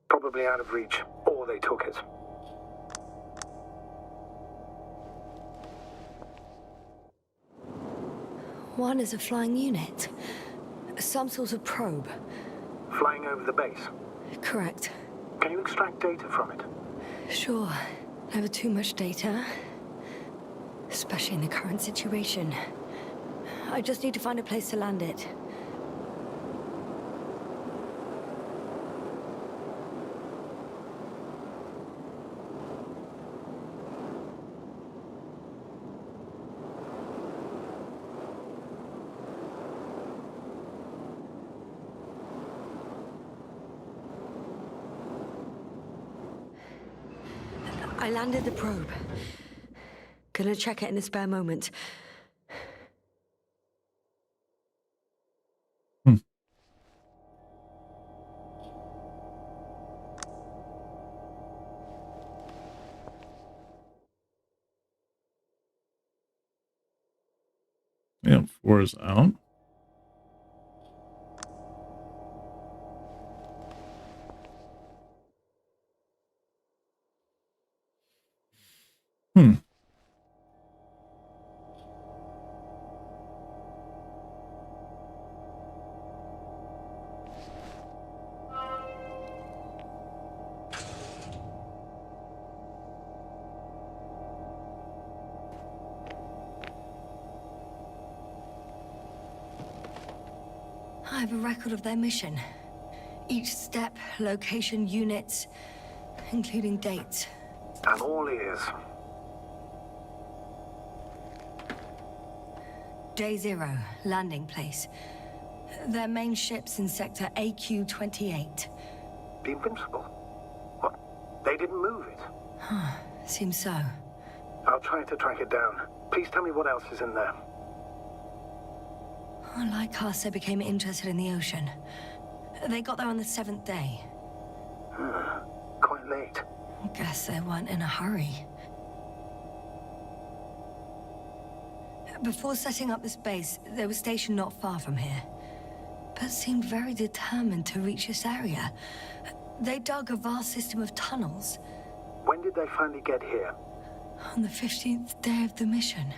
Probably out of reach, or they took it. One is a flying unit. Some sort of probe. Flying over the base. Correct. Can you extract data from it? Sure. Never too much data. Especially in the current situation. I just need to find a place to land it. I landed the probe. Gonna check it in a spare moment. Yeah, 4 is out. I have a record of their mission. Each step, location, units, including dates. I'm all ears. Day 0, landing place. Their main ship's in sector AQ-28. The Invincible? What? They didn't move it? Seems so. I'll try to track it down. Please tell me what else is in there. Like us, they became interested in the ocean. They got there on the 7th day. Quite late. Guess they weren't in a hurry. Before setting up this base, they were stationed not far from here, but seemed very determined to reach this area. They dug a vast system of tunnels. When did they finally get here? On the 15th day of the mission.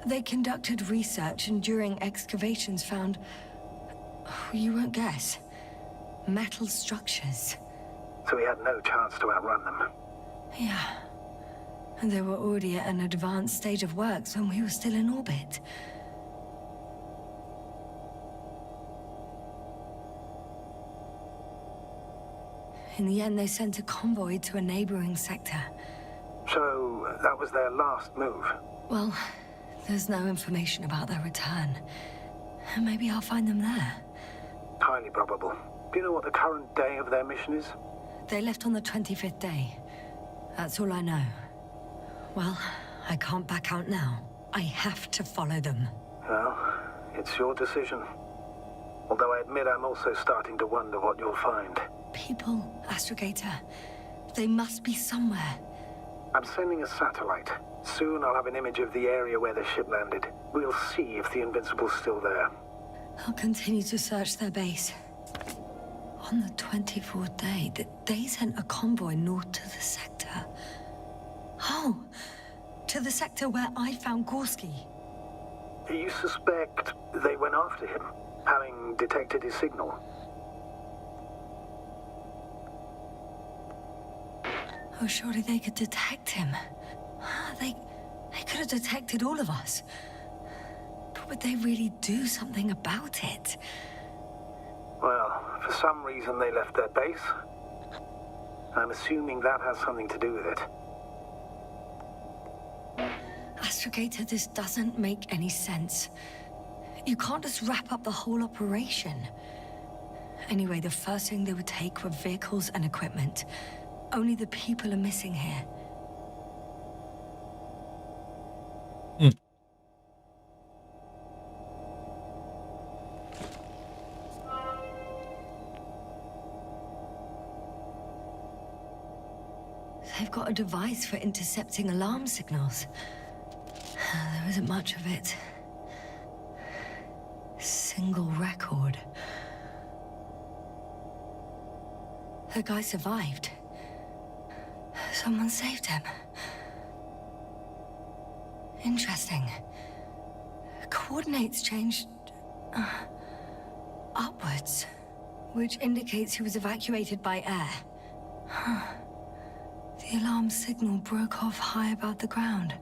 They conducted research and during excavations found, you won't guess, metal structures. So we had no chance to outrun them. Yeah. And they were already at an advanced stage of works when we were still in orbit. In the end, they sent a convoy to a neighboring sector. So that was their last move? Well, there's no information about their return. Maybe I'll find them there. Highly probable. Do you know what the current day of their mission is? They left on the 25th day. That's all I know. Well, I can't back out now. I have to follow them. Well, it's your decision. Although I admit I'm also starting to wonder what you'll find. People, Astrogator. They must be somewhere. I'm sending a satellite. Soon I'll have an image of the area where the ship landed. We'll see if the Invincible's still there. I'll continue to search their base. On the 24th day, they sent a convoy north to the sector. Oh, to the sector where I found Gorski. You suspect they went after him, having detected his signal? Oh, surely they could detect him. They could have detected all of us. But would they really do something about it? Well, for some reason they left their base. I'm assuming that has something to do with it. Astrogator, this doesn't make any sense. You can't just wrap up the whole operation. Anyway, the first thing they would take were vehicles and equipment. Only the people are missing here. They've got a device for intercepting alarm signals. There isn't much of it. Single record. The guy survived. Someone saved him. Interesting. Coordinates changed upwards, which indicates he was evacuated by air. The alarm signal broke off high above the ground.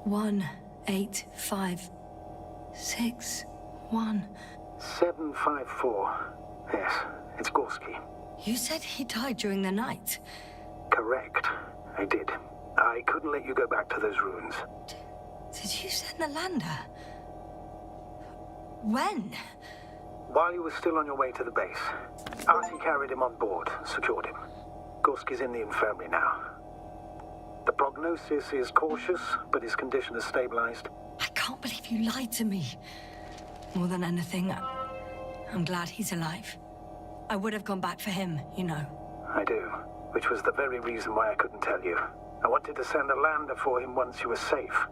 18561. 754. Yes, it's Gorski. You said he died during the night. Correct. I did. I couldn't let you go back to those ruins. Did you send the lander? When? While you were still on your way to the base, Artie carried him on board, secured him. Gorski's in the infirmary now. The prognosis is cautious, but his condition has stabilized. I can't believe you lied to me. More than anything, I'm glad he's alive. I would have gone back for him, you know. I do, which was the very reason why I couldn't tell you. I wanted to send a lander for him once you were safe.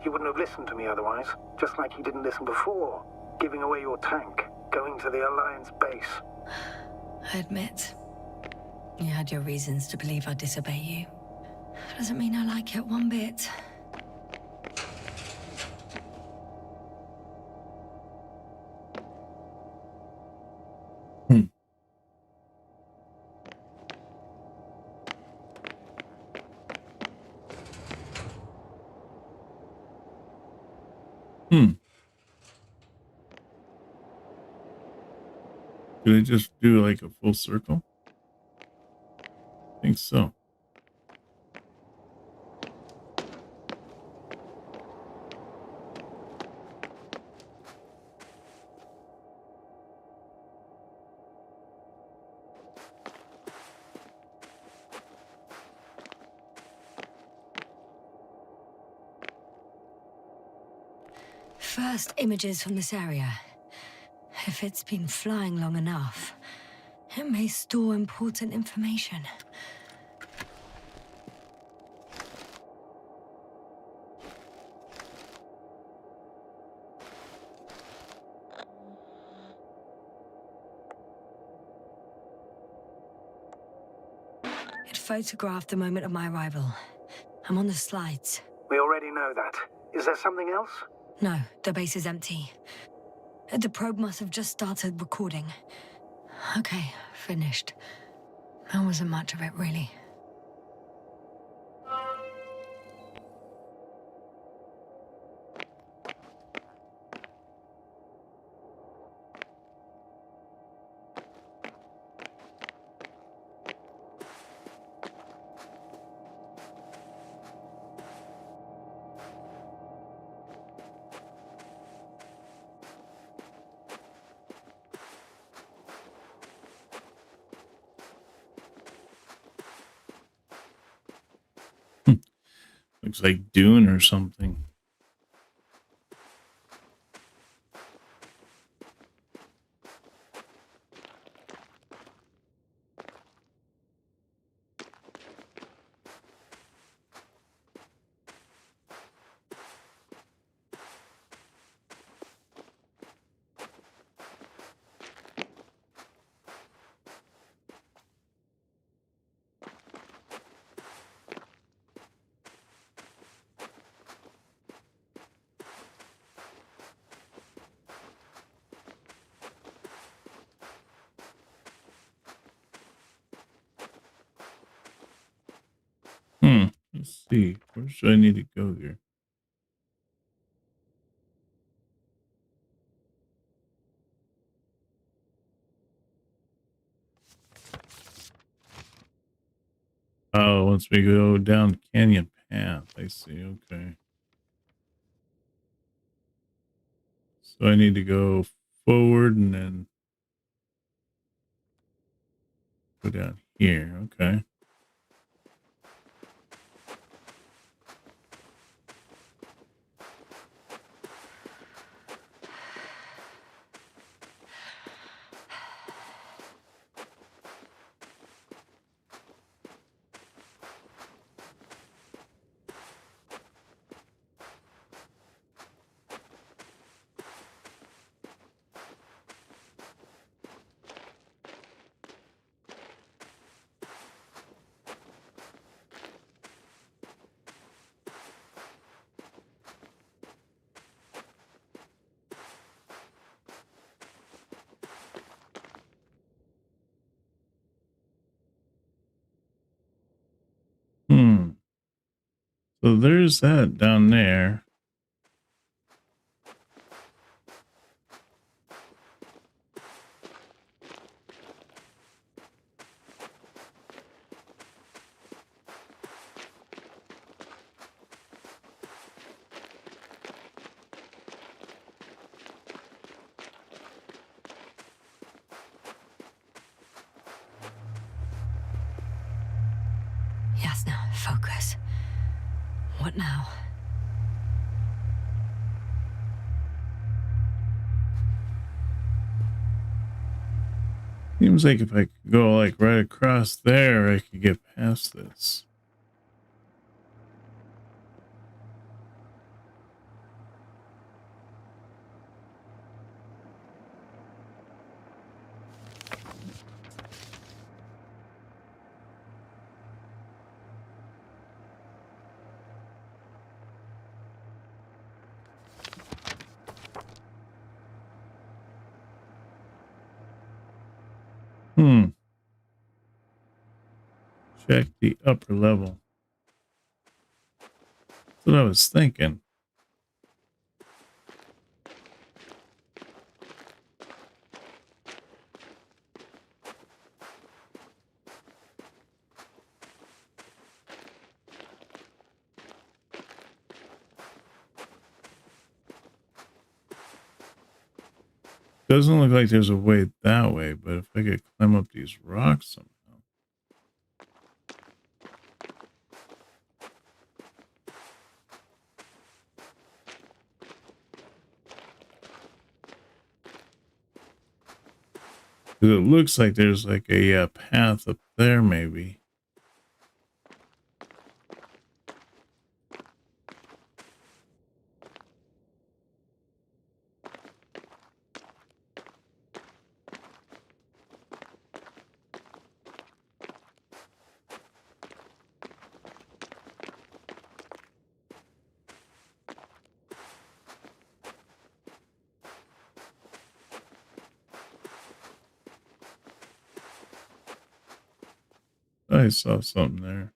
He wouldn't have listened to me otherwise, just like he didn't listen before, giving away your tank, going to the Alliance base. I admit, you had your reasons to believe I'd disobey you. Doesn't mean I like it one bit. Did I just do like a full circle? I think so. First images from this area. If it's been flying long enough, it may store important information. It photographed the moment of my arrival. I'm on the slides. We already know that. Is there something else? No, the base is empty. The probe must have just started recording. Okay, finished. There wasn't much of it, really. Looks like Dune or something. Let's see. Where should I need to go here? Oh, once we go down canyon path, I see. Okay. So I need to go forward and then go down here. Okay. So there's that down there. Jasna, focus. What now? Seems like if I could go like right across there, I could get past this. Check the upper level. That's what I was thinking. Doesn't look like there's a way that way, but if I could climb up these rocks somehow. Because it looks like there's like a path up there maybe. I saw something there.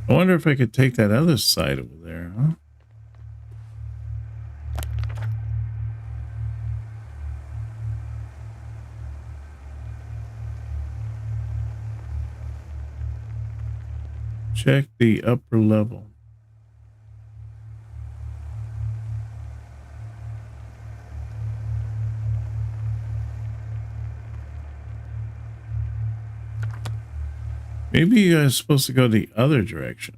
I wonder if I could take that other side over there, huh? Check the upper level. Maybe I'm supposed to go the other direction,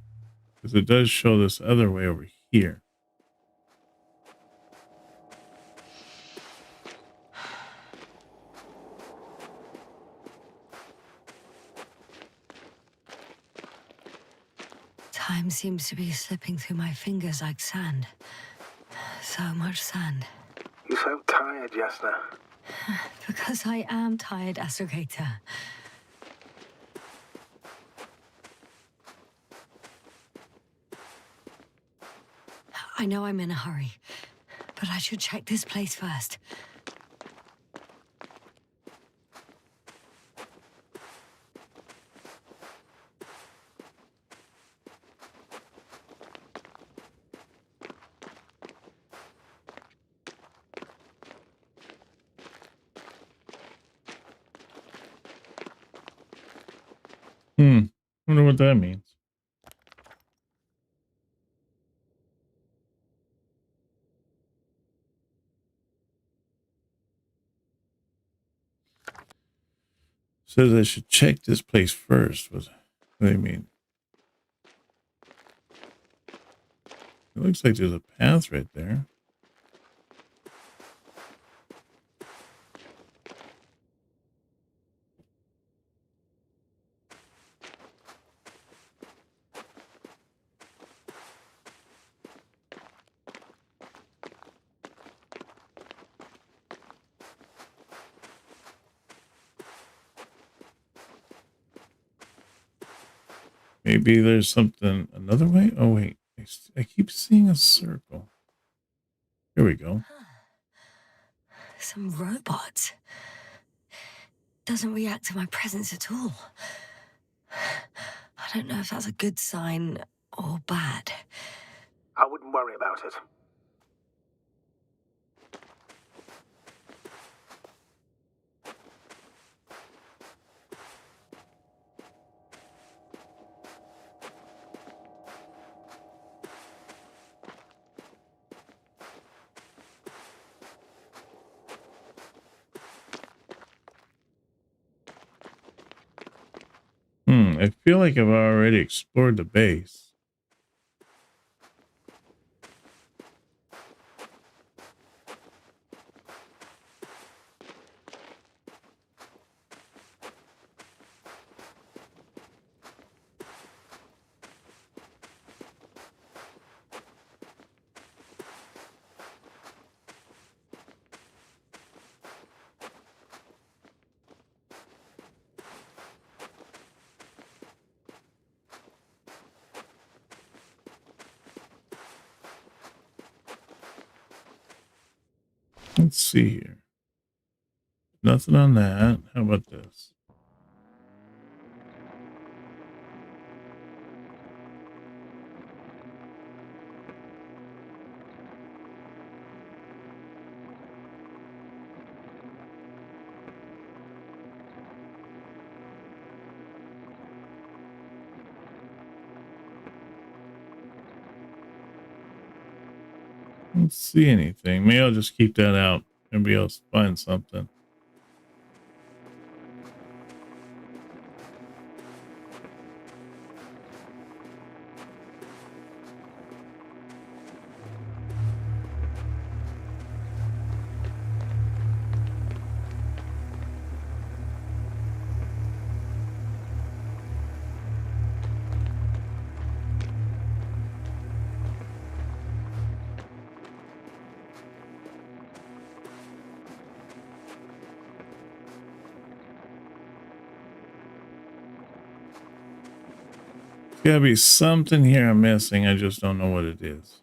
because it does show this other way over here. Time seems to be slipping through my fingers like sand. So much sand. You sound tired, Jasna. Because I am tired, Astrogator. I know I'm in a hurry, but I should check this place first. Wonder what that means. Says I should check this place first. What do they mean? It looks like there's a path right there. Maybe there's something another way. Oh wait, I keep seeing a circle. Here we go. Some robot. Doesn't react to my presence at all. I don't know if that's a good sign or bad. I wouldn't worry about it. I feel like I've already explored the base. Let's see here. Nothing on that. How about this? Don't see anything. Maybe I'll just keep that out. Maybe I'll find something. Gotta be something here I'm missing. I just don't know what it is.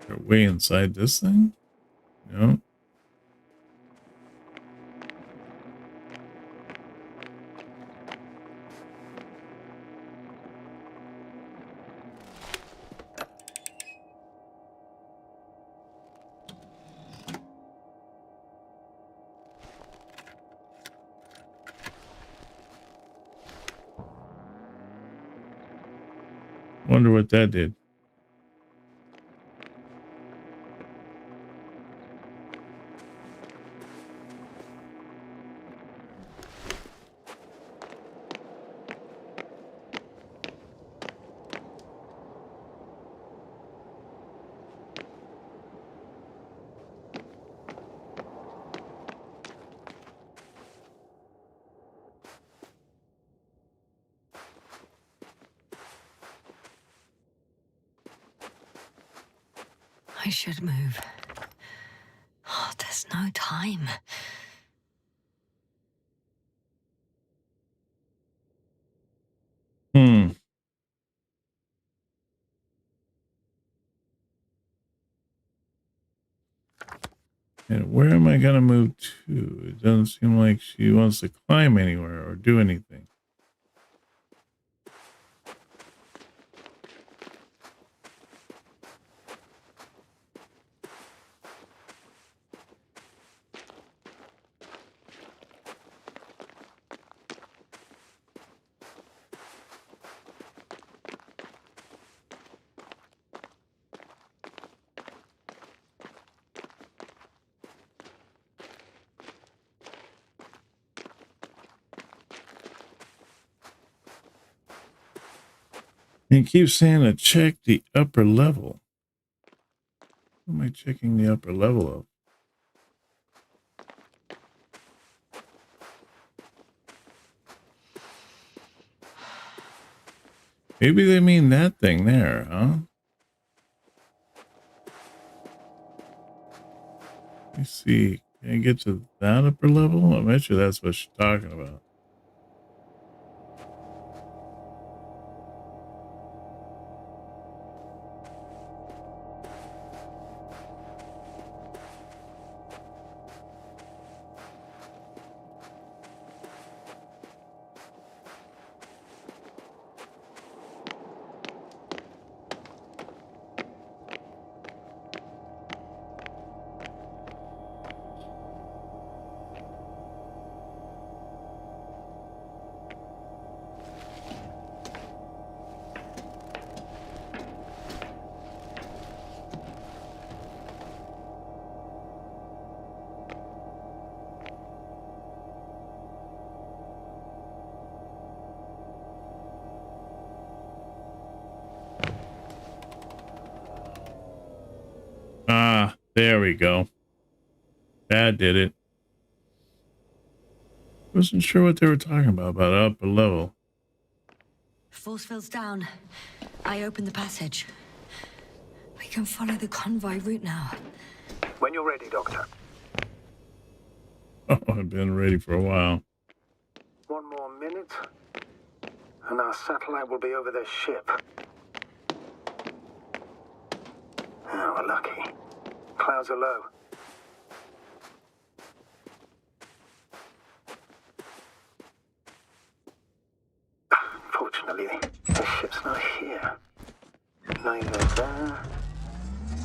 They're way inside this thing? No. Wonder what that did. I should move. Oh, there's no time. And where am I going to move to? It doesn't seem like she wants to climb anywhere or do anything. It keeps saying to check the upper level. What am I checking the upper level of? Maybe they mean that thing there, huh? Let me see. Can I get to that upper level? I'm not sure that's what she's talking about. Ah, there we go. That did it. Wasn't sure what they were talking about upper level. Force field's down. I opened the passage. We can follow the convoy route now. When you're ready, Doctor. Oh, I've been ready for a while. One more minute, and our satellite will be over this ship. Oh, we're lucky. Clouds are low. Fortunately, the ship's not here. Neither there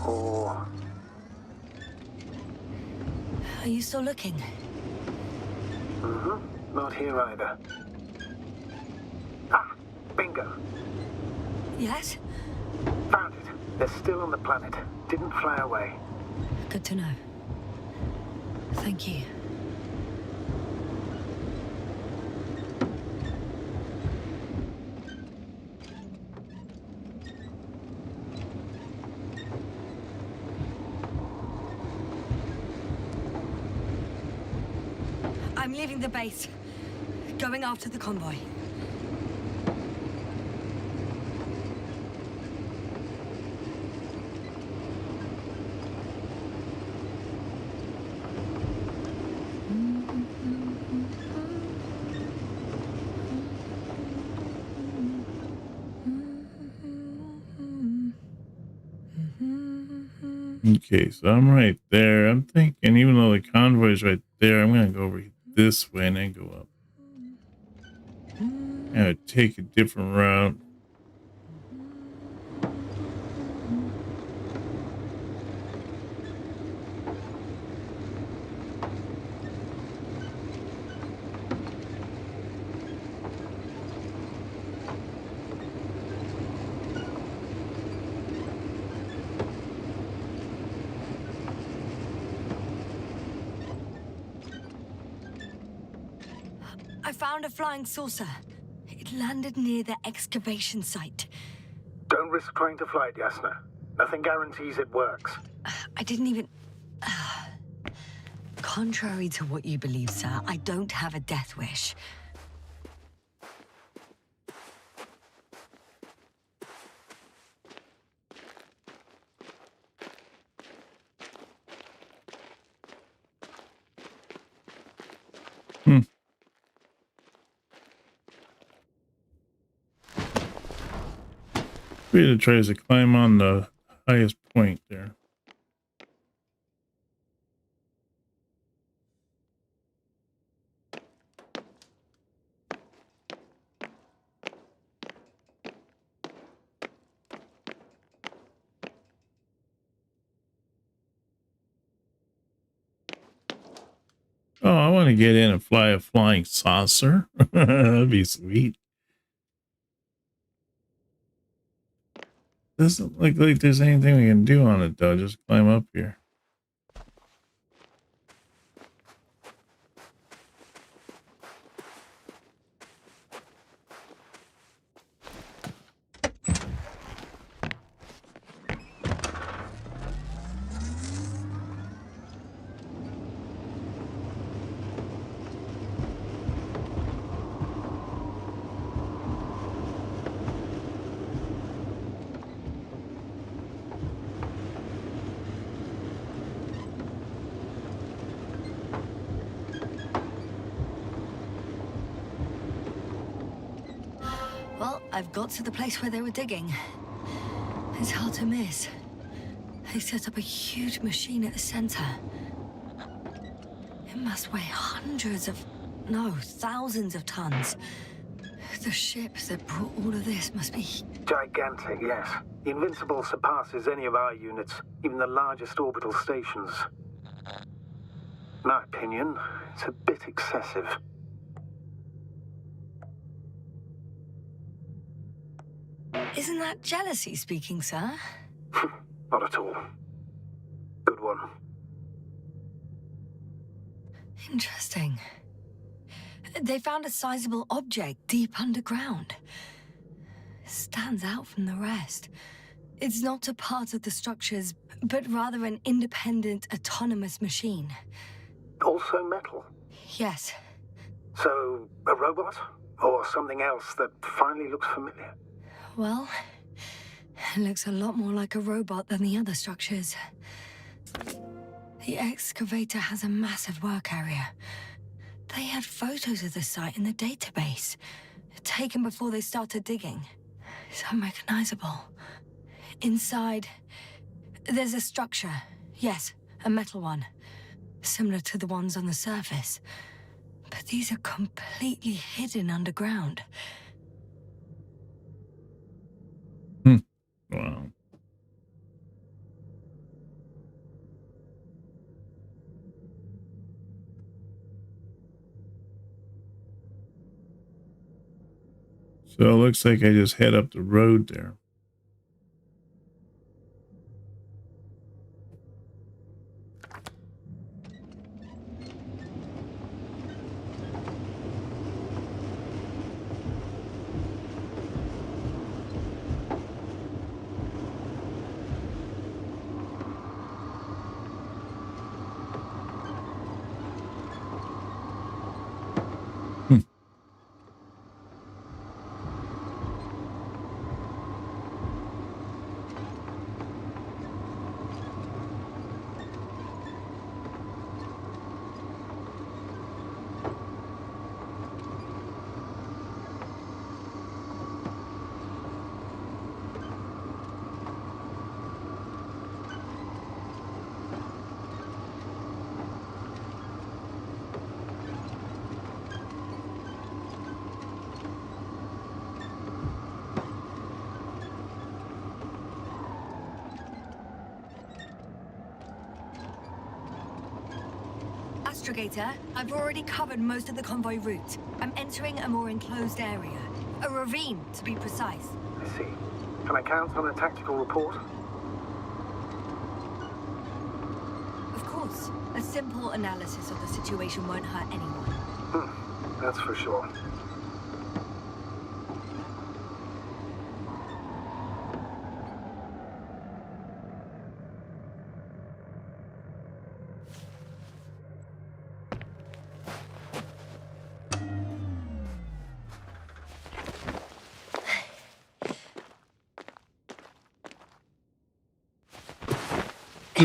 or... Are you still looking? Mm-hmm. Not here either. Ah, bingo. Yes? Found it. They're still on the planet. Didn't fly away. Good to know. Thank you. I'm leaving the base. Going after the convoy. Okay, so I'm right there. I'm thinking, even though the convoy is right there, I'm going to go over this way and then go up. I'm going to take a different route. I found a flying saucer. It landed near the excavation site. Don't risk trying to fly it, Yasna. Nothing guarantees it works. I didn't even... Contrary to what you believe, sir, I don't have a death wish. Creator tries to climb on the highest point there. Oh, I want to get in and fly a flying saucer. That'd be sweet. Doesn't look like there's anything we can do on it, though. Just climb up here. I've got to the place where they were digging. It's hard to miss. They set up a huge machine at the center. It must weigh thousands of tons. The ship that brought all of this must be... Gigantic, yes. The Invincible surpasses any of our units, even the largest orbital stations. In my opinion, it's a bit excessive. Isn't that jealousy speaking, sir? Not at all. Good one. Interesting. They found a sizable object deep underground. Stands out from the rest. It's not a part of the structures, but rather an independent, autonomous machine. Also metal? Yes. So, a robot? Or something else that finally looks familiar? Well, it looks a lot more like a robot than the other structures. The excavator has a massive work area. They had photos of the site in the database, taken before they started digging. It's unrecognizable. Inside, there's a structure. Yes, a metal one. Similar to the ones on the surface. But these are completely hidden underground. Wow. So it looks like I just head up the road there. Astrogator, I've already covered most of the convoy route. I'm entering a more enclosed area. A ravine, to be precise. I see. Can I count on a tactical report? Of course. A simple analysis of the situation won't hurt anyone. That's for sure.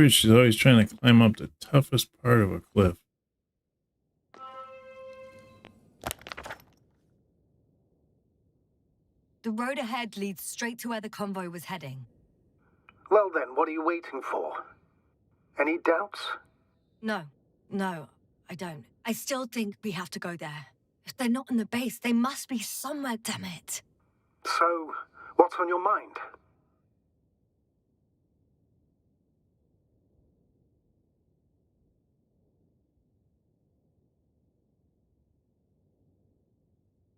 She's always trying to climb up the toughest part of a cliff. The road ahead leads straight to where the convoy was heading. Well then, what are you waiting for? Any doubts? No, I don't. I still think we have to go there. If they're not in the base, they must be somewhere, damn it. So, what's on your mind?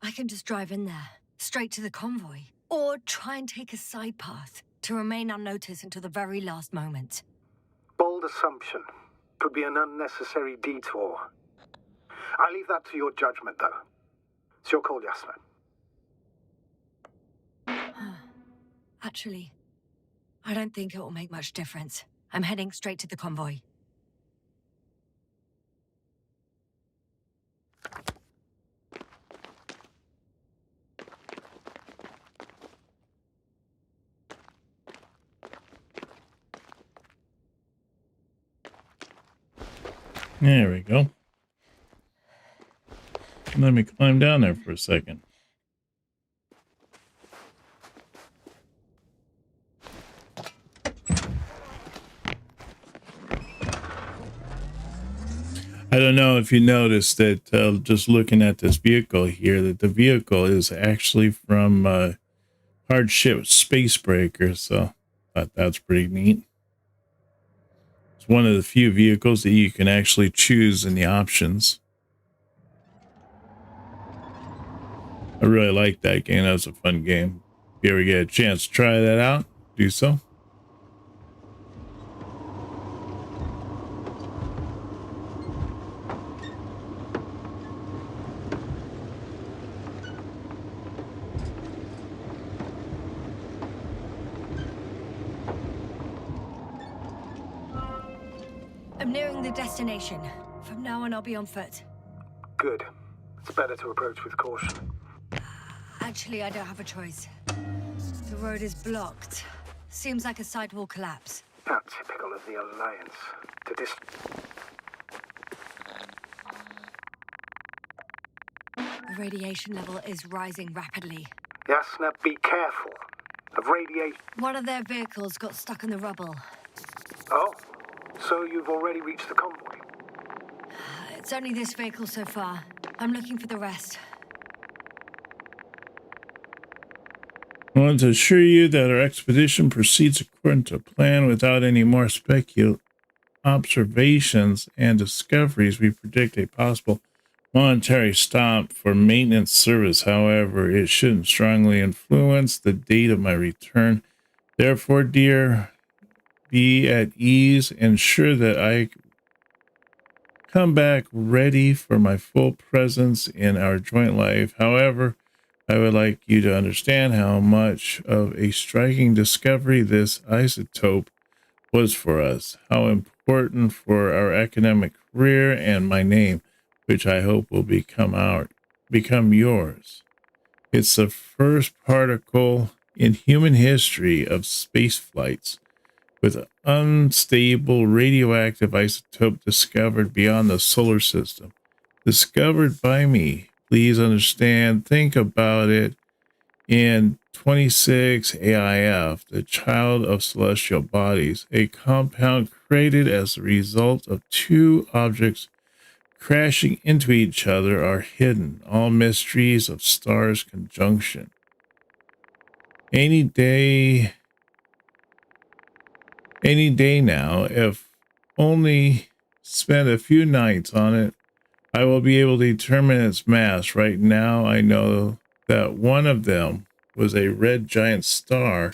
I can just drive in there, straight to the convoy. Or try and take a side path to remain unnoticed until the very last moment. Bold assumption. Could be an unnecessary detour. I leave that to your judgment, though. It's your call, Yasna. Actually, I don't think it will make much difference. I'm heading straight to the convoy. There we go. Let me climb down there for a second. I don't know if you noticed that just looking at this vehicle here, that the vehicle is actually from Hardship Spacebreaker. So I thought that's pretty neat. It's one of the few vehicles that you can actually choose in the options. I really like that game. That was a fun game. If you ever get a chance to try that out, do so. I'm nearing the destination. From now on, I'll be on foot. Good. It's better to approach with caution. Actually, I don't have a choice. The road is blocked. Seems like a sidewall collapse. How typical of the Alliance. The radiation level is rising rapidly. Yasna, be careful. Of radiation. One of their vehicles got stuck in the rubble. Oh, so you've already reached the convoy? It's only this vehicle so far. I'm looking for the rest. I want to assure you that our expedition proceeds according to plan without any more observations and discoveries. We predict a possible momentary stop for maintenance service. However, it shouldn't strongly influence the date of my return. Therefore, dear, be at ease. Ensure that I come back ready for my full presence in our joint life. However, I would like you to understand how much of a striking discovery this isotope was for us, how important for our academic career and my name, which I hope will become yours. It's the first particle in human history of space flights with unstable radioactive isotope discovered beyond the solar system. Discovered by me. Please understand, think about it in 26 AIF, the child of celestial bodies, a compound created as a result of two objects crashing into each other are hidden. All mysteries of stars conjunction. Any day now, if only spend a few nights on it, I will be able to determine its mass. Right now, I know that one of them was a red giant star.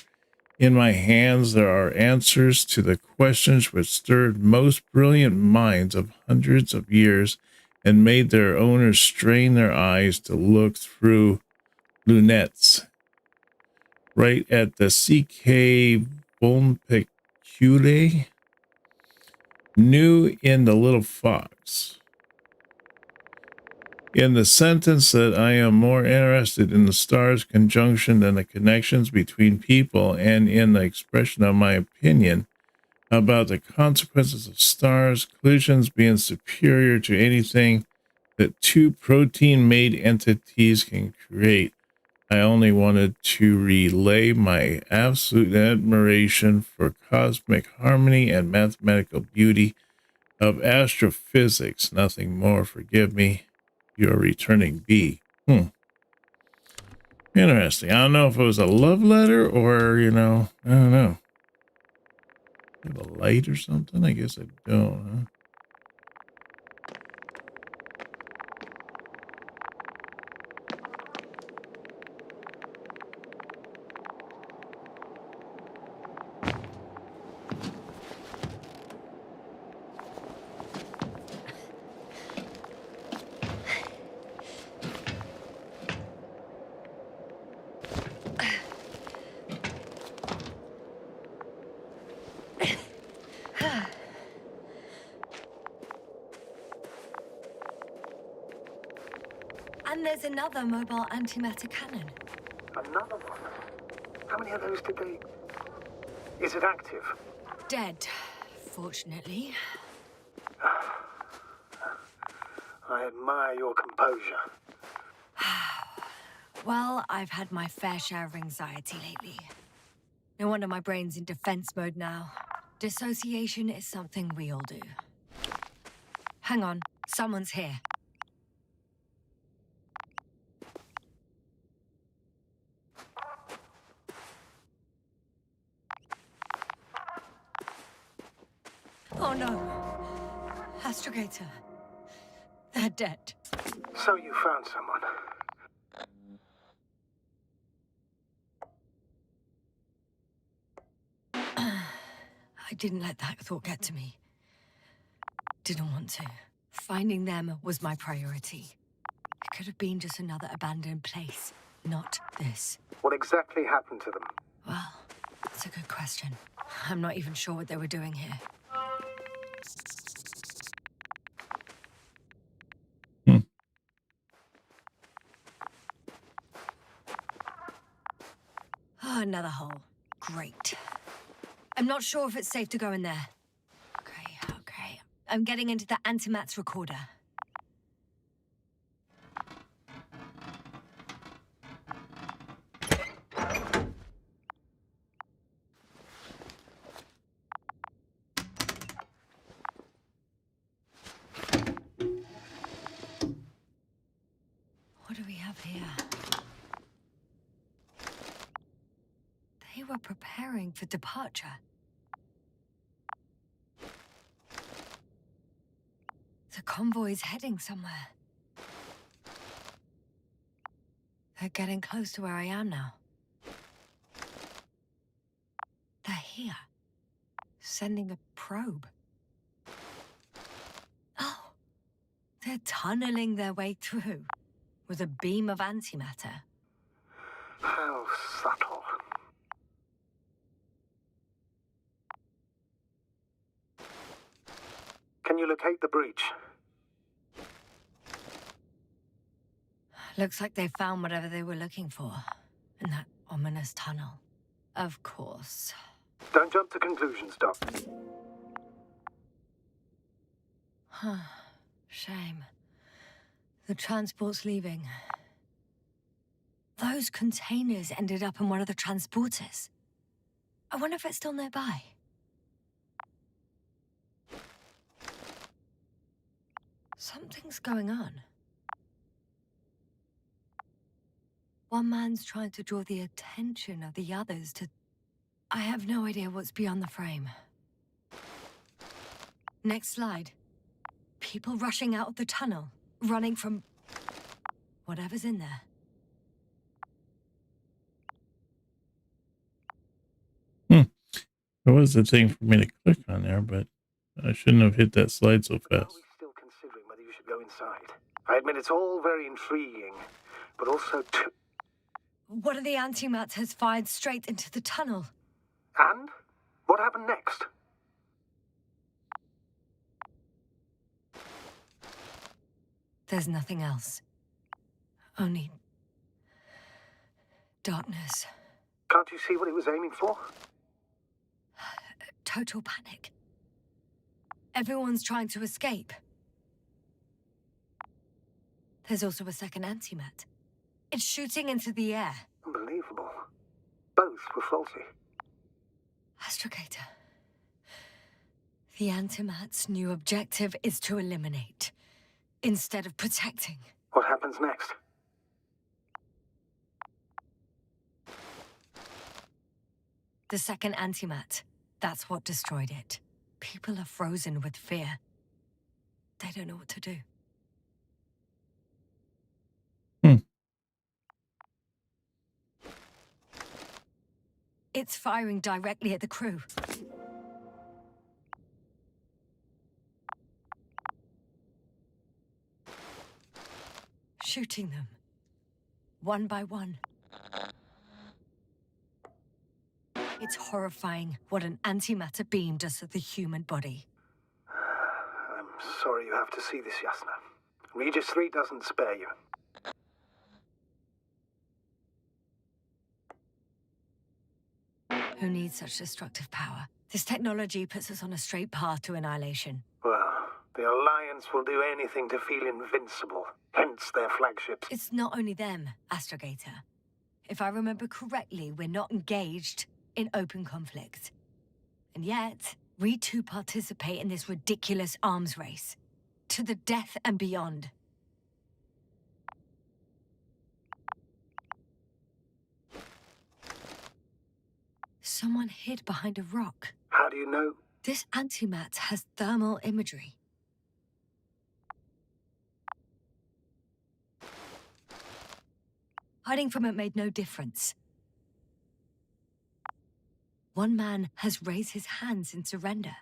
In my hands, there are answers to the questions which stirred most brilliant minds of hundreds of years and made their owners strain their eyes to look through lunettes. Right at the CK Vulpeculae, new in the little fox. In the sentence that I am more interested in the stars' conjunction than the connections between people, and in the expression of my opinion about the consequences of stars collisions being superior to anything that two protein-made entities can create, I only wanted to relay my absolute admiration for cosmic harmony and mathematical beauty of astrophysics. Nothing more. Forgive me. Your returning B. Interesting. I don't know if it was a love letter or, I don't know. Have a light or something? I guess I don't, huh? And there's another mobile antimatter cannon. Another one? How many of those did they... Is it active? Dead, fortunately. I admire your composure. Well, I've had my fair share of anxiety lately. No wonder my brain's in defense mode now. Dissociation is something we all do. Hang on, Someone's here. Oh no. Astrogator. They're dead. So you found someone. I didn't let that thought get to me. Didn't want to. Finding them was my priority. It could have been just another abandoned place, not this. What exactly happened to them? Well, that's a good question. I'm not even sure what they were doing here. Oh, another hole. Great. I'm not sure if it's safe to go in there. Okay. I'm getting into the antimat's recorder. What do we have here? They were preparing for departure. The convoy's heading somewhere. They're getting close to where I am now. They're here. Sending a probe. Oh, they're tunneling their way through with a beam of antimatter. How subtle. Can you locate the breach? Looks like they found whatever they were looking for in that ominous tunnel. Of course. Don't jump to conclusions, Doc. Huh. Shame. The transport's leaving. Those containers ended up in one of the transporters. I wonder if it's still nearby. Something's going on. One man's trying to draw the attention of the others to... I have no idea what's beyond the frame. Next slide. People rushing out of the tunnel, running from... whatever's in there. There was a thing for me to click on there, but I shouldn't have hit that slide so fast. Are we still considering whether you should go inside? I admit it's all very intriguing, but also too... One of the antimats has fired straight into the tunnel. And? What happened next? There's nothing else. Only... darkness. Can't you see what it was aiming for? Total panic. Everyone's trying to escape. There's also a second antimat. It's shooting into the air. Unbelievable. Both were faulty. Astrogator. The antimat's new objective is to eliminate, instead of protecting. What happens next? The second antimat. That's what destroyed it. People are frozen with fear. They don't know what to do. It's firing directly at the crew. Shooting them. One by one. It's horrifying what an antimatter beam does to the human body. I'm sorry you have to see this, Yasna. Regis 3 doesn't spare you. Who needs such destructive power? This technology puts us on a straight path to annihilation. Well, the Alliance will do anything to feel invincible, hence their flagships. It's not only them, Astrogator. If I remember correctly, we're not engaged in open conflict. And yet, we too participate in this ridiculous arms race. to the death and beyond. Someone hid behind a rock. How do you know? This antimat has thermal imagery. Hiding from it made no difference. One man has raised his hands in surrender.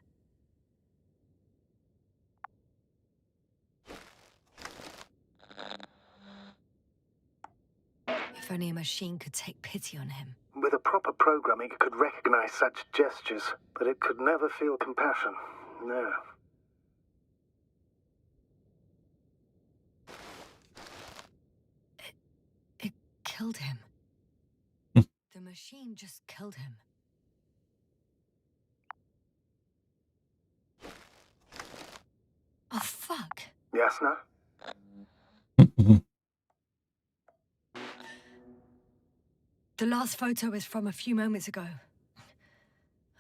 If only a machine could take pity on him. With a proper programming, it could recognize such gestures, but it could never feel compassion. No. It killed him. The machine just killed him. Oh, fuck. Yasna? The last photo is from a few moments ago.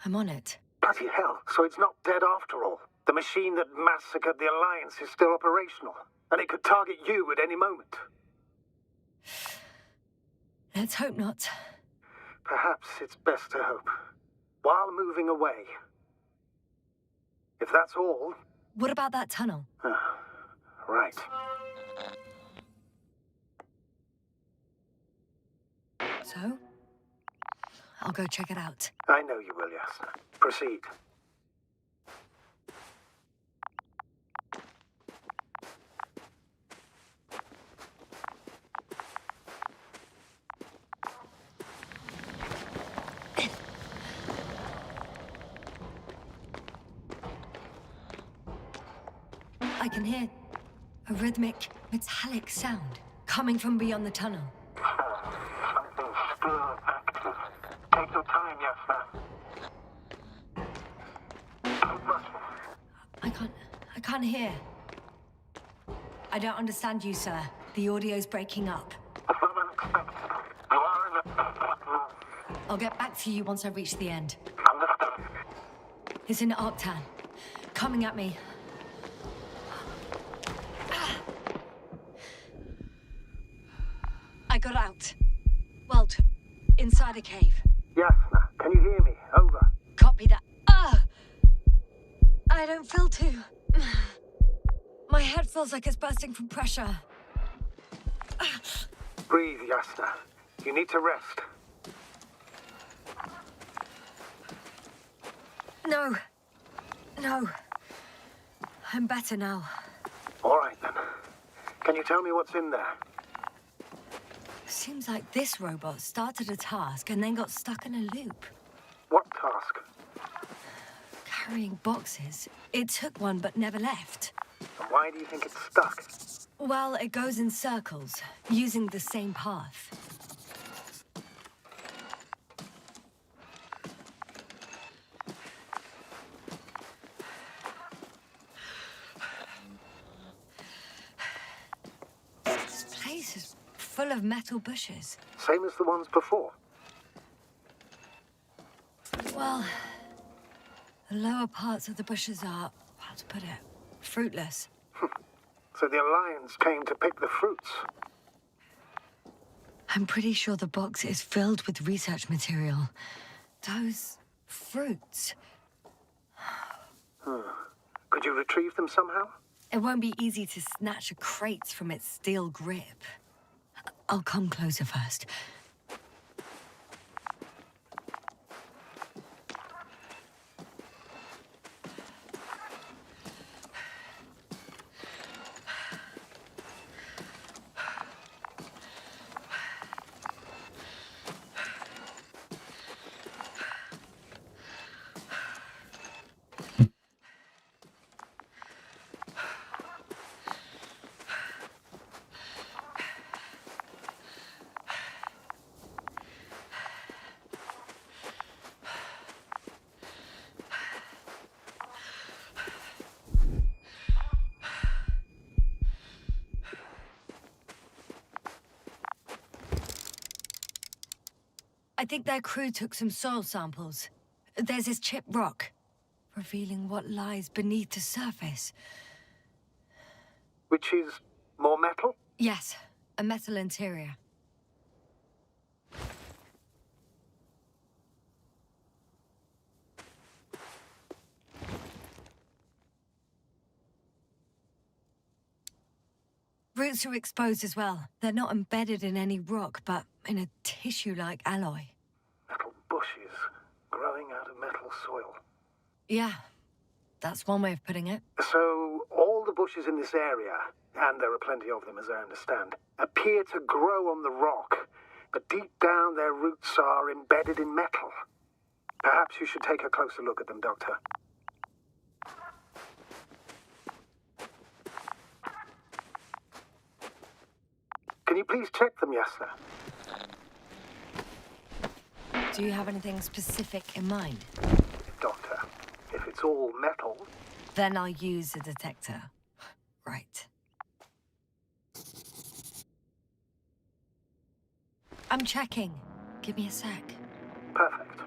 I'm on it. Bloody hell, so it's not dead after all. The machine that massacred the Alliance is still operational, and it could target you at any moment. Let's hope not. Perhaps it's best to hope. While moving away. If that's all... What about that tunnel? Right. So? I'll go check it out. I know you will, Yasna. Proceed. I can hear a rhythmic, metallic sound coming from beyond the tunnel. Something's still active. Take your time, Yasna. I can't hear. I don't understand you, sir. The audio's breaking up. It's not unexpected. You are in a... I'll get back to you once I reach the end. Understood. It's in Arctan. Coming at me. I got out. Well, inside a cave. Yasna, can you hear me? Over. Copy that. I don't feel too... My head feels like it's bursting from pressure. Breathe, Yasna. You need to rest. No. I'm better now. All right, then. Can you tell me what's in there? Seems like this robot started a task and then got stuck in a loop. What task? Carrying boxes. It took one but never left. And why do you think it's stuck? Well, it goes in circles, using the same path. This place is full of metal bushes. Same as the ones before. Well, the lower parts of the bushes are, how to put it, fruitless. So the Alliance came to pick the fruits. I'm pretty sure the box is filled with research material. Those fruits. Could you retrieve them somehow? It won't be easy to snatch a crate from its steel grip. I'll come closer first. I think their crew took some soil samples. There's this chipped rock, revealing what lies beneath the surface. which is more metal? Yes, a metal interior. Roots are exposed as well. They're not embedded in any rock, but in a tissue-like alloy. Metal bushes growing out of metal soil. Yeah, that's one way of putting it. So, all the bushes in this area, and there are plenty of them as I understand, appear to grow on the rock, but deep down their roots are embedded in metal. Perhaps you should take a closer look at them, Doctor. Can you please check them, Yasna? Do you have anything specific in mind? Doctor, if it's all metal... Then I'll use a detector. Right. I'm checking. Give me a sec. Perfect.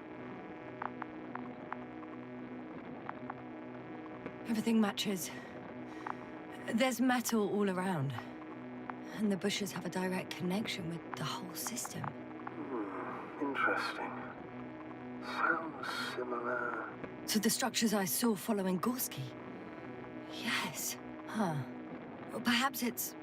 Everything matches. There's metal all around. And the bushes have a direct connection with the whole system. Interesting. Sounds similar... To the structures I saw following Gorski. Yes. Huh. Well, perhaps it's...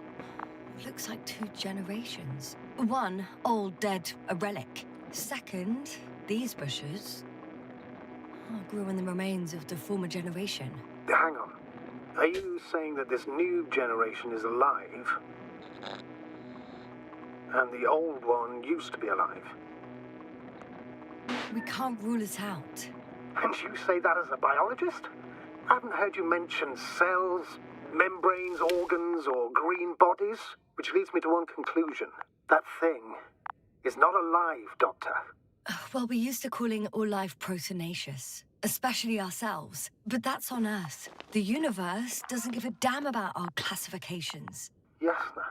looks like 2 generations. One, old, dead, a relic. Second, these bushes... grew in the remains of the former generation. Hang on. Are you saying that this new generation is alive? And the old one used to be alive? We can't rule it out. And you say that as a biologist? I haven't heard you mention cells, membranes, organs, or green bodies, which leads me to one conclusion. That thing is not alive, Doctor. Well, we're used to calling all life proteinaceous, especially ourselves. But that's on Earth. The universe doesn't give a damn about our classifications. Yasna,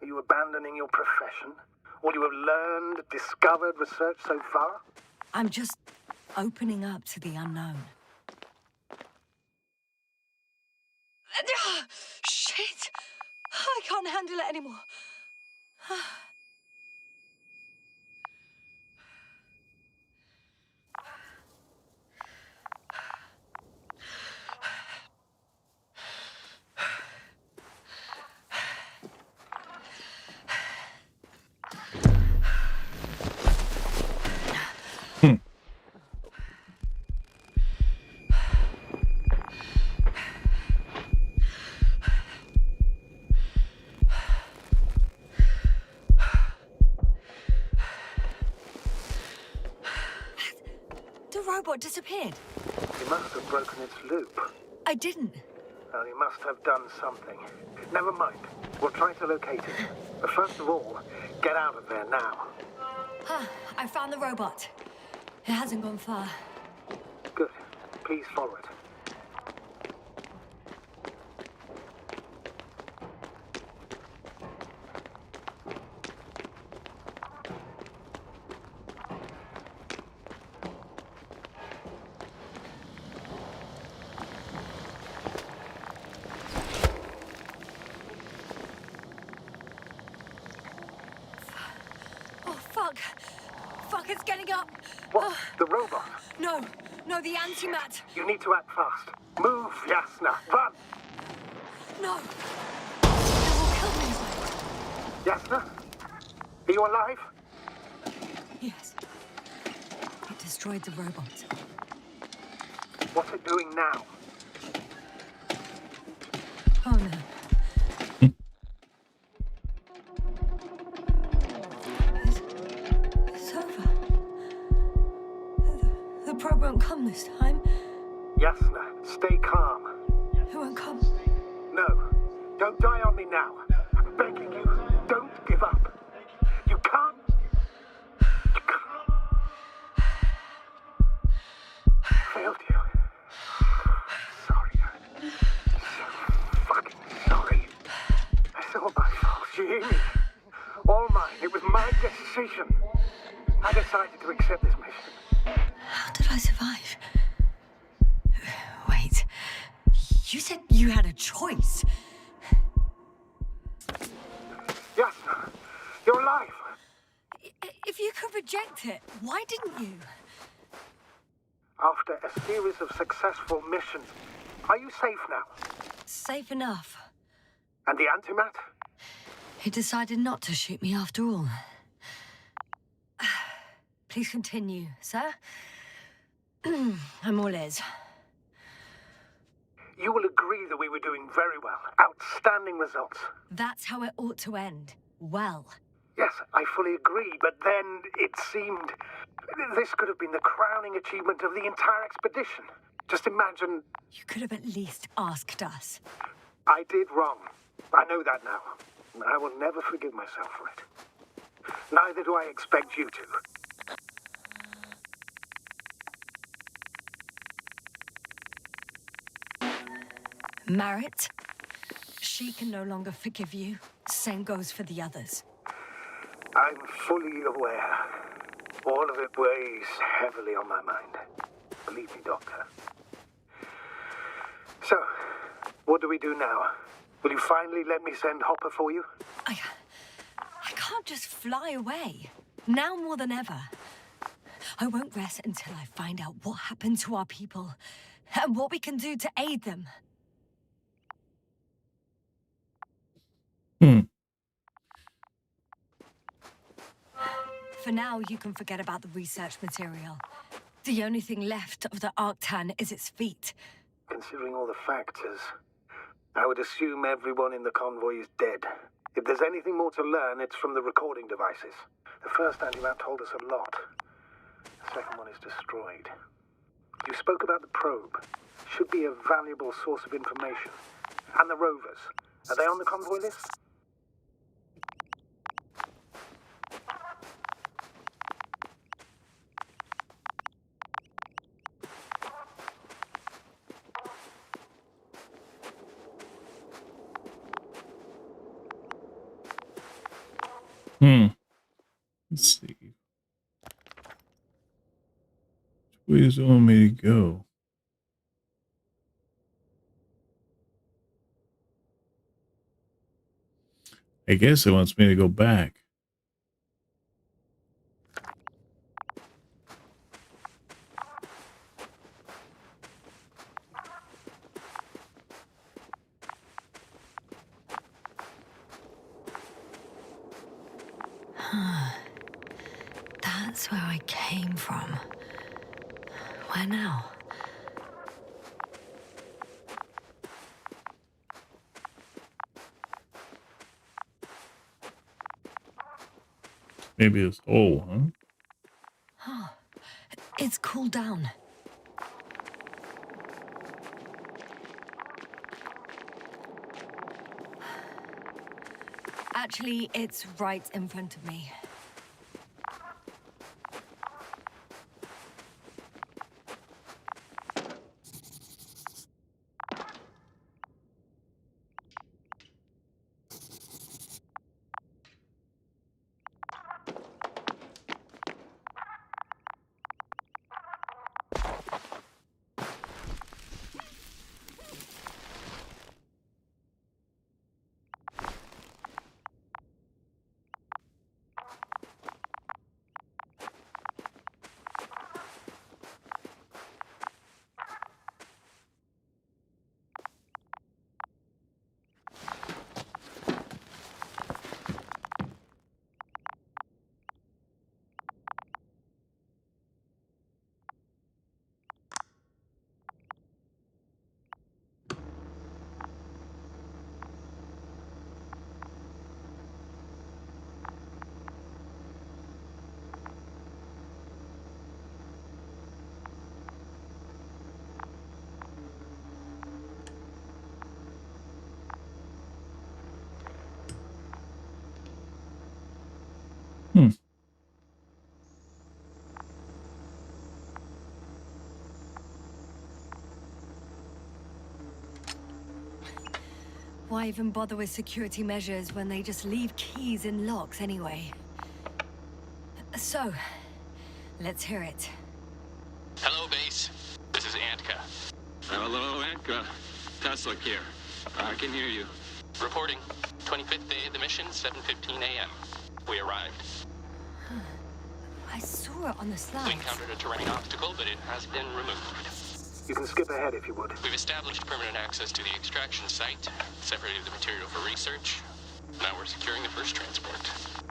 are you abandoning your profession? All you have learned, discovered, researched so far? I'm just opening up to the unknown. Shit! I can't handle it anymore. The robot disappeared. You must have broken its loop. I didn't. Well, you must have done something. Never mind. We'll try to locate it. But first of all, get out of there now. I found the robot. It hasn't gone far. Good. Please follow it. Fuck, it's getting up. What? The robot? No, the antimat. You need to act fast. Move, Yasna. Run! No. It will kill me. Yasna? Are you alive? Yes. It destroyed the robot. What's it doing now? Oh no. It's over. The probe won't come this time. Yasna, stay calm. It won't come. No, don't die on me now. I'm begging you, don't give up. You can't. You can't. Failed you. Sorry. So fucking sorry. It's all my fault. You hear me? All mine. It was my decision. I decided to accept this mission. How did I survive? Wait. You said you had a choice. reject it. Why didn't you? After a series of successful missions, are you safe now? Safe enough. And the antimat? He decided not to shoot me after all. Please continue, sir. I'm all ears. You will agree that we were doing very well. Outstanding results. That's how it ought to end. Well. Yes, I fully agree, but then it seemed... This could have been the crowning achievement of the entire expedition. Just imagine... You could have at least asked us. I did wrong. I know that now. I will never forgive myself for it. Neither do I expect you to. Marit, she can no longer forgive you. Same goes for the others. I'm fully aware. All of it weighs heavily on my mind. Believe me, Doctor. So, what do we do now? Will you finally let me send Hopper for you? I can't just fly away. Now more than ever. I won't rest until I find out what happened to our people and what we can do to aid them. For now, you can forget about the research material. The only thing left of the Arctan is its feet. Considering all the factors, I would assume everyone in the convoy is dead. If there's anything more to learn, it's from the recording devices. The first anti-map told us a lot. The second one is destroyed. You spoke about the probe. Should be a valuable source of information. And the rovers. Are they on the convoy list? Let's see. Which way does it want me to go? I guess it wants me to go back. That's where I came from. Where now? Maybe this hole, huh? Oh, it's cooled down. Actually, it's right in front of me. Why even bother with security measures when they just leave keys in locks anyway? So, let's hear it. Hello, base. This is Antka. Hello, Antka. Tesla here. I can hear you. Reporting. 25th day of the mission, 7:15 a.m. We arrived. I saw it on the We slides. encountered a terrain obstacle, but it has been removed. You can skip ahead if you would. We've established permanent access to the extraction site, separated the material for research. Now we're securing the first transport.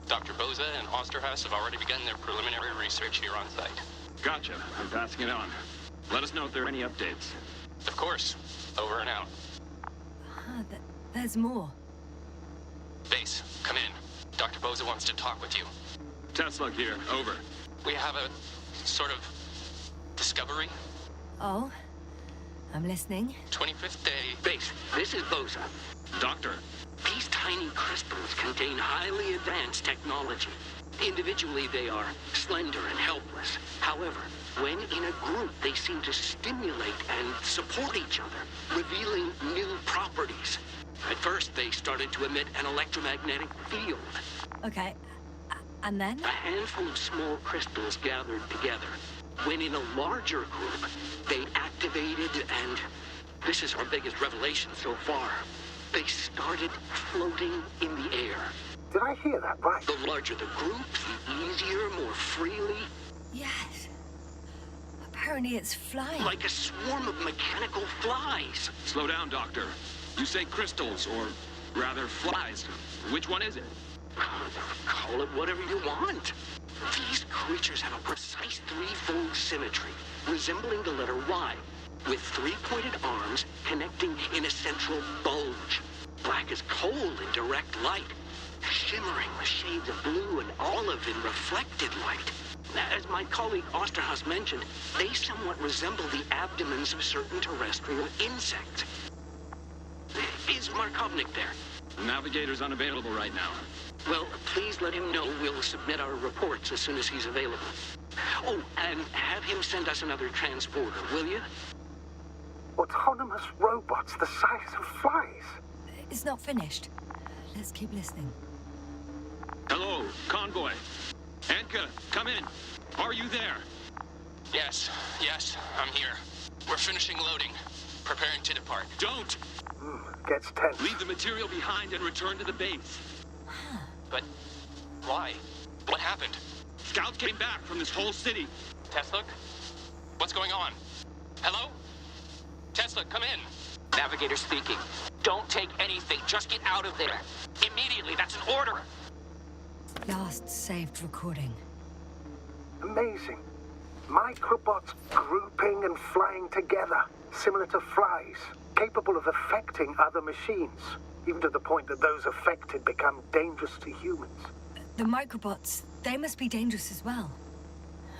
Dr. Boza and Osterhaus have already begun their preliminary research here on site. Gotcha. I'm passing it on. Let us know if there are any updates. Of course. Over and out. There's more. Base, come in. Dr. Boza wants to talk with you. Tesla here. Over. We have a sort of discovery. Oh, I'm listening. 25th day. Base, this is Boza. Doctor. These tiny crystals contain highly advanced technology. Individually, they are slender and helpless. However, when in a group, they seem to stimulate and support each other, revealing new properties. At first, they started to emit an electromagnetic field. Okay, and then? A handful of small crystals gathered together. When in a larger group, they activated and... this is our biggest revelation so far. They started floating in the air. Did I hear that right? The larger the group, the easier, more freely. Yes. Apparently it's flying. Like a swarm of mechanical flies. Slow down, Doctor. You say crystals, or rather flies. Which one is it? Call it whatever you want. These creatures have a precise threefold symmetry, resembling the letter Y, with three-pointed arms connecting in a central bulge. Black as coal in direct light, shimmering with shades of blue and olive in reflected light. As my colleague Osterhaus mentioned, they somewhat resemble the abdomens of certain terrestrial insects. Is Markovnik there? The navigator's unavailable right now. Well, please let him know we'll submit our reports as soon as he's available. Oh, and have him send us another transporter, will you? Autonomous robots the size of flies. It's not finished. Let's keep listening. Hello, convoy. Anka, come in. Are you there? Yes, I'm here. We're finishing loading. Preparing to depart. Don't! Gets tense. Leave the material behind and return to the base. But why? What happened? Scouts came back from this whole city. Tesla? What's going on? Hello? Tesla, come in. Navigator speaking. Don't take anything. Just get out of there. Immediately. That's an order. Last saved recording. Amazing. Microbots grouping and flying together, similar to flies, capable of affecting other machines, even to the point that those affected become dangerous to humans. The microbots, they must be dangerous as well.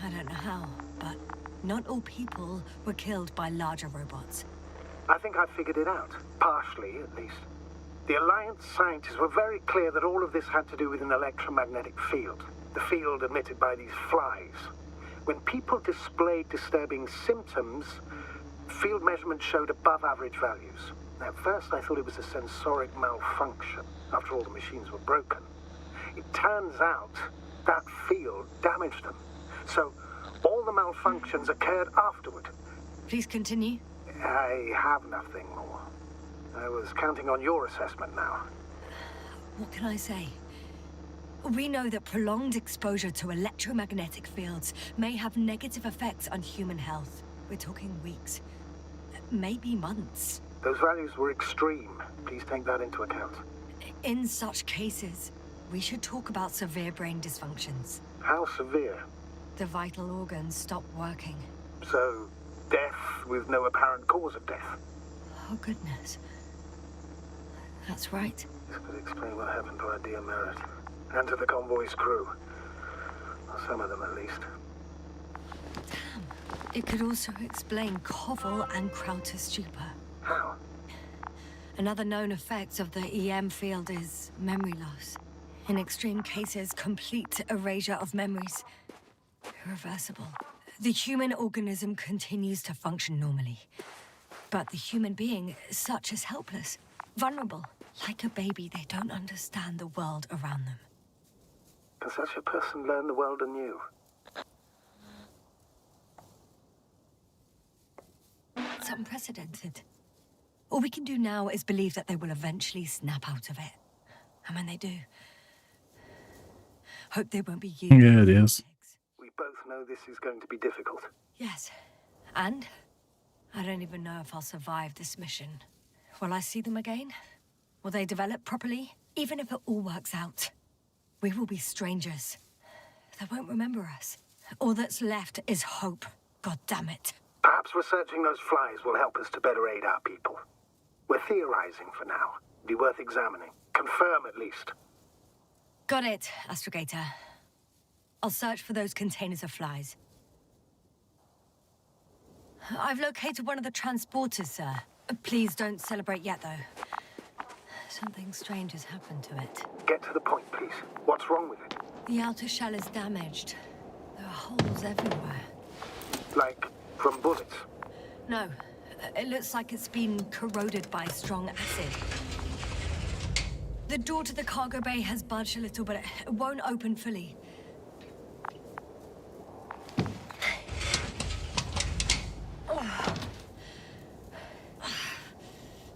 I don't know how, but not all people were killed by larger robots. I think I figured it out, partially at least. The Alliance scientists were very clear that all of this had to do with an electromagnetic field, the field emitted by these flies. When people displayed disturbing symptoms, field measurements showed above average values. At first I thought it was a sensoric malfunction, after all the machines were broken. It turns out that field damaged them. So all the malfunctions occurred afterward. Please continue. I have nothing more. I was counting on your assessment now. What can I say? We know that prolonged exposure to electromagnetic fields may have negative effects on human health. We're talking weeks, maybe months. Those values were extreme. Please take that into account. In such cases, we should talk about severe brain dysfunctions. How severe? The vital organs stop working. So, death with no apparent cause of death? Oh, goodness. That's right. This could explain what happened to our dear Merritt. And to the convoy's crew. Or some of them, at least. Damn. It could also explain Koval and Krauter's stupor. How? Another known effect of the EM field is memory loss. In extreme cases, complete erasure of memories. Irreversible. The human organism continues to function normally. But the human being, such as helpless, vulnerable. Like a baby, they don't understand the world around them. Can such a person learn the world anew? It's unprecedented. All we can do now is believe that they will eventually snap out of it. And when they do, hope they won't be used. Yeah, it is. We know this is going to be difficult. Yes. And I don't even know if I'll survive this mission. Will I see them again? Will they develop properly? Even if it all works out, we will be strangers. They won't remember us. All that's left is hope. God damn it. Perhaps researching those flies will help us to better aid our people. We're theorizing for now. Be worth examining. Confirm at least. Got it, Astrogator. I'll search for those containers of flies. I've located one of the transporters, sir. Please don't celebrate yet, though. Something strange has happened to it. Get to the point, please. What's wrong with it? The outer shell is damaged. There are holes everywhere. Like from bullets? No. It looks like it's been corroded by strong acid. The door to the cargo bay has budged a little, but it won't open fully.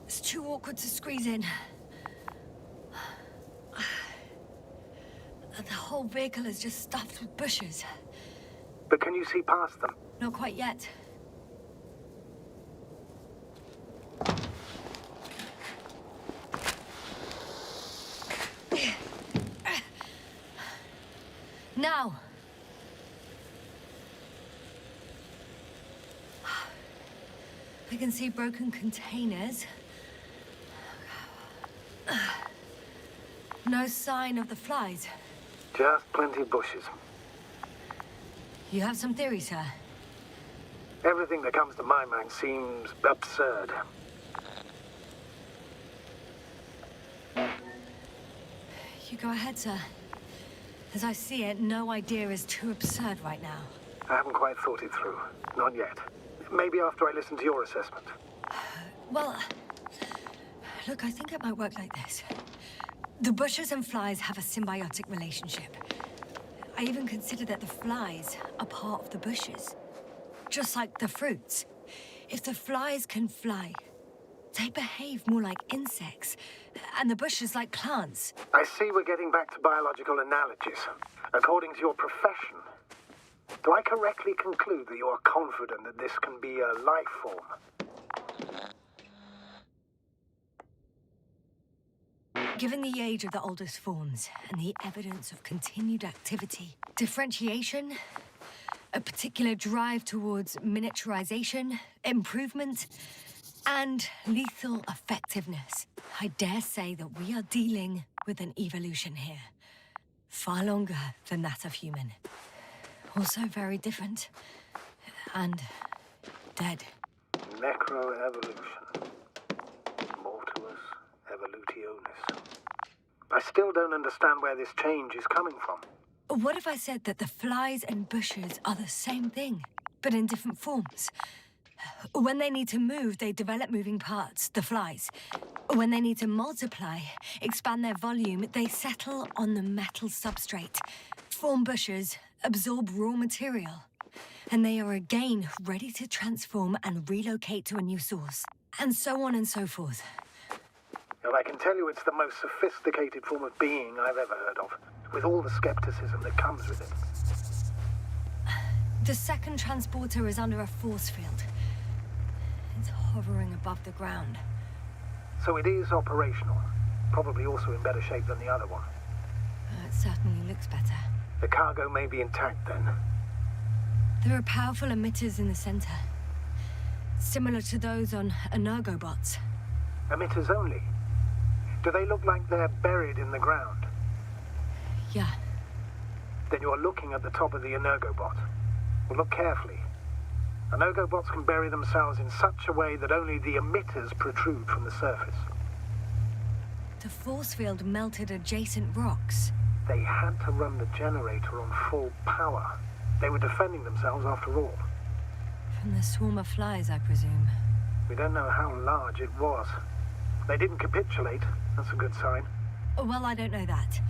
It's too awkward to squeeze in. The whole vehicle is just stuffed with bushes. But can you see past them? Not quite yet. Now. I can see broken containers. No sign of the flies. Just plenty of bushes. You have some theories, sir? Everything that comes to my mind seems absurd. You go ahead, sir. As I see it, no idea is too absurd right now. I haven't quite thought it through. Not yet. Maybe after I listen to your assessment. Well, look, I think it might work like this. The bushes and flies have a symbiotic relationship. I even consider that the flies are part of the bushes. Just like the fruits. If the flies can fly, they behave more like insects, and the bushes like plants. I see we're getting back to biological analogies. According to your profession, do I correctly conclude that you are confident that this can be a life form? Given the age of the oldest forms and the evidence of continued activity, differentiation, a particular drive towards miniaturization, improvement, and lethal effectiveness, I dare say that we are dealing with an evolution here. Far longer than that of human. Also very different. And dead. Necroevolution. Mortuus evolutionis. I still don't understand where this change is coming from. What if I said that the flies and bushes are the same thing, but in different forms? When they need to move, they develop moving parts, the flies. When they need to multiply, expand their volume, they settle on the metal substrate, form bushes, absorb raw material. And they are again ready to transform and relocate to a new source. And so on and so forth. Well, I can tell you it's the most sophisticated form of being I've ever heard of, with all the skepticism that comes with it. The second transporter is under a force field. It's hovering above the ground. So it is operational. Probably also in better shape than the other one. It certainly looks better. The cargo may be intact then. There are powerful emitters in the center. Similar to those on Energobots. Emitters only? Do they look like they're buried in the ground? Yeah. Then you're looking at the top of the Energobot. Well, look carefully. Energobots can bury themselves in such a way that only the emitters protrude from the surface. The force field melted adjacent rocks. They had to run the generator on full power. They were defending themselves after all. From the swarm of flies, I presume. We don't know how large it was. They didn't capitulate. That's a good sign. Well, I don't know that.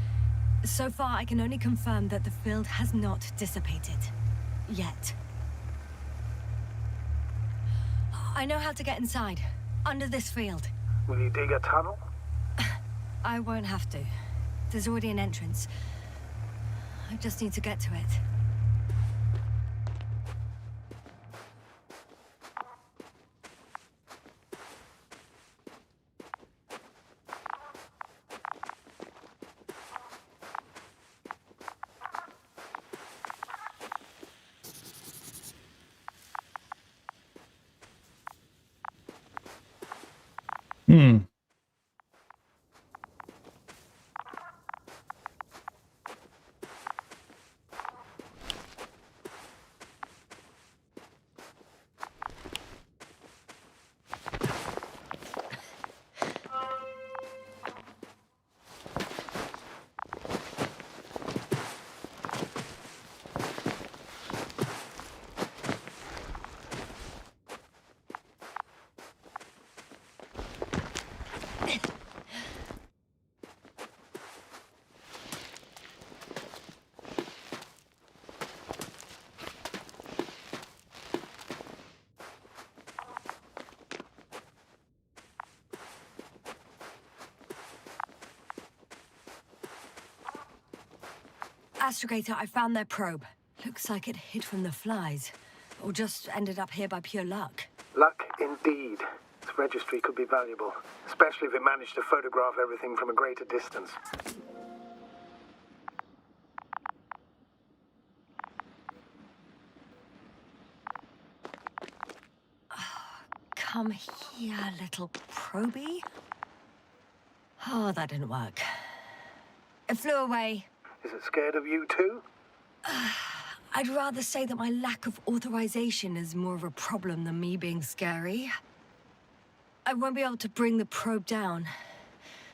So far, I can only confirm that the field has not dissipated. Yet. I know how to get inside. Under this field. Will you dig a tunnel? I won't have to. There's already an entrance. I just need to get to it. Astrogator, I found their probe. Looks like it hid from the flies. Or just ended up here by pure luck. Luck indeed. This registry could be valuable, especially if it managed to photograph everything from a greater distance. Come here, little probie. Oh, that didn't work. It flew away. Is it scared of you too? I'd rather say that my lack of authorization is more of a problem than me being scary. I won't be able to bring the probe down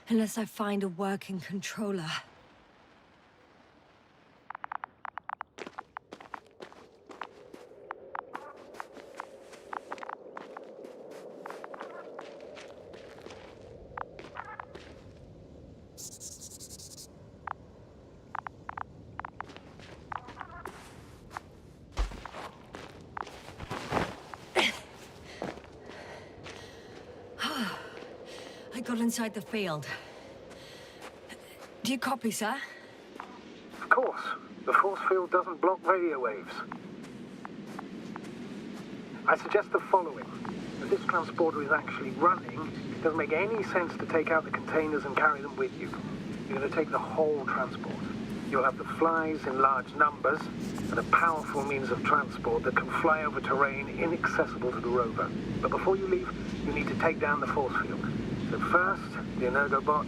unless I find a working controller. I got inside the field. Do you copy, sir? Of course. The force field doesn't block radio waves. I suggest the following. If this transporter is actually running, it doesn't make any sense to take out the containers and carry them with you. You're going to take the whole transport. You'll have the flies in large numbers and a powerful means of transport that can fly over terrain inaccessible to the rover. But before you leave, you need to take down the force field. So first, the Energobot,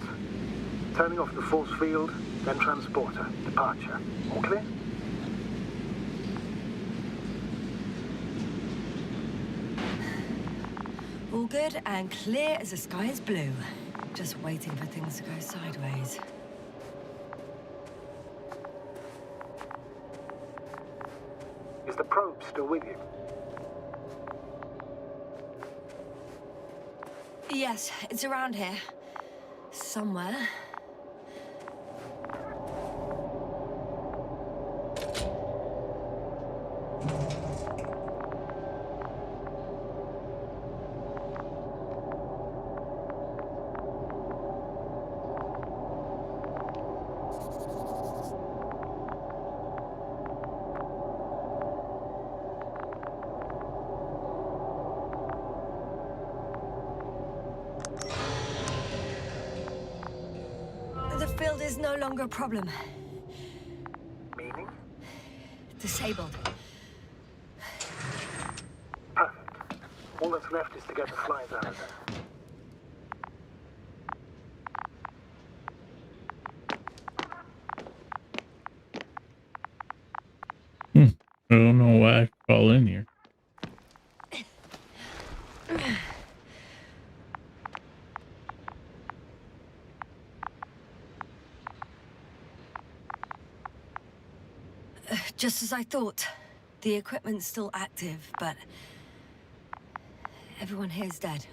turning off the force field, then transporter, departure. All clear? All good and clear as the sky is blue. Just waiting for things to go sideways. Is the probe still with you? Yes, it's around here. Somewhere. The field is no longer a problem. Meaning? Disabled. Perfect. All that's left is to get the flies out of there. I don't know why I fall in here. Just as I thought. The equipment's still active, but everyone here's dead.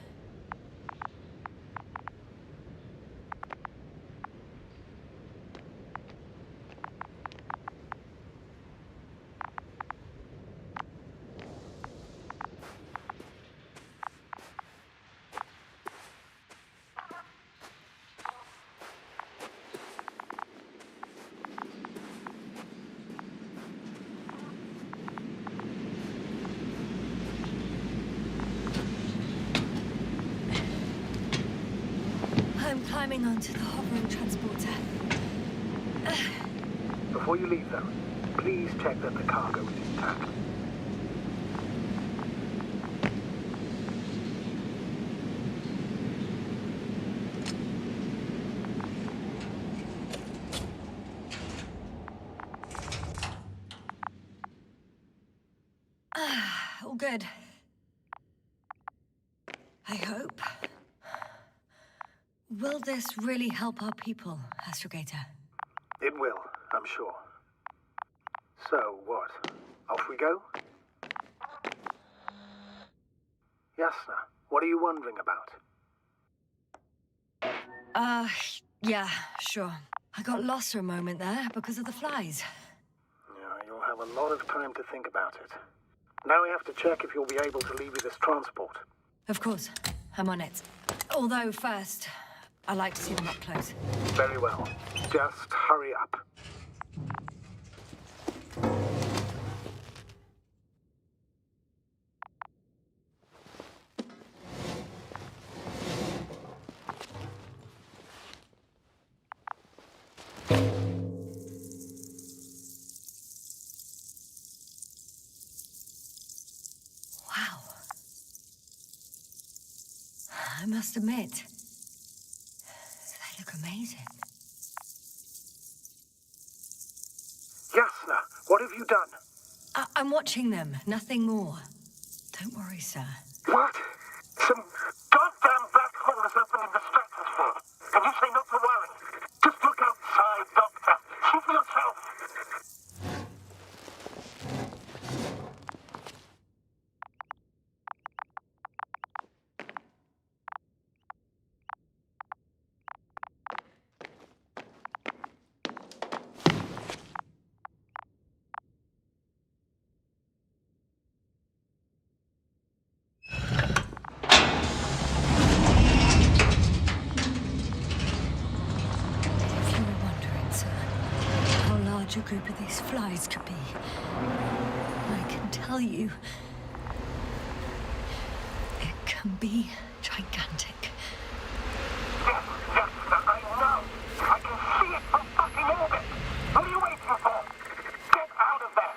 I'm climbing onto the hovering transporter. Before you leave, though, please check that the cargo is intact. good. I hope. Will this really help our people, Astrogator? It will, I'm sure. So, what? Off we go? Yasna, what are you wondering about? Yeah, sure. I got lost for a moment there because of the flies. Yeah, you'll have a lot of time to think about it. Now we have to check if you'll be able to leave with this transport. Of course, I'm on it. Although first, I like to see them up close. Very well. Just hurry up. Wow. I must admit, they look amazing. Yasna, what have you done? I'm watching them, nothing more. Don't worry, sir. What? Some goddamn black hole is opening the stratosphere. And you say not to worry. Just look outside, Doctor. See for yourself. If you were wondering, sir, how large a group of these flies could be, I can tell you, it can be gigantic. Yes, I know. I can see it from fucking orbit. What are you waiting for? Get out of there.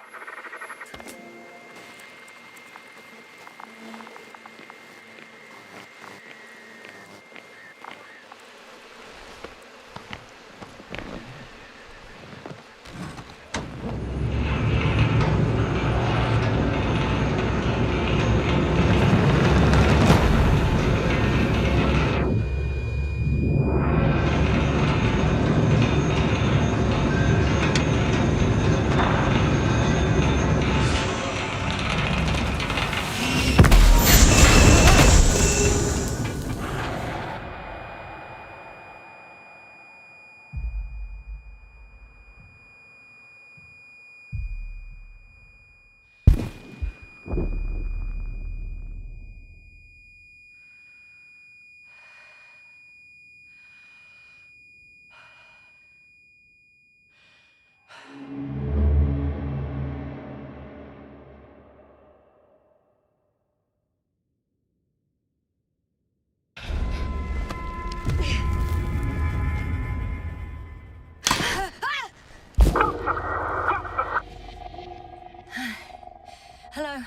Hello,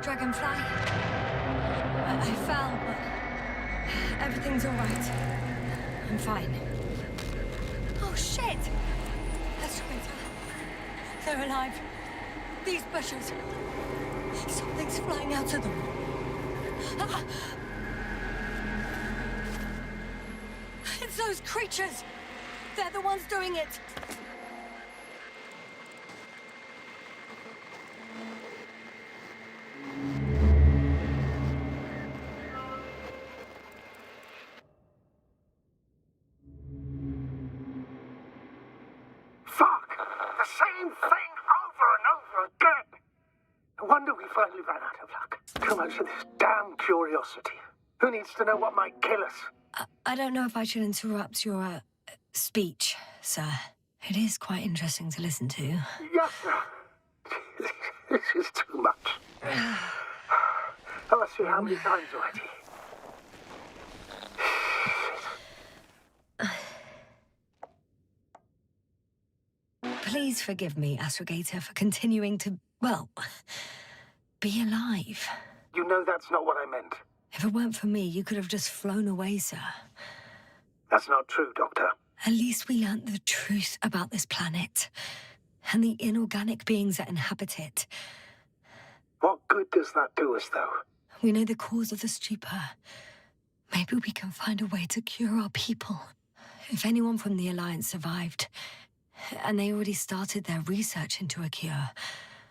Dragonfly. I fell, but everything's all right. I'm fine. Oh, shit! Astrogator. They're alive. These bushes. Something's flying out of them. Ah! It's those creatures! They're the ones doing it! Fuck! The same thing over and over again! No wonder we finally ran out of luck. Too much of this damn curiosity. Who needs to know what might kill us? I don't know if I should interrupt your, speech, sir. It is quite interesting to listen to. Yes, sir. This is too much. I've asked you how many times already. Please forgive me, Astrogator, for continuing to, well, be alive. You know that's not what I meant. If it weren't for me, you could have just flown away, sir. That's not true, Doctor. At least we learnt the truth about this planet and the inorganic beings that inhabit it. What good does that do us, though? We know the cause of the stupor. Maybe we can find a way to cure our people. If anyone from the Alliance survived, and they already started their research into a cure.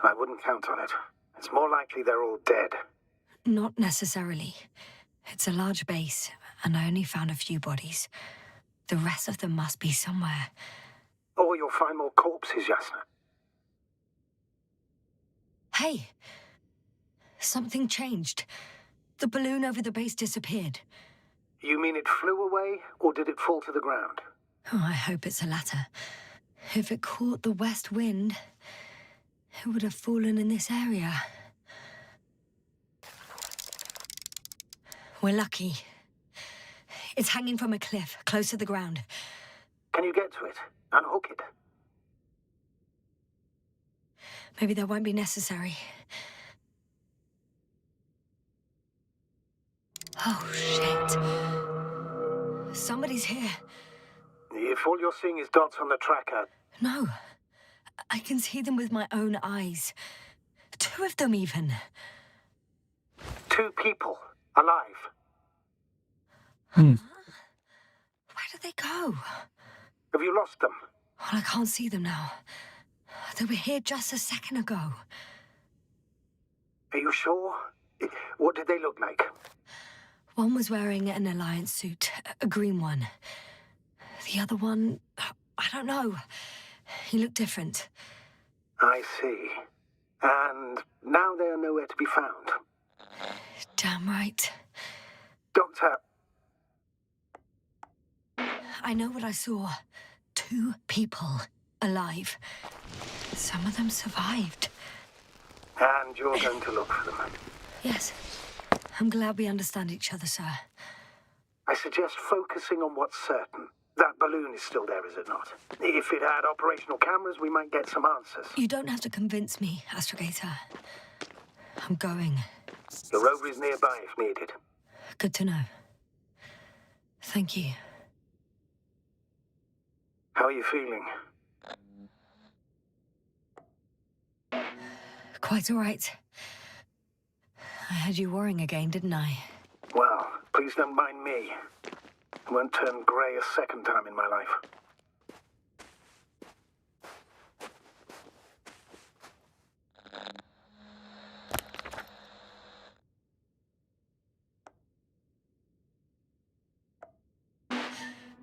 I wouldn't count on it. It's more likely they're all dead. Not necessarily. It's a large base, and I only found a few bodies. The rest of them must be somewhere. Or you'll find more corpses, Yasna. Hey! Something changed. The balloon over the base disappeared. You mean it flew away, or did it fall to the ground? Oh, I hope it's the latter. If it caught the west wind, it would have fallen in this area. We're lucky. It's hanging from a cliff, close to the ground. Can you get to it? Unhook it? Maybe that won't be necessary. Oh, shit. Somebody's here. If all you're seeing is dots on the tracker... No. I can see them with my own eyes. 2 of them, even. 2 people. Alive. Where did they go? Have you lost them? Well, I can't see them now. They were here just a second ago. Are you sure? What did they look like? One was wearing an Alliance suit, a green one. The other one, I don't know. He looked different. I see. And now they are nowhere to be found. Damn right. Doctor... I know what I saw. 2 people alive. Some of them survived. And you're going to look for them? Yes. I'm glad we understand each other, sir. I suggest focusing on what's certain. That balloon is still there, is it not? If it had operational cameras, we might get some answers. You don't have to convince me, Astrogator. I'm going. The rover is nearby if needed. Good to know. Thank you. How are you feeling? Quite all right. I had you worrying again, didn't I? Well, please don't mind me. I won't turn grey a second time in my life.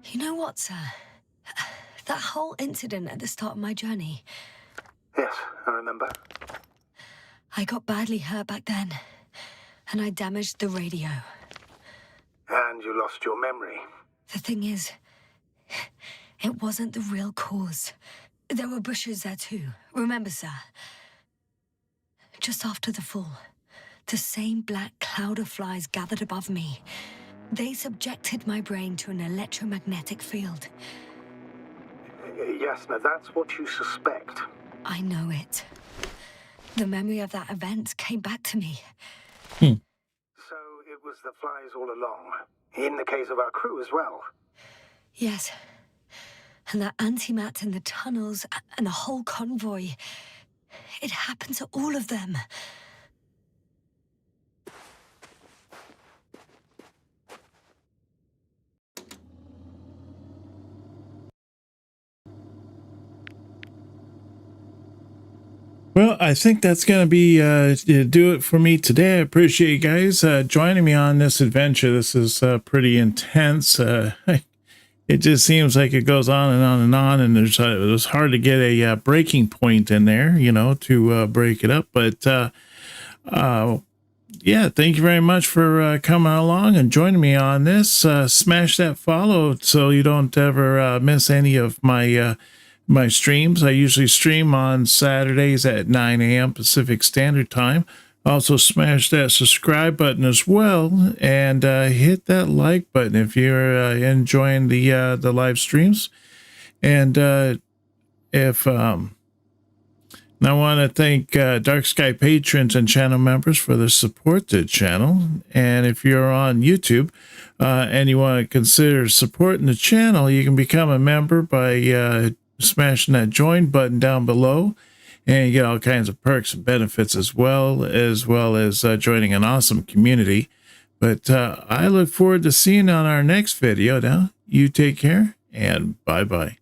You know what, sir? That whole incident at the start of my journey. Yes, I remember. I got badly hurt back then, and I damaged the radio. And you lost your memory. The thing is, it wasn't the real cause. There were bushes there too, remember, sir? Just after the fall, the same black cloud of flies gathered above me. They subjected my brain to an electromagnetic field. Yes, now that's what you suspect. I know it. The memory of that event came back to me. So it was the flies all along. In the case of our crew as well. Yes. And that antimat in the tunnels and the whole convoy. It happened to all of them. Well, I think that's going to be do it for me today. I appreciate you guys joining me on this adventure. This is pretty intense. It just seems like it goes on and on and on, and it was hard to get a breaking point in there, you know, to break it up. But yeah, thank you very much for coming along and joining me on this. Smash that follow so you don't ever miss any of my streams. I usually stream on Saturdays at 9 a.m. Pacific Standard Time. Also smash that subscribe button as well, and hit that like button if you're enjoying the live streams. And I want to thank Dark Sky patrons and channel members for their support to the channel. And if you're on YouTube and you want to consider supporting the channel, you can become a member by smashing that join button down below. and you get all kinds of perks and benefits as well as joining an awesome community. But I look forward to seeing you on our next video. Now, you take care, and bye-bye.